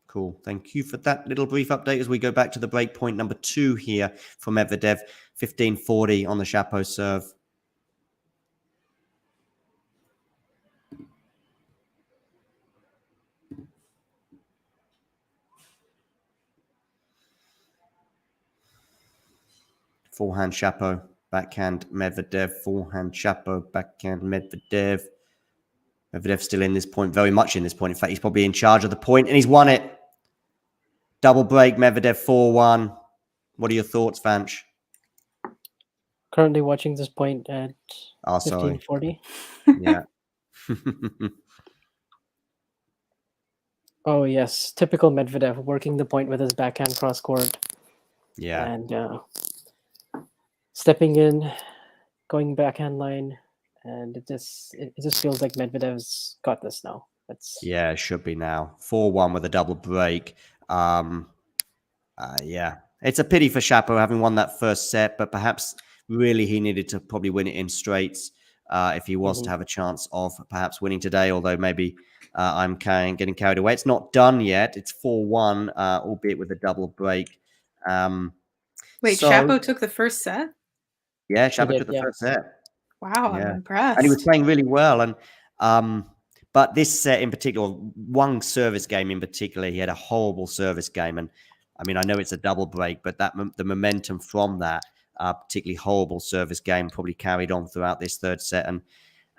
Cool. Thank you for that little brief update as we go back to the break point number 2 here for Medvedev. 15-40 on the Chapeau serve. Forehand Chapeau. Backhand Medvedev, forehand Chapeau, backhand Medvedev. Medvedev still in this point, very much in this point. In fact, he's probably in charge of the point, and he's won it. Double break, Medvedev 4-1. What are your thoughts, Vance? Currently watching this point at 15-40. Yeah. Oh, yes. Typical Medvedev, working the point with his backhand cross-court. Yeah. And stepping in, going backhand line, and it just feels like Medvedev's got this now. Yeah, it should be now. 4-1 with a double break. Yeah, it's a pity for Chapeau having won that first set, but perhaps really he needed to probably win it in straights if he was to have a chance of perhaps winning today, although maybe I'm getting carried away. It's not done yet. It's 4-1, albeit with a double break. Wait, Chapeau took the first set? Yeah, Chapeau took the first set. Wow, I'm impressed. And he was playing really well. And but this set in particular, one service game in particular, he had a horrible service game. And I mean, I know it's a double break, but the momentum from that particularly horrible service game probably carried on throughout this third set. And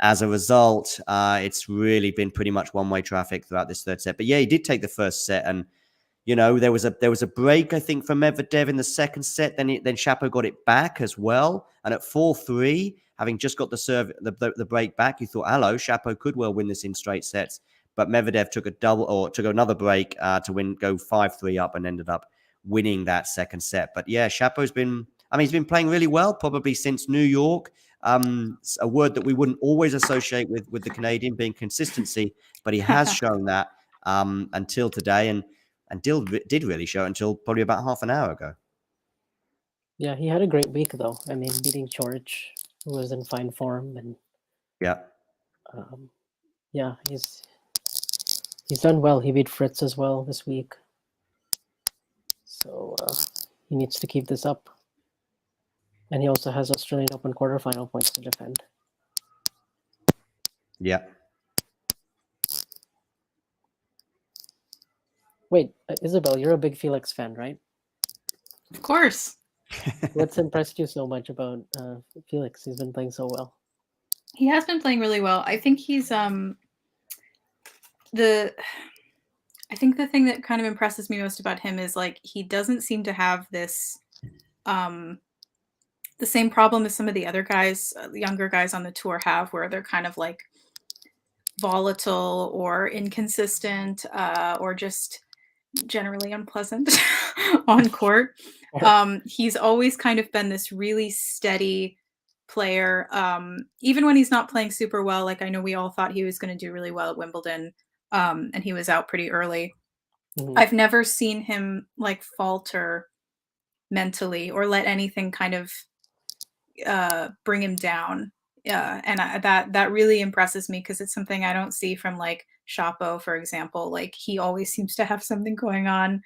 as a result, it's really been pretty much one-way traffic throughout this third set. But yeah, he did take the first set, and you know there was a break I think for Medvedev in the second set. Then Chapeau got it back as well, and at 4-3, having just got the break back, you thought, hello, Chapeau could well win this in straight sets. But Medvedev took another break to go 5-3 up and ended up winning that second set. But yeah, Chapeau's he's been playing really well probably since New York. A word that we wouldn't always associate with the Canadian being consistency, but he has shown that until today, and did really show it until probably about half an hour ago. Yeah, he had a great week though. I mean, beating George, who was in fine form, and yeah, he's done well. He beat Fritz as well this week, so he needs to keep this up. And he also has Australian Open quarterfinal points to defend. Yeah. Wait, Isabel, you're a big Felix fan, right? Of course. What's impressed you so much about Felix? He's been playing so well. He has been playing really well. I think he's I think the thing that kind of impresses me most about him is like he doesn't seem to have this the same problem as some of the other guys, the younger guys on the tour have, where they're kind of like volatile or inconsistent or just generally unpleasant on court. He's always kind of been this really steady player, even when he's not playing super well. Like I know we all thought he was going to do really well at Wimbledon, and he was out pretty early. I've never seen him like falter mentally or let anything kind of bring him down. And that really impresses me because it's something I don't see from like Shapo, for example. Like he always seems to have something going on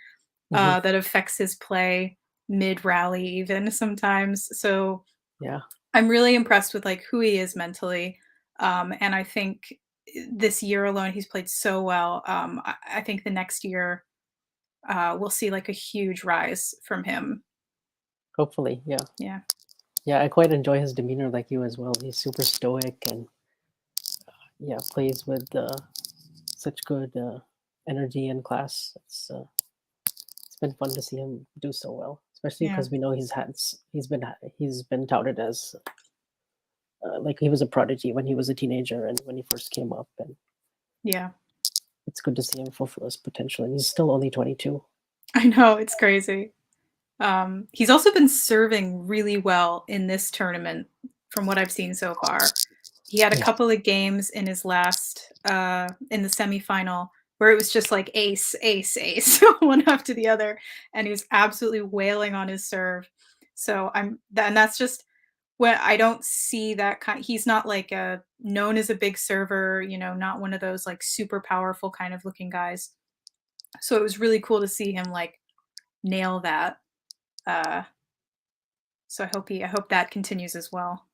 that affects his play mid rally, even sometimes. So Yeah, I'm really impressed with like who he is mentally. And I think this year alone, he's played so well. I think the next year we'll see like a huge rise from him. hopefully. Yeah. Yeah. Yeah, I quite enjoy his demeanor like you as well. He's super stoic and yeah, plays with such good energy and class. It's been fun to see him do so well, especially Yeah. because we know he's been touted as like he was a prodigy when he was a teenager and when he first came up, and Yeah. it's good to see him fulfill his potential. And he's still only 22. I know, it's crazy. He's also been serving really well in this tournament from what I've seen so far. He had a couple of games in his last in the semifinal where it was just like ace, ace, ace, one after the other, and he was absolutely wailing on his serve. So and that's just when I don't see that kind. He's not like known as a big server, you know, not one of those like super powerful kind of looking guys. So it was really cool to see him like nail that. So I hope that continues as well.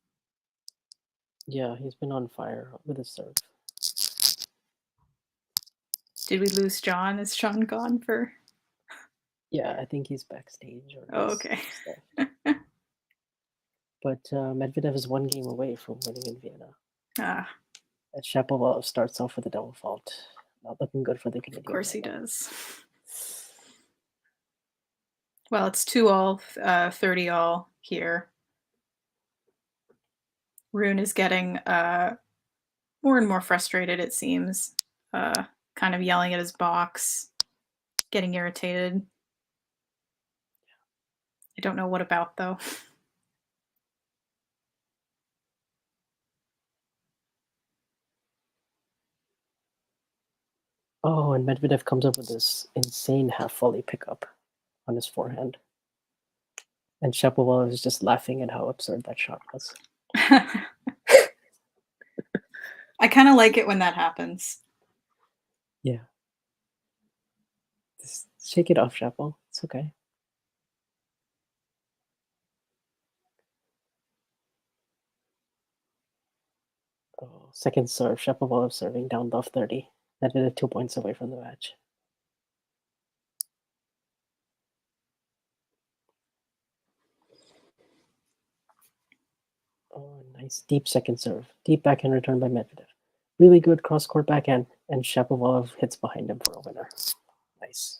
Yeah, he's been on fire with his serve. Did we lose John? Is John gone for? Yeah, I think he's backstage. Or Oh, okay. But Medvedev is one game away from winning in Vienna. Ah, And Shapovalov starts off with a double fault. Not looking good for the Canadian. of course he does. Well, it's 2-all, 30-all here. Rune is getting more and more frustrated, it seems. Kind of yelling at his box, getting irritated. I don't know what about, though. Oh, and Medvedev comes up with this insane half volley pickup on his forehand. And Shapovalov is just laughing at how absurd that shot was. I kind of like it when that happens. Yeah. Just shake it off, Shapo. It's okay. Oh, second serve. Shapovalov serving down love 30. Medvedev 2 points away from the match. Oh, nice deep second serve. Deep backhand return by Medvedev. Really good cross-court backhand, and Shapovalov hits behind him for a winner. Nice.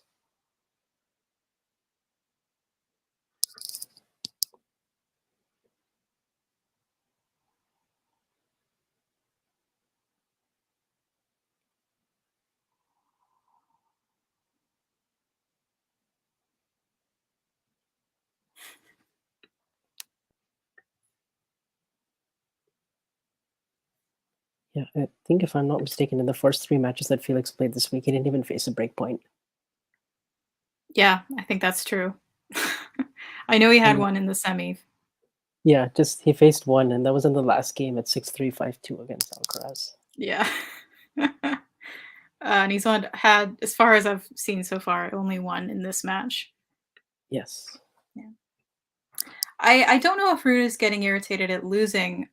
Yeah, I think if I'm not mistaken, in the first 3 matches that Felix played this week, he didn't even face a break point. Yeah, I think that's true. I know he had one in the semi. Yeah, just he faced one, and that was in the last game at 6-3, 5-2 against Alcaraz. Yeah. And he's had, as far as I've seen so far, only one in this match. Yes. Yeah. I don't know if Rune is getting irritated at losing.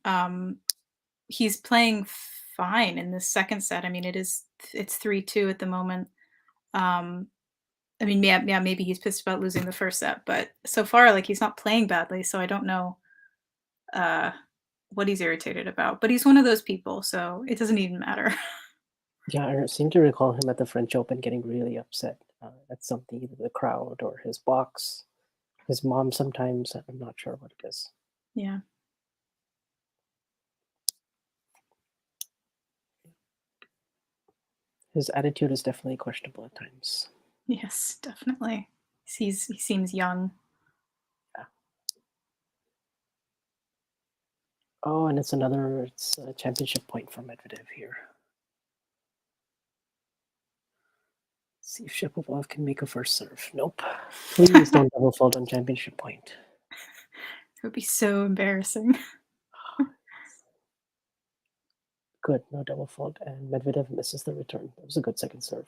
He's playing fine in the second set. I mean, it's 3-2 at the moment. I mean, yeah, maybe he's pissed about losing the first set, but so far, like, he's not playing badly, so I don't know what he's irritated about. But he's one of those people, so it doesn't even matter. Yeah, I seem to recall him at the French Open getting really upset at something, either the crowd or his box, his mom sometimes. I'm not sure what it is. Yeah. His attitude is definitely questionable at times. Yes, definitely. He seems young. Oh, and it's a championship point for Medvedev here. See if Shapovalov can make a first serve. Nope. Please don't double fault on championship point. It would be so embarrassing. Good, no double fault, and Medvedev misses the return. That was a good second serve.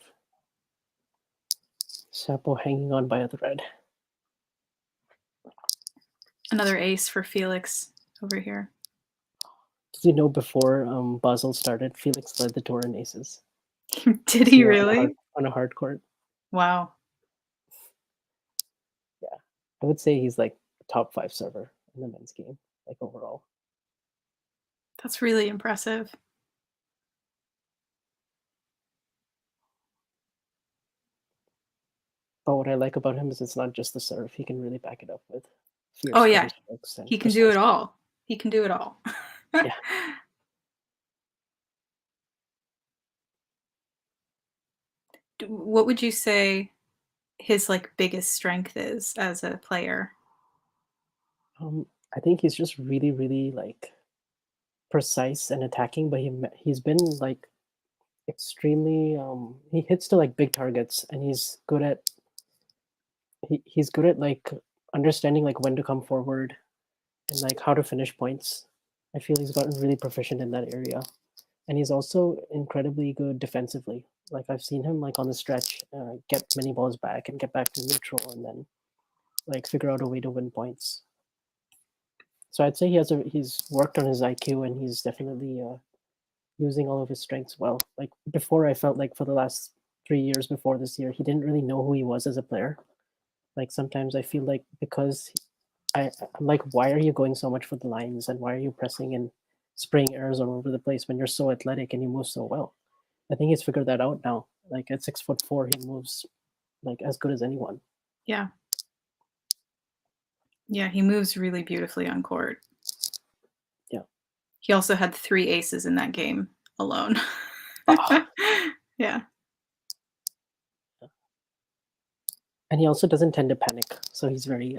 Shapo hanging on by a thread. Another ace for Felix over here. Did you know before Basel started, Felix led the tour in aces? Did he Yeah, really? on a hard court. Wow. Yeah, I would say he's like a top 5 server in the men's game, like overall. That's really impressive. But what I like about him is it's not just the serve; he can really back it up with fierce Oh yeah, strokes and he can do it precise- all. He can do it all. Yeah. What would you say his like biggest strength is as a player? I think he's just really, really like precise and attacking, but he's been like extremely he hits to like big targets, and he's good at he's good at like understanding like when to come forward and like how to finish points. I feel he's gotten really proficient in that area, and he's also incredibly good defensively. Like I've seen him like on the stretch get many balls back and get back to neutral, and then like figure out a way to win points. So I'd say he's worked on his IQ, and he's definitely using all of his strengths well. Like before, I felt like for the last 3 years before this year, he didn't really know who he was as a player. Like sometimes I feel like because I'm like, why are you going so much for the lines, and why are you pressing and spraying errors all over the place when you're so athletic and you move so well? I think he's figured that out now. Like at 6'4", he moves like as good as anyone. Yeah. Yeah, he moves really beautifully on court. Yeah. He also had 3 aces in that game alone. Oh. Yeah. And he also doesn't tend to panic, so he's very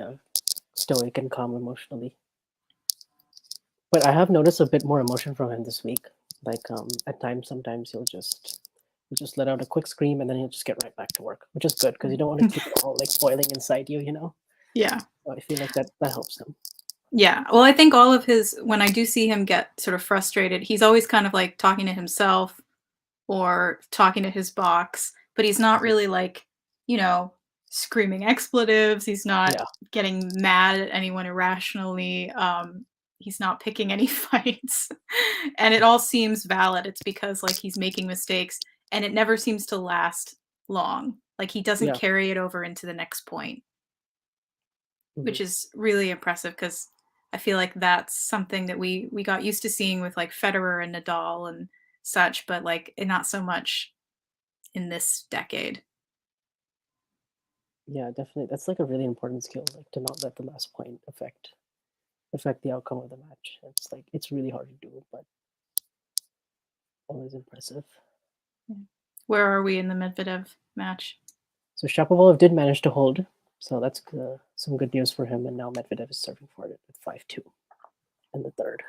stoic and calm emotionally. But I have noticed a bit more emotion from him this week. Like at times, sometimes he'll just let out a quick scream, and then he'll just get right back to work, which is good because you don't want to keep it all like boiling inside you, you know? Yeah. So I feel like that helps him. Yeah. Well, I think all of his, when I do see him get sort of frustrated, he's always kind of like talking to himself or talking to his box, but he's not really like, you know, screaming expletives. He's not getting mad at anyone irrationally. He's not picking any fights. And it all seems valid. It's because like he's making mistakes, and it never seems to last long. Like he doesn't carry it over into the next point, which is really impressive because I feel like that's something that we got used to seeing with like Federer and Nadal and such, but like not so much in this decade. Yeah, definitely. That's like a really important skill, like to not let the last point affect the outcome of the match. It's like it's really hard to do, but always impressive. Where are we in the Medvedev match? So Shapovalov did manage to hold, so that's some good news for him. And now Medvedev is serving for it at 5-2 in the third.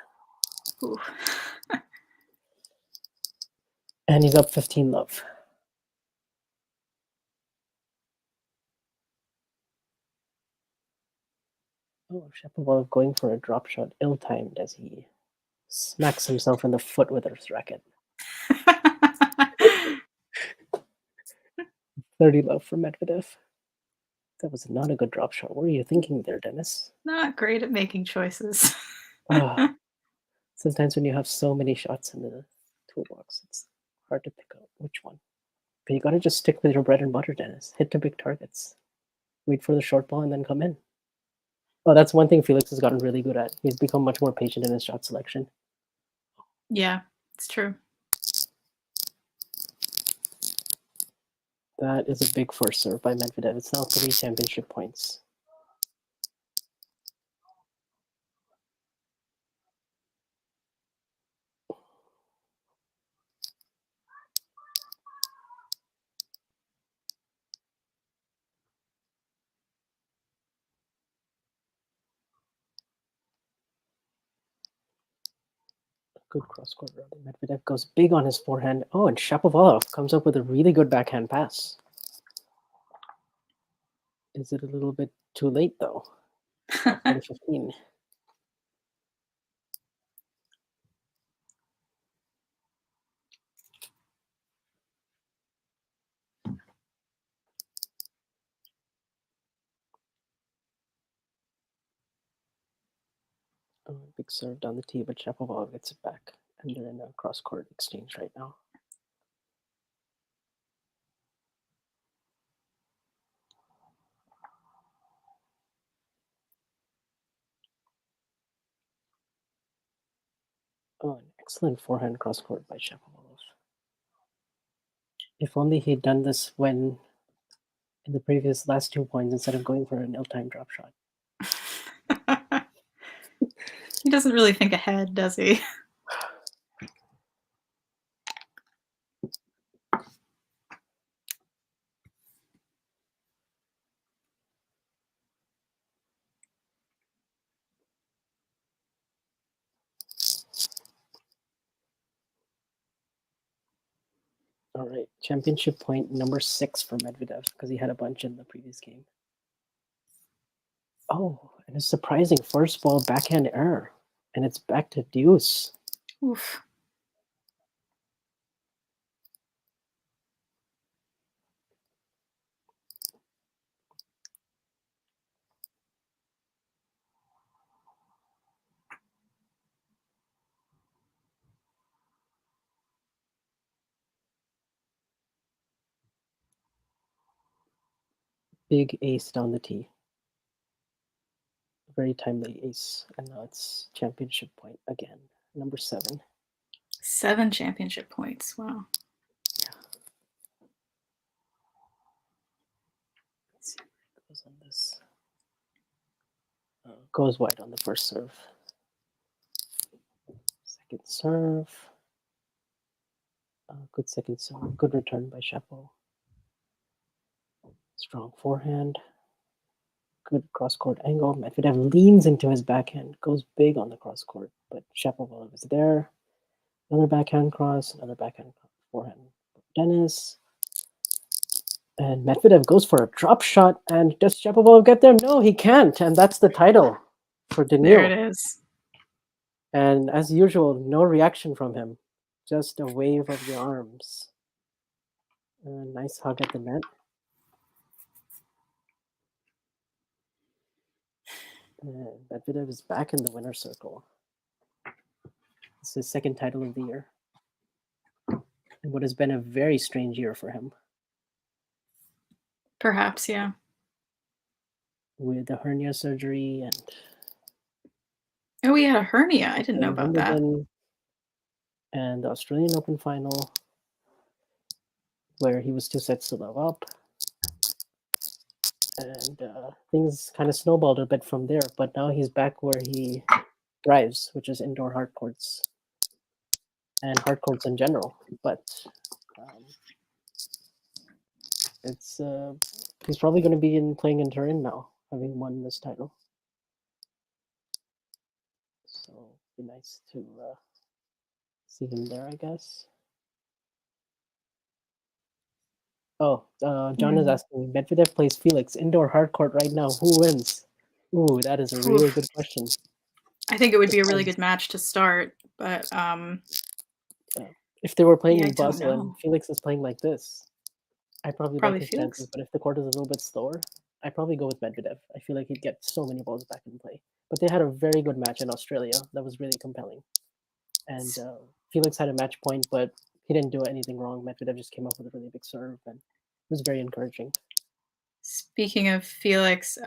Ooh. And he's up 15-love. Oh, Shapovalov going for a drop shot, ill-timed as he smacks himself in the foot with his racket. 30-love for Medvedev. That was not a good drop shot. What were you thinking there, Dennis? Not great at making choices. Sometimes when you have so many shots in the toolbox, it's hard to pick out which one. But you gotta just stick with your bread and butter, Dennis. Hit the big targets. Wait for the short ball and then come in. Oh, that's one thing Felix has gotten really good at. He's become much more patient in his shot selection. Yeah, it's true. That is a big first serve by Medvedev. It's now 3 championship points. Good cross-court routing. Medvedev goes big on his forehand. Oh, and Shapovalov comes up with a really good backhand pass. Is it a little bit too late, though? 15. Oh, big serve down the tee, but Shapovalov gets it back. And they're in a cross-court exchange right now. Oh, an excellent forehand cross-court by Shapovalov. If only he'd done this when in the previous last 2 points instead of going for an ill-timed drop shot. He doesn't really think ahead, does he? All right, championship point number 6 for Medvedev because he had a bunch in the previous game. Oh, and a surprising first ball backhand error. And it's back to deuce. Oof. Big ace down the tee. Very timely ace. And now it's championship point again. Number 7. 7 championship points. Wow. Let's see what goes on this. Goes wide on the first serve. Second serve. Good second serve. Good return by Chapo. Strong forehand. Good cross-court angle. Medvedev leans into his backhand. Goes big on the cross-court. But Shapovalov is there. Another backhand cross. Another backhand forehand. Denis. And Medvedev goes for a drop shot. And does Shapovalov get there? No, he can't. And that's the title for Daniil. There it is. And as usual, no reaction from him. Just a wave of the arms. A nice hug at the net. And Medvedev is back in the winner's circle. It's his second title of the year. And what has been a very strange year for him. Perhaps, yeah. With the hernia surgery and... Oh, he had a hernia. I didn't know about that. And the Australian Open final, where he was 2 sets to love up. And things kind of snowballed a bit from there, but now he's back where he thrives, which is indoor hard courts and hard courts in general. But it's he's probably going to be playing in Turin now, having won this title. So it'd be nice to see him there, I guess. Oh, John is asking, Medvedev plays Felix indoor hard court right now. Who wins? Ooh, that is a really good question. I think it would be a really good match to start, but if they were playing yeah, in Basel and Felix is playing like this, I probably like his Felix. chances. But if the court is a little bit slower, I'd probably go with Medvedev. I feel like he'd get so many balls back in play. But they had a very good match in Australia that was really compelling. And Felix had a match point, but he didn't do anything wrong. Medvedev just came up with a really big serve, and it was very encouraging. Speaking of Felix,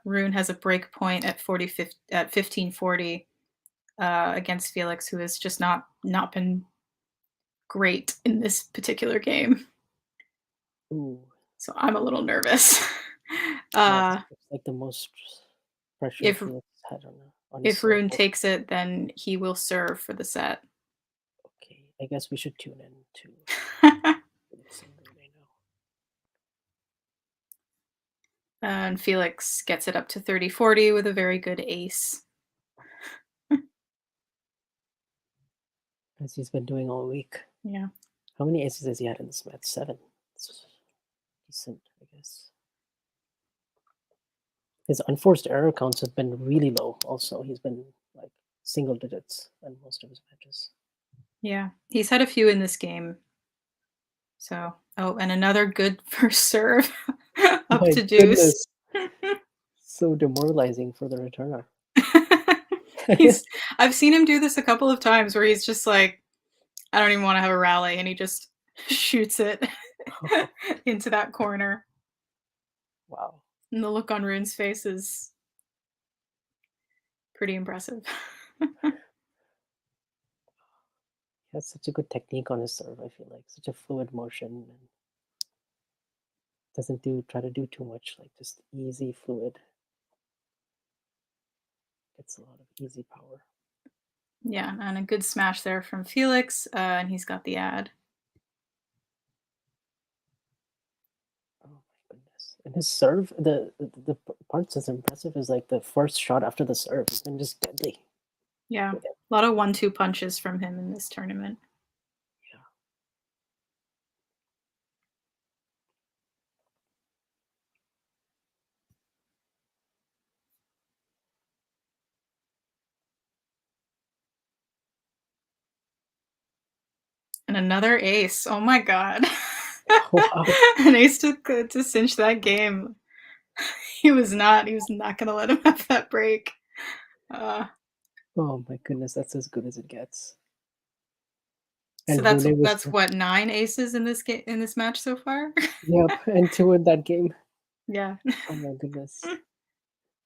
Rune has a break point at 1540 against Felix, who has just not been great in this particular game. Ooh, So I'm a little nervous. it's like the most pressure if Felix had on his if Rune serve. takes it, then he will serve for the set. Okay, I guess we should tune in to Felix and Rune now. And Felix gets it up to 30-40 with a very good ace. As he's been doing all week. Yeah. How many aces has he had in this match? 7. It's decent, I guess. His unforced error counts have been really low also. He's been like single digits in most of his matches. Yeah. He's had a few in this game. So, oh, and another good first serve up My to deuce. goodness. So demoralizing for the returner. I've seen him do this a couple of times where he's just like, I don't even want to have a rally, and he just shoots it into that corner. Wow. And the look on Rune's face is pretty impressive. He has such a good technique on his serve, I feel like. Such a fluid motion, and doesn't try to do too much, like just easy, fluid. Gets a lot of easy power. Yeah, and a good smash there from Felix, and he's got the ad. Oh my goodness. And his serve, the part that's impressive is like the first shot after the serve has been just deadly. Yeah, a lot of 1-2 punches from him in this tournament. Yeah. And another ace. Oh my god. Wow. An ace to cinch that game. He was not gonna let him have that break. Oh my goodness, that's as good as it gets. So And that's what, 9 aces in this match so far? Yep, and 2 in that game. Yeah. Oh my goodness.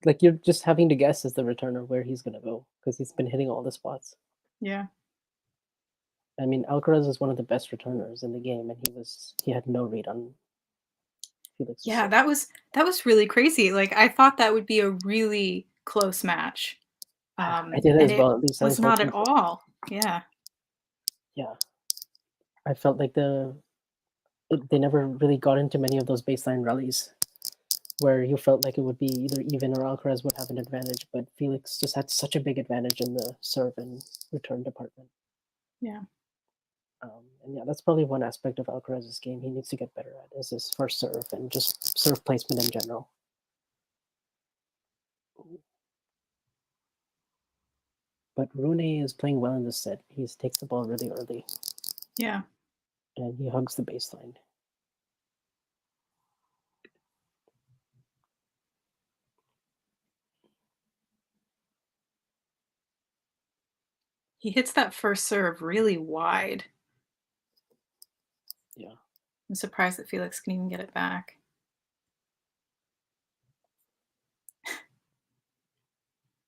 Like you're just having to guess as the returner where he's gonna go because he's been hitting all the spots. Yeah. I mean, Alcaraz is one of the best returners in the game, and he had no read on Felix. Yeah, that was really crazy. Like I thought that would be a really close match. I did as well. At least I was not at hoping for it. all. Yeah. Yeah, I felt like they never really got into many of those baseline rallies where you felt like it would be either even or Alcaraz would have an advantage, but Felix just had such a big advantage in the serve and return department. Yeah. And yeah, that's probably one aspect of Alcaraz's game he needs to get better at is his first serve and just serve placement in general. But Rune is playing well in this set. He takes the ball really early. Yeah. And he hugs the baseline. He hits that first serve really wide. Yeah. I'm surprised that Felix can even get it back.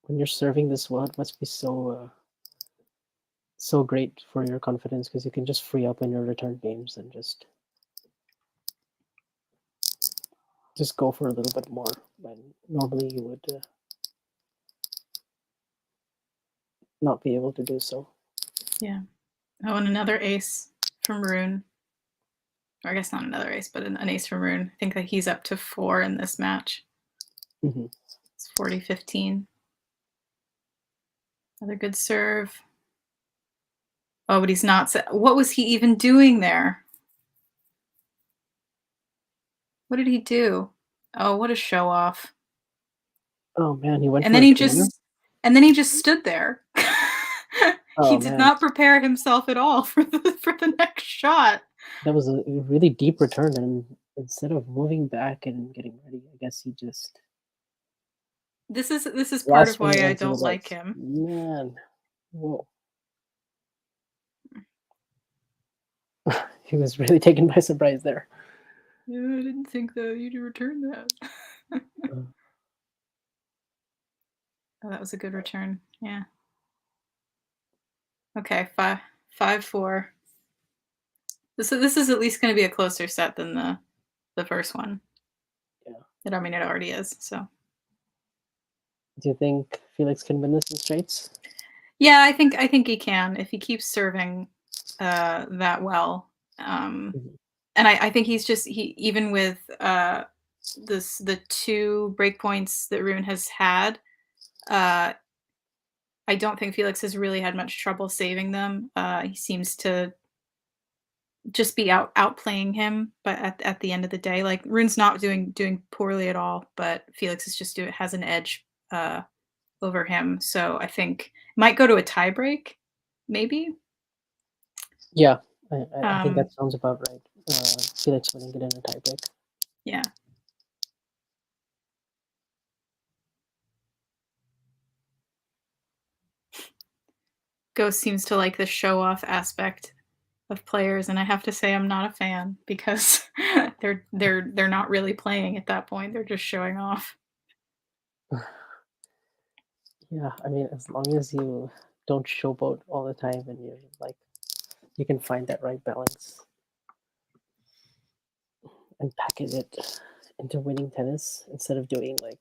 When you're serving this well, it must be so great for your confidence because you can just free up in your return games and just go for a little bit more when normally you would not be able to do so. Yeah. Oh, and another ace from Rune. Or I guess not another ace, but an ace from Rune. I think that he's up to 4 in this match. Mm-hmm. It's 40-15. Another good serve. Oh, but he's not. What was he even doing there? What did he do? Oh, what a show off. Oh man, he went And for then a he corner? just stood there. Oh, He did man. not prepare himself at all for the next shot. That was a really deep return, and instead of moving back and getting ready, I guess he just This is part of why swing I went to the don't like right. him. Man, whoa. He was really taken by surprise there. Yeah, I didn't think that you'd return that. Oh, that was a good return. Yeah. Okay, 5-4. This is at least going to be a closer set than the the first one. Yeah. I mean, it already is. So Do you think Felix can win this in straights? yeah, I think he can if he keeps serving that well. Mhm. And I think he's just even with the 2 breakpoints that Rune has had, I don't think Felix has really had much trouble saving them. He seems to just be outplaying him, but at the end of the day, like Rune's not doing poorly at all, but Felix is just has an edge over him. So I think might go to a tie break, maybe. Yeah, I think that sounds about right. Felix winning it in a tiebreak. Yeah. Ghost seems to like the show off aspect of players, and I have to say I'm not a fan because they're not really playing at that point. They're just showing off. Yeah, I mean, as long as you don't showboat all the time and you're like, you can find that right balance and package it into winning tennis instead of doing like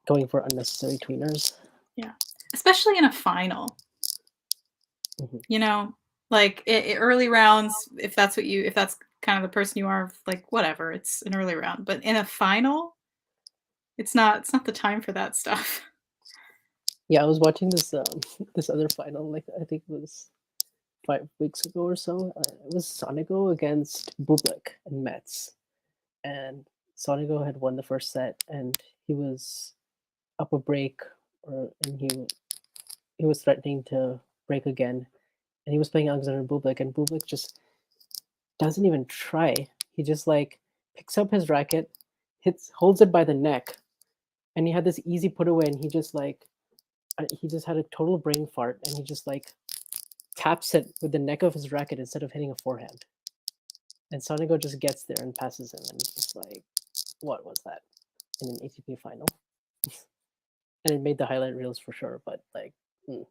going for unnecessary tweeners. Yeah, especially in a final. Mhm. You know, like early rounds, if that's kind of the person you are, like whatever, it's an early round. But in a final, it's not the time for that stuff. Yeah, I was watching this this other final, like I think it was 5 weeks ago or so. It was Sonigo against Bublik and Metz, and Sonigo had won the first set, and he was up a break, and he was threatening to break again, and he was playing Alexander Bublik, and Bublik just doesn't even try. He just like picks up his racket, holds it by the neck, and he had this easy put away, and he just had a total brain fart, and he just like taps it with the neck of his racket instead of hitting a forehand. And Sonigo just gets there and passes him, and it's just like, what was that in an ATP final? And it made the highlight reels for sure, but like, oh,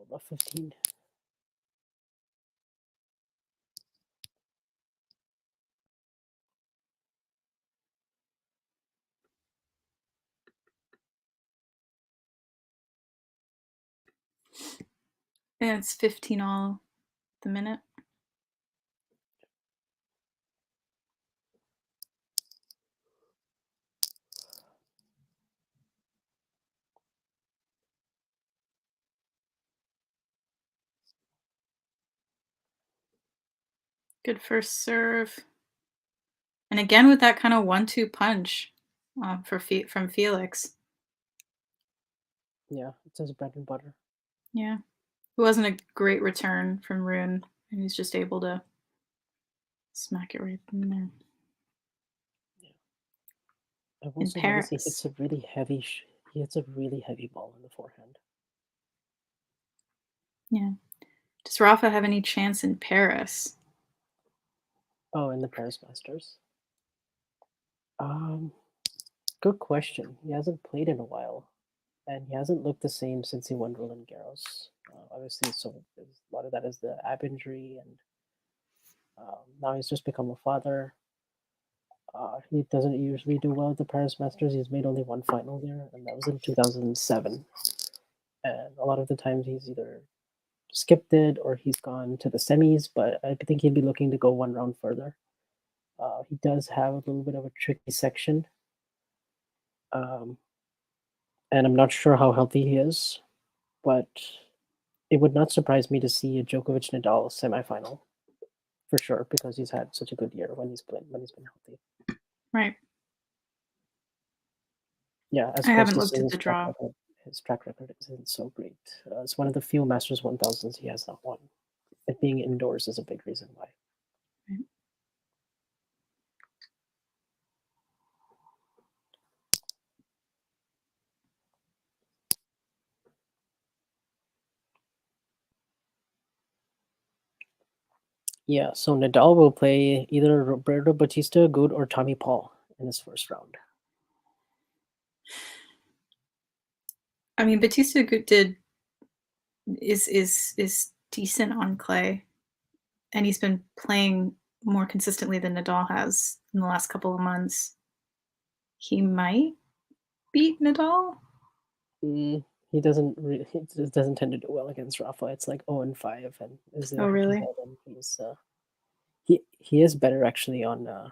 about 15. And it's 15 all the minute. Good first serve. And again with that kind of 1-2 punch from Felix. Yeah, it's his bread and butter. Yeah. It wasn't a great return from Rune, and he's just able to smack it right in there. I've also noticed he hits a really heavy. He hits a really heavy ball in the forehand. Yeah. Does Rafa have any chance in Paris? Oh, in the Paris Masters. Good question. He hasn't played in a while, and he hasn't looked the same since he won Roland Garros. Obviously, so a lot of that is the ab injury, and now he's just become a father. He doesn't usually do well at the Paris Masters. He's made only one final there, and that was in 2007. And a lot of the times he's either skipped it or he's gone to the semis, but I think he'd be looking to go one round further. He does have a little bit of a tricky section. And I'm not sure how healthy he is, but it would not surprise me to see a Djokovic Nadal semifinal for sure, because he's had such a good year when he's been healthy. Right. Yeah, as I haven't looked at the draw. His track record isn't so great. It's one of the few Masters 1000s he has not won. It being indoors is a big reason why. Right. Yeah, so Nadal will play either Roberto Bautista Agut or Tommy Paul in his first round. I mean, Bautista Agut is decent on clay, and he's been playing more consistently than Nadal has in the last couple of months. He might beat Nadal. He doesn't tend to do well against Rafa. It's like 0-5, and Oh, really? He's he is better actually on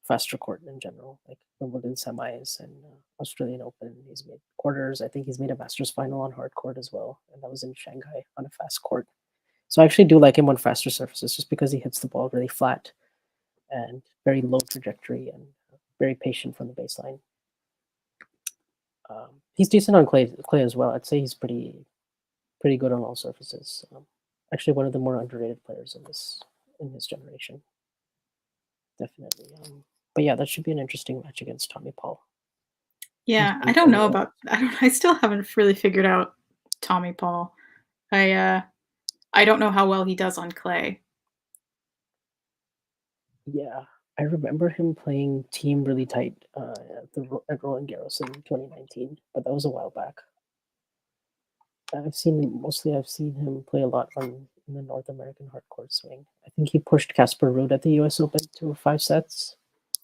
faster court in general, like Wimbledon semis and Australian Open. He's made quarters. I think he's made a Masters final on hard court as well, and that was in Shanghai on a fast court. So I actually do like him on faster surfaces, just because he hits the ball really flat and very low trajectory and very patient from the baseline. He's decent on clay as well. I'd say he's pretty good on all surfaces. Actually, one of the more underrated players in his generation. Definitely. But yeah, that should be an interesting match against Tommy Paul. Yeah, I don't know about. I still haven't really figured out Tommy Paul. I don't know how well he does on clay. Yeah, I remember him playing team really tight at Roland Garros in 2019, but that was a while back. I've seen him play a lot in the North American hardcourt swing. I think he pushed Casper Ruud at the U.S. Open to 5 sets.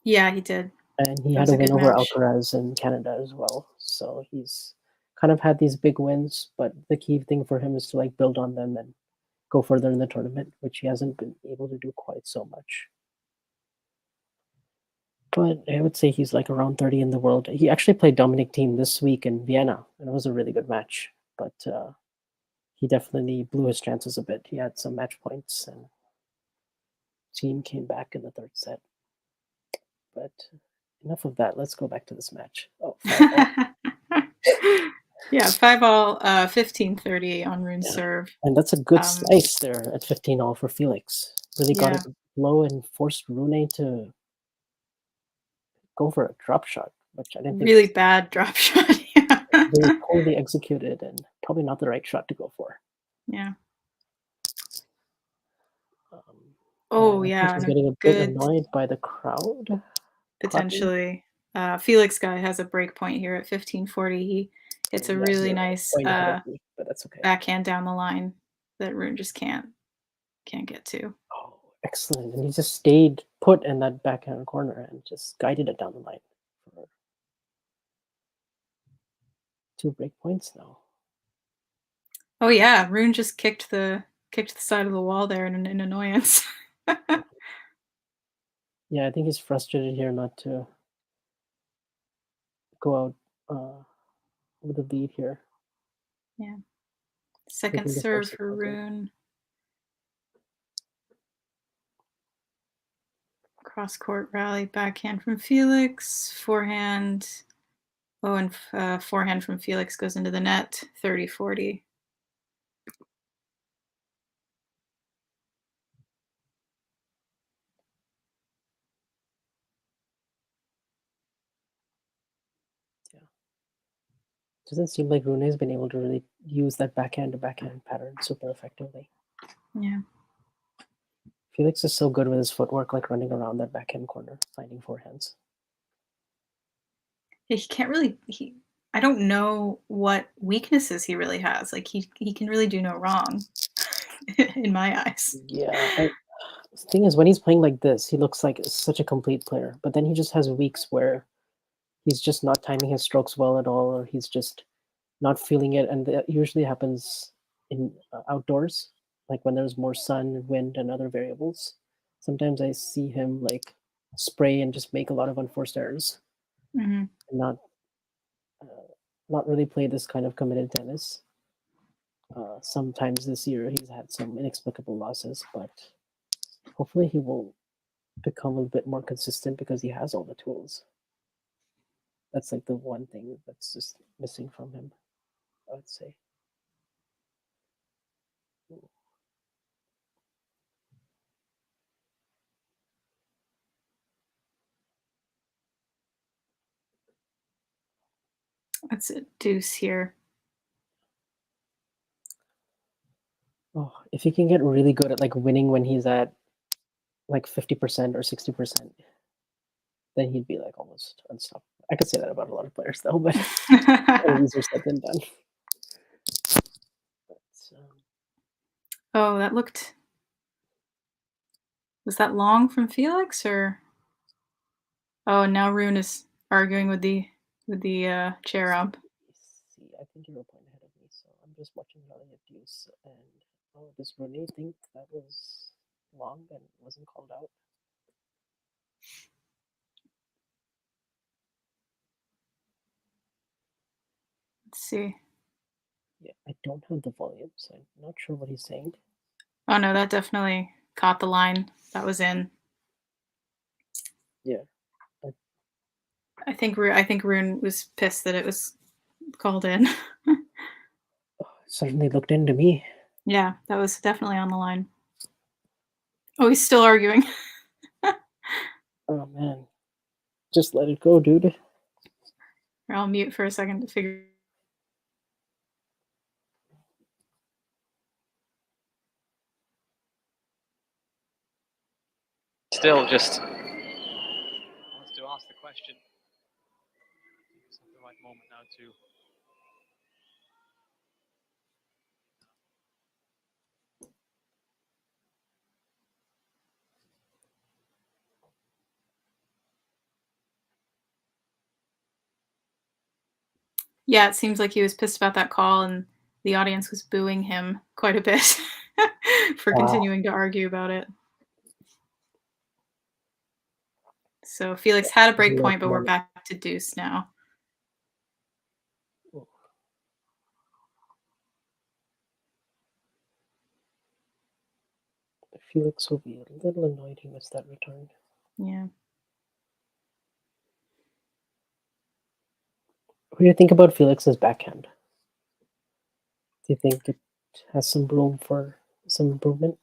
Yeah, he did. And he had a win over Alcaraz in Canada as well. So he's kind of had these big wins, but the key thing for him is to like build on them and go further in the tournament, which he hasn't been able to do quite so much. But I would say he's like around 30 in the world. He actually played Dominic Thiem this week in Vienna, and it was a really good match. But he definitely blew his chances a bit. He had some match points, and Thiem came back in the 3rd set. But enough of that. Let's go back to this match. Oh, 5-all. Yeah, 5-all, 15-30 on Rune's serve. And that's a good slice there at 15-all for Felix. Really got it low and forced Rune to go for a drop shot, which I didn't think really bad drop shot. Yeah. Really poorly executed and probably not the right shot to go for. Yeah. He's getting a bit annoyed by the crowd. Potentially. Felix guy has a break point here at 15-40. He hits a really nice but that's okay. backhand down the line that Rune just can't get to. Oh, excellent. And he just stayed put in that backhand corner and just guided it down the line for 2 break points now. Oh yeah, Rune just kicked the side of the wall there in annoyance. Yeah, I think he's frustrated here not to go out with a lead here. Yeah. Second serve for Rune. Cross court rally, backhand from Felix, forehand. Oh, and forehand from Felix goes into the net, 30-40. Yeah. Doesn't seem like Rune has been able to really use that backhand to backhand pattern super effectively. Yeah. Felix is so good with his footwork, like running around that backhand corner, finding forehands. Yeah, he can't really. I don't know what weaknesses he really has. Like he can really do no wrong, in my eyes. Yeah. The thing is, when he's playing like this, he looks like such a complete player. But then he just has weeks where he's just not timing his strokes well at all, or he's just not feeling it. And that usually happens in outdoors, like when there's more sun, wind, and other variables. Sometimes I see him like spray and just make a lot of unforced errors, and not really play this kind of committed tennis. Sometimes this year he's had some inexplicable losses, but hopefully he will become a bit more consistent because he has all the tools. That's like the one thing that's just missing from him, I would say. That's a deuce here. Oh, if he can get really good at like winning when he's at like 50% or 60%, then he'd be like almost unstoppable. I could say that about a lot of players though, but easier said than done. Oh, that looked. Was that long from Felix or? Oh, now Rune is arguing with the chair ump. See, I think you're a point ahead of me, so I'm just watching Rally at deuce. And oh, does Rune think that was long and wasn't called out? Let's see. Yeah, I don't have the volume, so I'm not sure what he's saying. Oh no, that definitely caught the line. That was in. Yeah. I think Rune was pissed that it was called in. Oh, it certainly looked into me. Yeah, that was definitely on the line. Oh, he's still arguing. Oh man, just let it go, dude. I'll mute for a second to figure. Still just wants to ask the question. It's not the right moment now to. Yeah, it seems like he was pissed about that call, and the audience was booing him quite a bit for continuing to argue about it. So Felix had a break point, but we're back to deuce now. Felix will be a little annoyed he missed that return. Yeah. What do you think about Felix's backhand? Do you think it has some room for some improvement?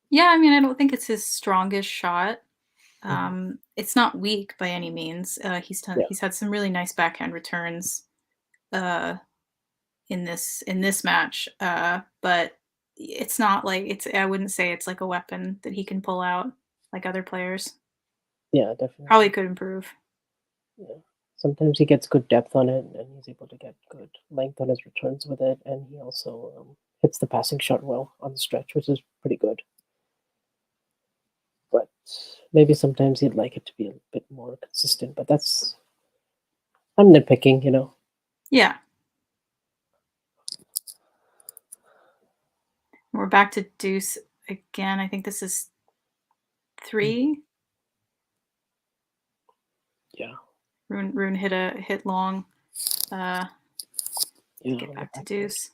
Yeah, I mean, I don't think it's his strongest shot. It's not weak by any means. He's had some really nice backhand returns in this match, but it's not like I wouldn't say it's like a weapon that he can pull out like other players. Yeah, definitely. Probably could improve. Yeah. Sometimes he gets good depth on it, and he's able to get good length on his returns with it, and he also hits the passing shot well on the stretch, which is pretty good. But maybe sometimes he'd like it to be a bit more consistent, but I'm nitpicking, you know. Yeah. We're back to deuce again. I think this is 3. Yeah. Rune hit long. Get back to deuce.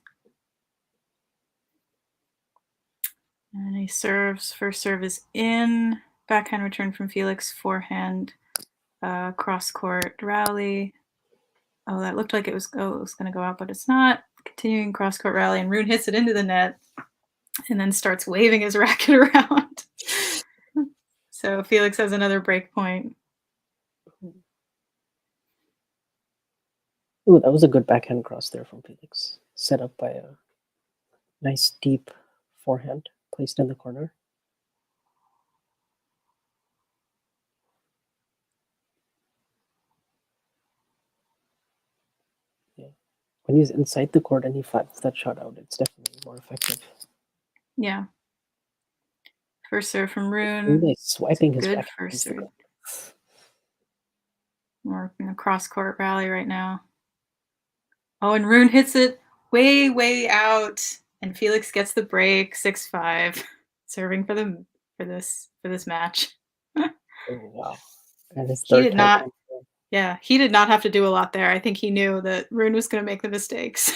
And he serves. First serve is in. Backhand return from Felix. Forehand. Cross court rally. Oh, that looked like it was going to go out, but it's not. Continuing cross court rally, and Rune hits it into the net, and then starts waving his racket around. So Felix has another break point. Ooh, that was a good backhand cross there from Felix. Set up by a nice deep forehand placed in the corner. Yeah. When he's inside the court and he flattens that shot out, it's definitely more effective. Yeah. First serve from Rune. Really swiping his good back. First serve. We're in a cross court rally right now. Oh, and Rune hits it way, way out, and Felix gets the break. 6-5, serving for this match. Oh wow! And his he did not. Yeah, he did not have to do a lot there. I think he knew that Rune was going to make the mistakes.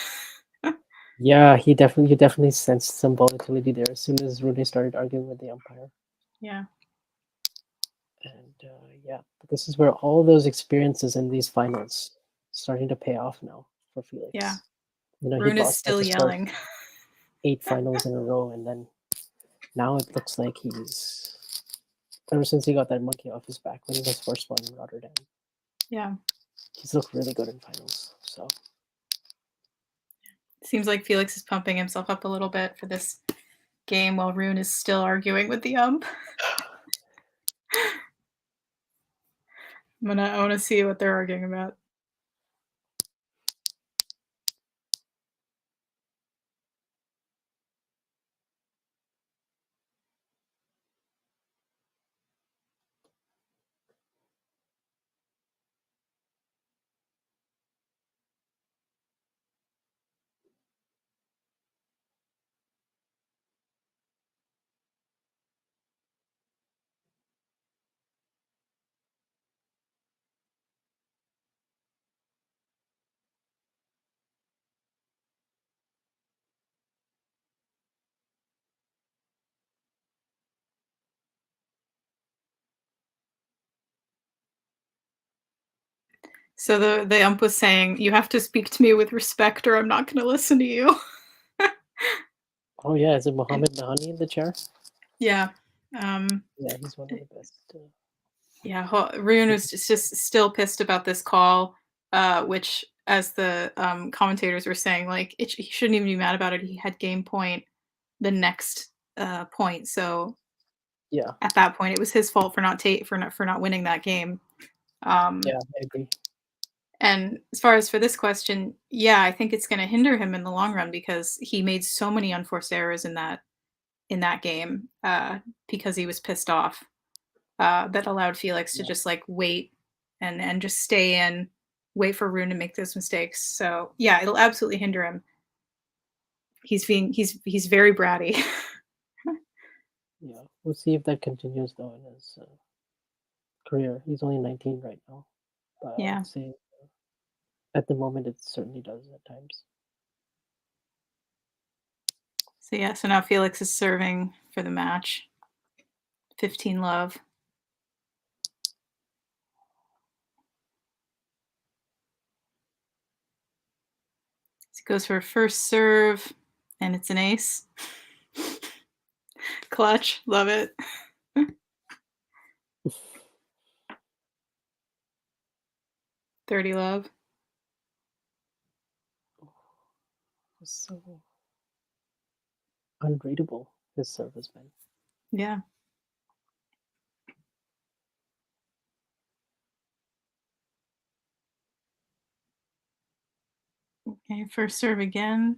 Yeah, you definitely sensed some volatility there as soon as Rune started arguing with the umpire. Yeah. And yeah, this is where all those experiences in these finals starting to pay off now for Felix. Yeah. You know, Rune is still yelling. 8 finals in a row, and then now it looks like he's ever since he got that monkey off his back winning his first one in Rotterdam. Yeah. He's looked really good in finals. So seems like Felix is pumping himself up a little bit for this game while Rune is still arguing with the ump. I want to see what they're arguing about. So the ump was saying, "You have to speak to me with respect, or I'm not going to listen to you." Oh yeah, is it Mohammed Nahani in the chair? Yeah. Yeah, he's one of the best. Yeah, Rune was just still pissed about this call, which, as the commentators were saying, like he shouldn't even be mad about it. He had game point the next point, so Yeah, at that point, it was his fault for not winning that game. yeah, I agree. And as far as for this question, yeah, I think it's going to hinder him in the long run because he made so many unforced errors in that game because he was pissed off. That allowed Felix to just like wait and just stay in, wait for Rune to make those mistakes. So yeah, it'll absolutely hinder him. He's very bratty. Yeah, we'll see if that continues though in his career. He's only 19 right now, but I Yeah. would say at the moment it certainly does at times. So yeah, so now Felix is serving for the match. 15 love. So he goes for a first serve, and it's an ace. Clutch, love it. $30 love. So unreadable his serve has been. Yeah. Okay, first serve again.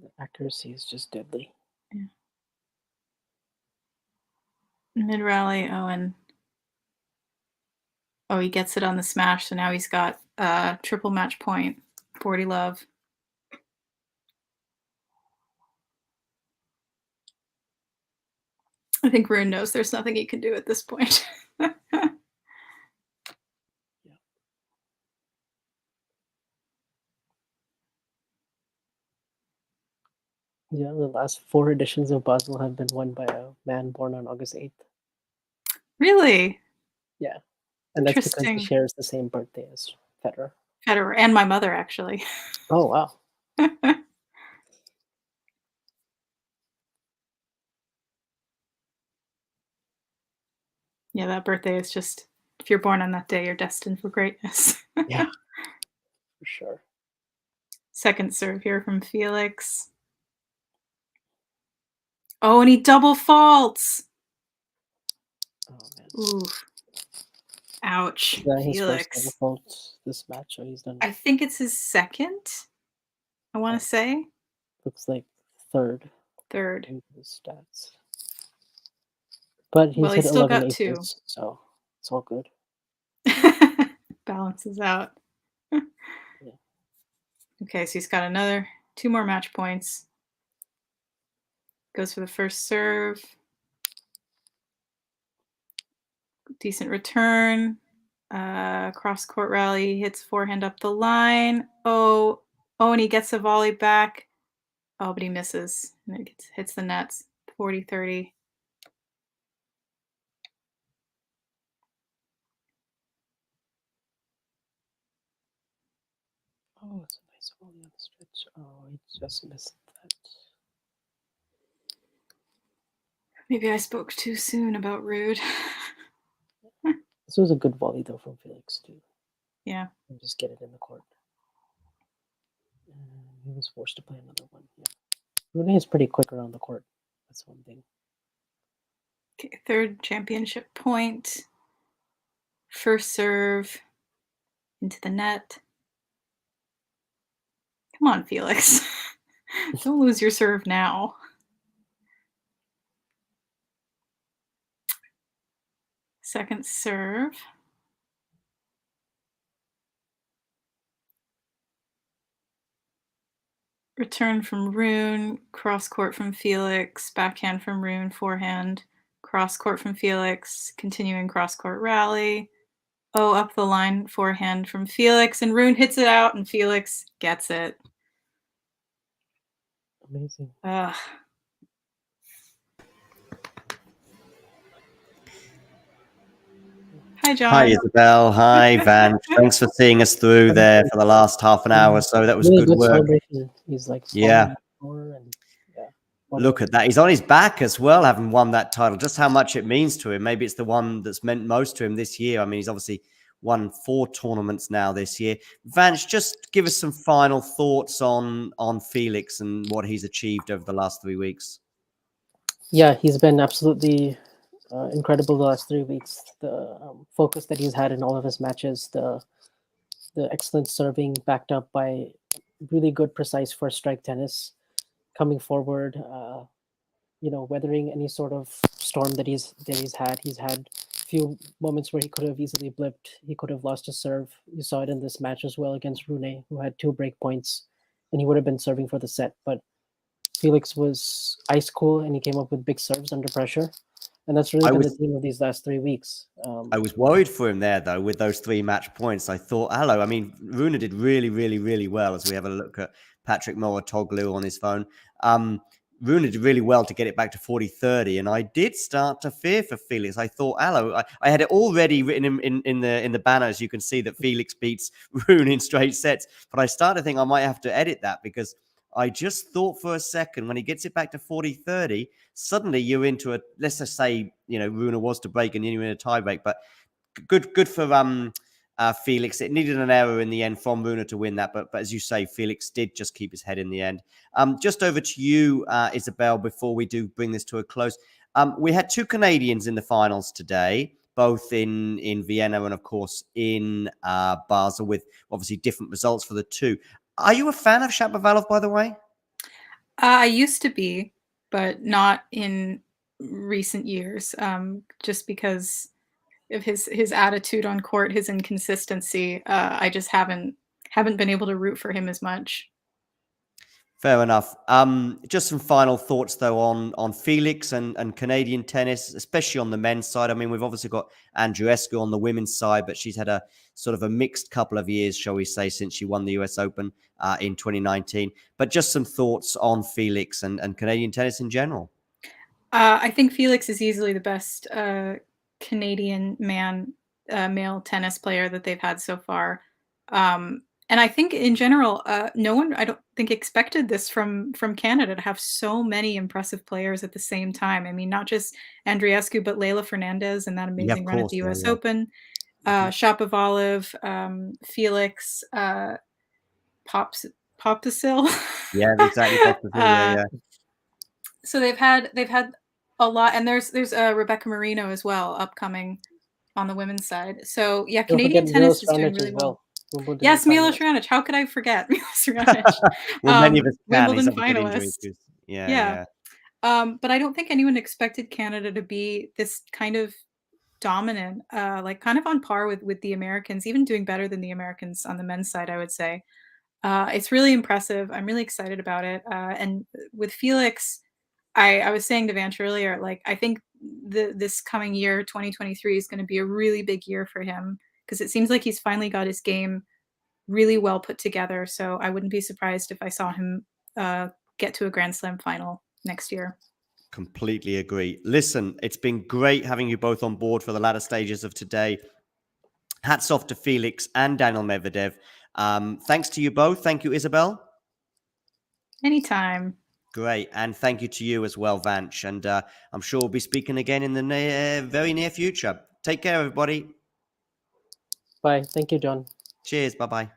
The accuracy is just deadly. Yeah. Mid rally. And he gets it on the smash. So now he's got triple match point. 40 love. I think Rune knows there's nothing he can do at this point. Yeah, the last 4 editions of Basel have been won by a man born on August 8th. Really? Yeah, and that's because he Interesting. shares the same birthday as Federer. Federer and my mother, actually. Oh, wow. Yeah, that birthday is just, if you're born on that day, you're destined for greatness. Yeah, for sure. Second serve here from Felix. Oh, and he double faults. Oh, man. Ooh. Ouch. Is that his first Felix. double fault this match? So he's done. I think it's his second, I want to say. Looks like third. Third. Into the stats. But he's Well, hit he's still 11 got 2. aces, so it's all good. Balances out. Yeah. Okay, so he's got another 2 more match points. Goes for the first serve. Decent return. Cross court rally, hits forehand up the line. Oh, and he gets a volley back. Oh, but he misses. And it hits the nets. 40-30. Oh, it's a nice volley on the stretch. Oh, he just missed that. Maybe I spoke too soon about Rude. This was a good volley, though, from Felix, too. Yeah. And just get it in the court. He was forced to play another one. Yeah. Rune is pretty quick around the court. That's one thing. Okay, third championship point. First serve into the net. Come on, Felix. Don't lose your serve now. Second serve. Return from Rune, cross court from Felix, backhand from Rune, forehand, cross court from Felix, continuing cross court rally. Oh, up the line, forehand from Felix, and Rune hits it out, and Felix gets it. Amazing. Ugh. Hi, John. Hi, Isabel. Hi, Van. Thanks for seeing us through there for the last half an hour or so. That was Really good work. celebration. He's like, Yeah. falling on the floor and yeah. Look at that. He's on his back as well, having won that title. Just how much it means to him. Maybe it's the one that's meant most to him this year. I mean, he's obviously won 4 tournaments now this year. Vance, just give us some final thoughts on Felix and what he's achieved over the last 3 weeks. Yeah, he's been absolutely incredible the last 3 weeks. The focus that he's had in all of his matches, the excellent serving backed up by really good, precise first strike tennis, coming forward, weathering any sort of storm that he's had. He's had a few moments where he could have easily blipped. He could have lost his serve. You saw it in this match as well against Rune, who had 2 break points, and he would have been serving for the set. But Felix was ice cool, and he came up with big serves under pressure. And that's really been the theme of these last 3 weeks. I was worried for him there, though, with those 3 match points. I thought, hello. I mean, Rune did really, really, really well as we have a look at Patrick Moratoglu on his phone. Rune did really well to get it back to 40-30, and I did start to fear for Felix. I thought, hello. I had it already written in the banner, as you can see, that Felix beats Rune in straight sets. But I started to think I might have to edit that because I just thought for a second when he gets it back to 40-30, suddenly you're into a, let's just say, Rune was to break and you're in a tie break, but good for Felix. It needed an error in the end from Rune to win that, but as you say, Felix did just keep his head in the end. Just over to you, Isabel, before we do bring this to a close. We had 2 Canadians in the finals today, both in Vienna and, of course, in Basel, with obviously different results for the 2. Are you a fan of Shapovalov, by the way? I used to be, but not in recent years, just because of his attitude on court, his inconsistency. I just haven't been able to root for him as much. Fair enough. Just some final thoughts, though, on Felix and Canadian tennis, especially on the men's side. I mean, we've obviously got Andreescu on the women's side, but she's had a sort of a mixed couple of years, shall we say, since she won the US Open in 2019. But just some thoughts on Felix and Canadian tennis in general. I think Felix is easily the best Canadian male tennis player that they've had so far. And I think in general, no one, I don't think, expected this from Canada, to have so many impressive players at the same time. I mean, not just Andreescu, but Leylah Fernandez and that amazing run at the US Open, Shapovalov, Felix, Popsisil. Yeah, exactly. Yeah. So they've had a lot, and there's Rebecca Marino as well upcoming on the women's side. So yeah, Canadian tennis is doing really well. Yes, Milos Raonic. How could I forget Milos Raonic? Well, many of us can. Wimbledon finalist. Yeah. But I don't think anyone expected Canada to be this kind of dominant, like kind of on par with the Americans, even doing better than the Americans on the men's side, I would say. It's really impressive. I'm really excited about it. And with Felix, I was saying to Vance earlier, like, I think this coming year, 2023, is going to be a really big year for him, because it seems like he's finally got his game really well put together. So I wouldn't be surprised if I saw him get to a Grand Slam final next year. Completely agree. Listen, it's been great having you both on board for the latter stages of today. Hats off to Felix and Daniil Medvedev. Thanks to you both. Thank you, Isabel. Anytime. Great. And thank you to you as well, Vance. And I'm sure we'll be speaking again in the very near future. Take care, everybody. Bye. Thank you, John. Cheers. Bye-bye.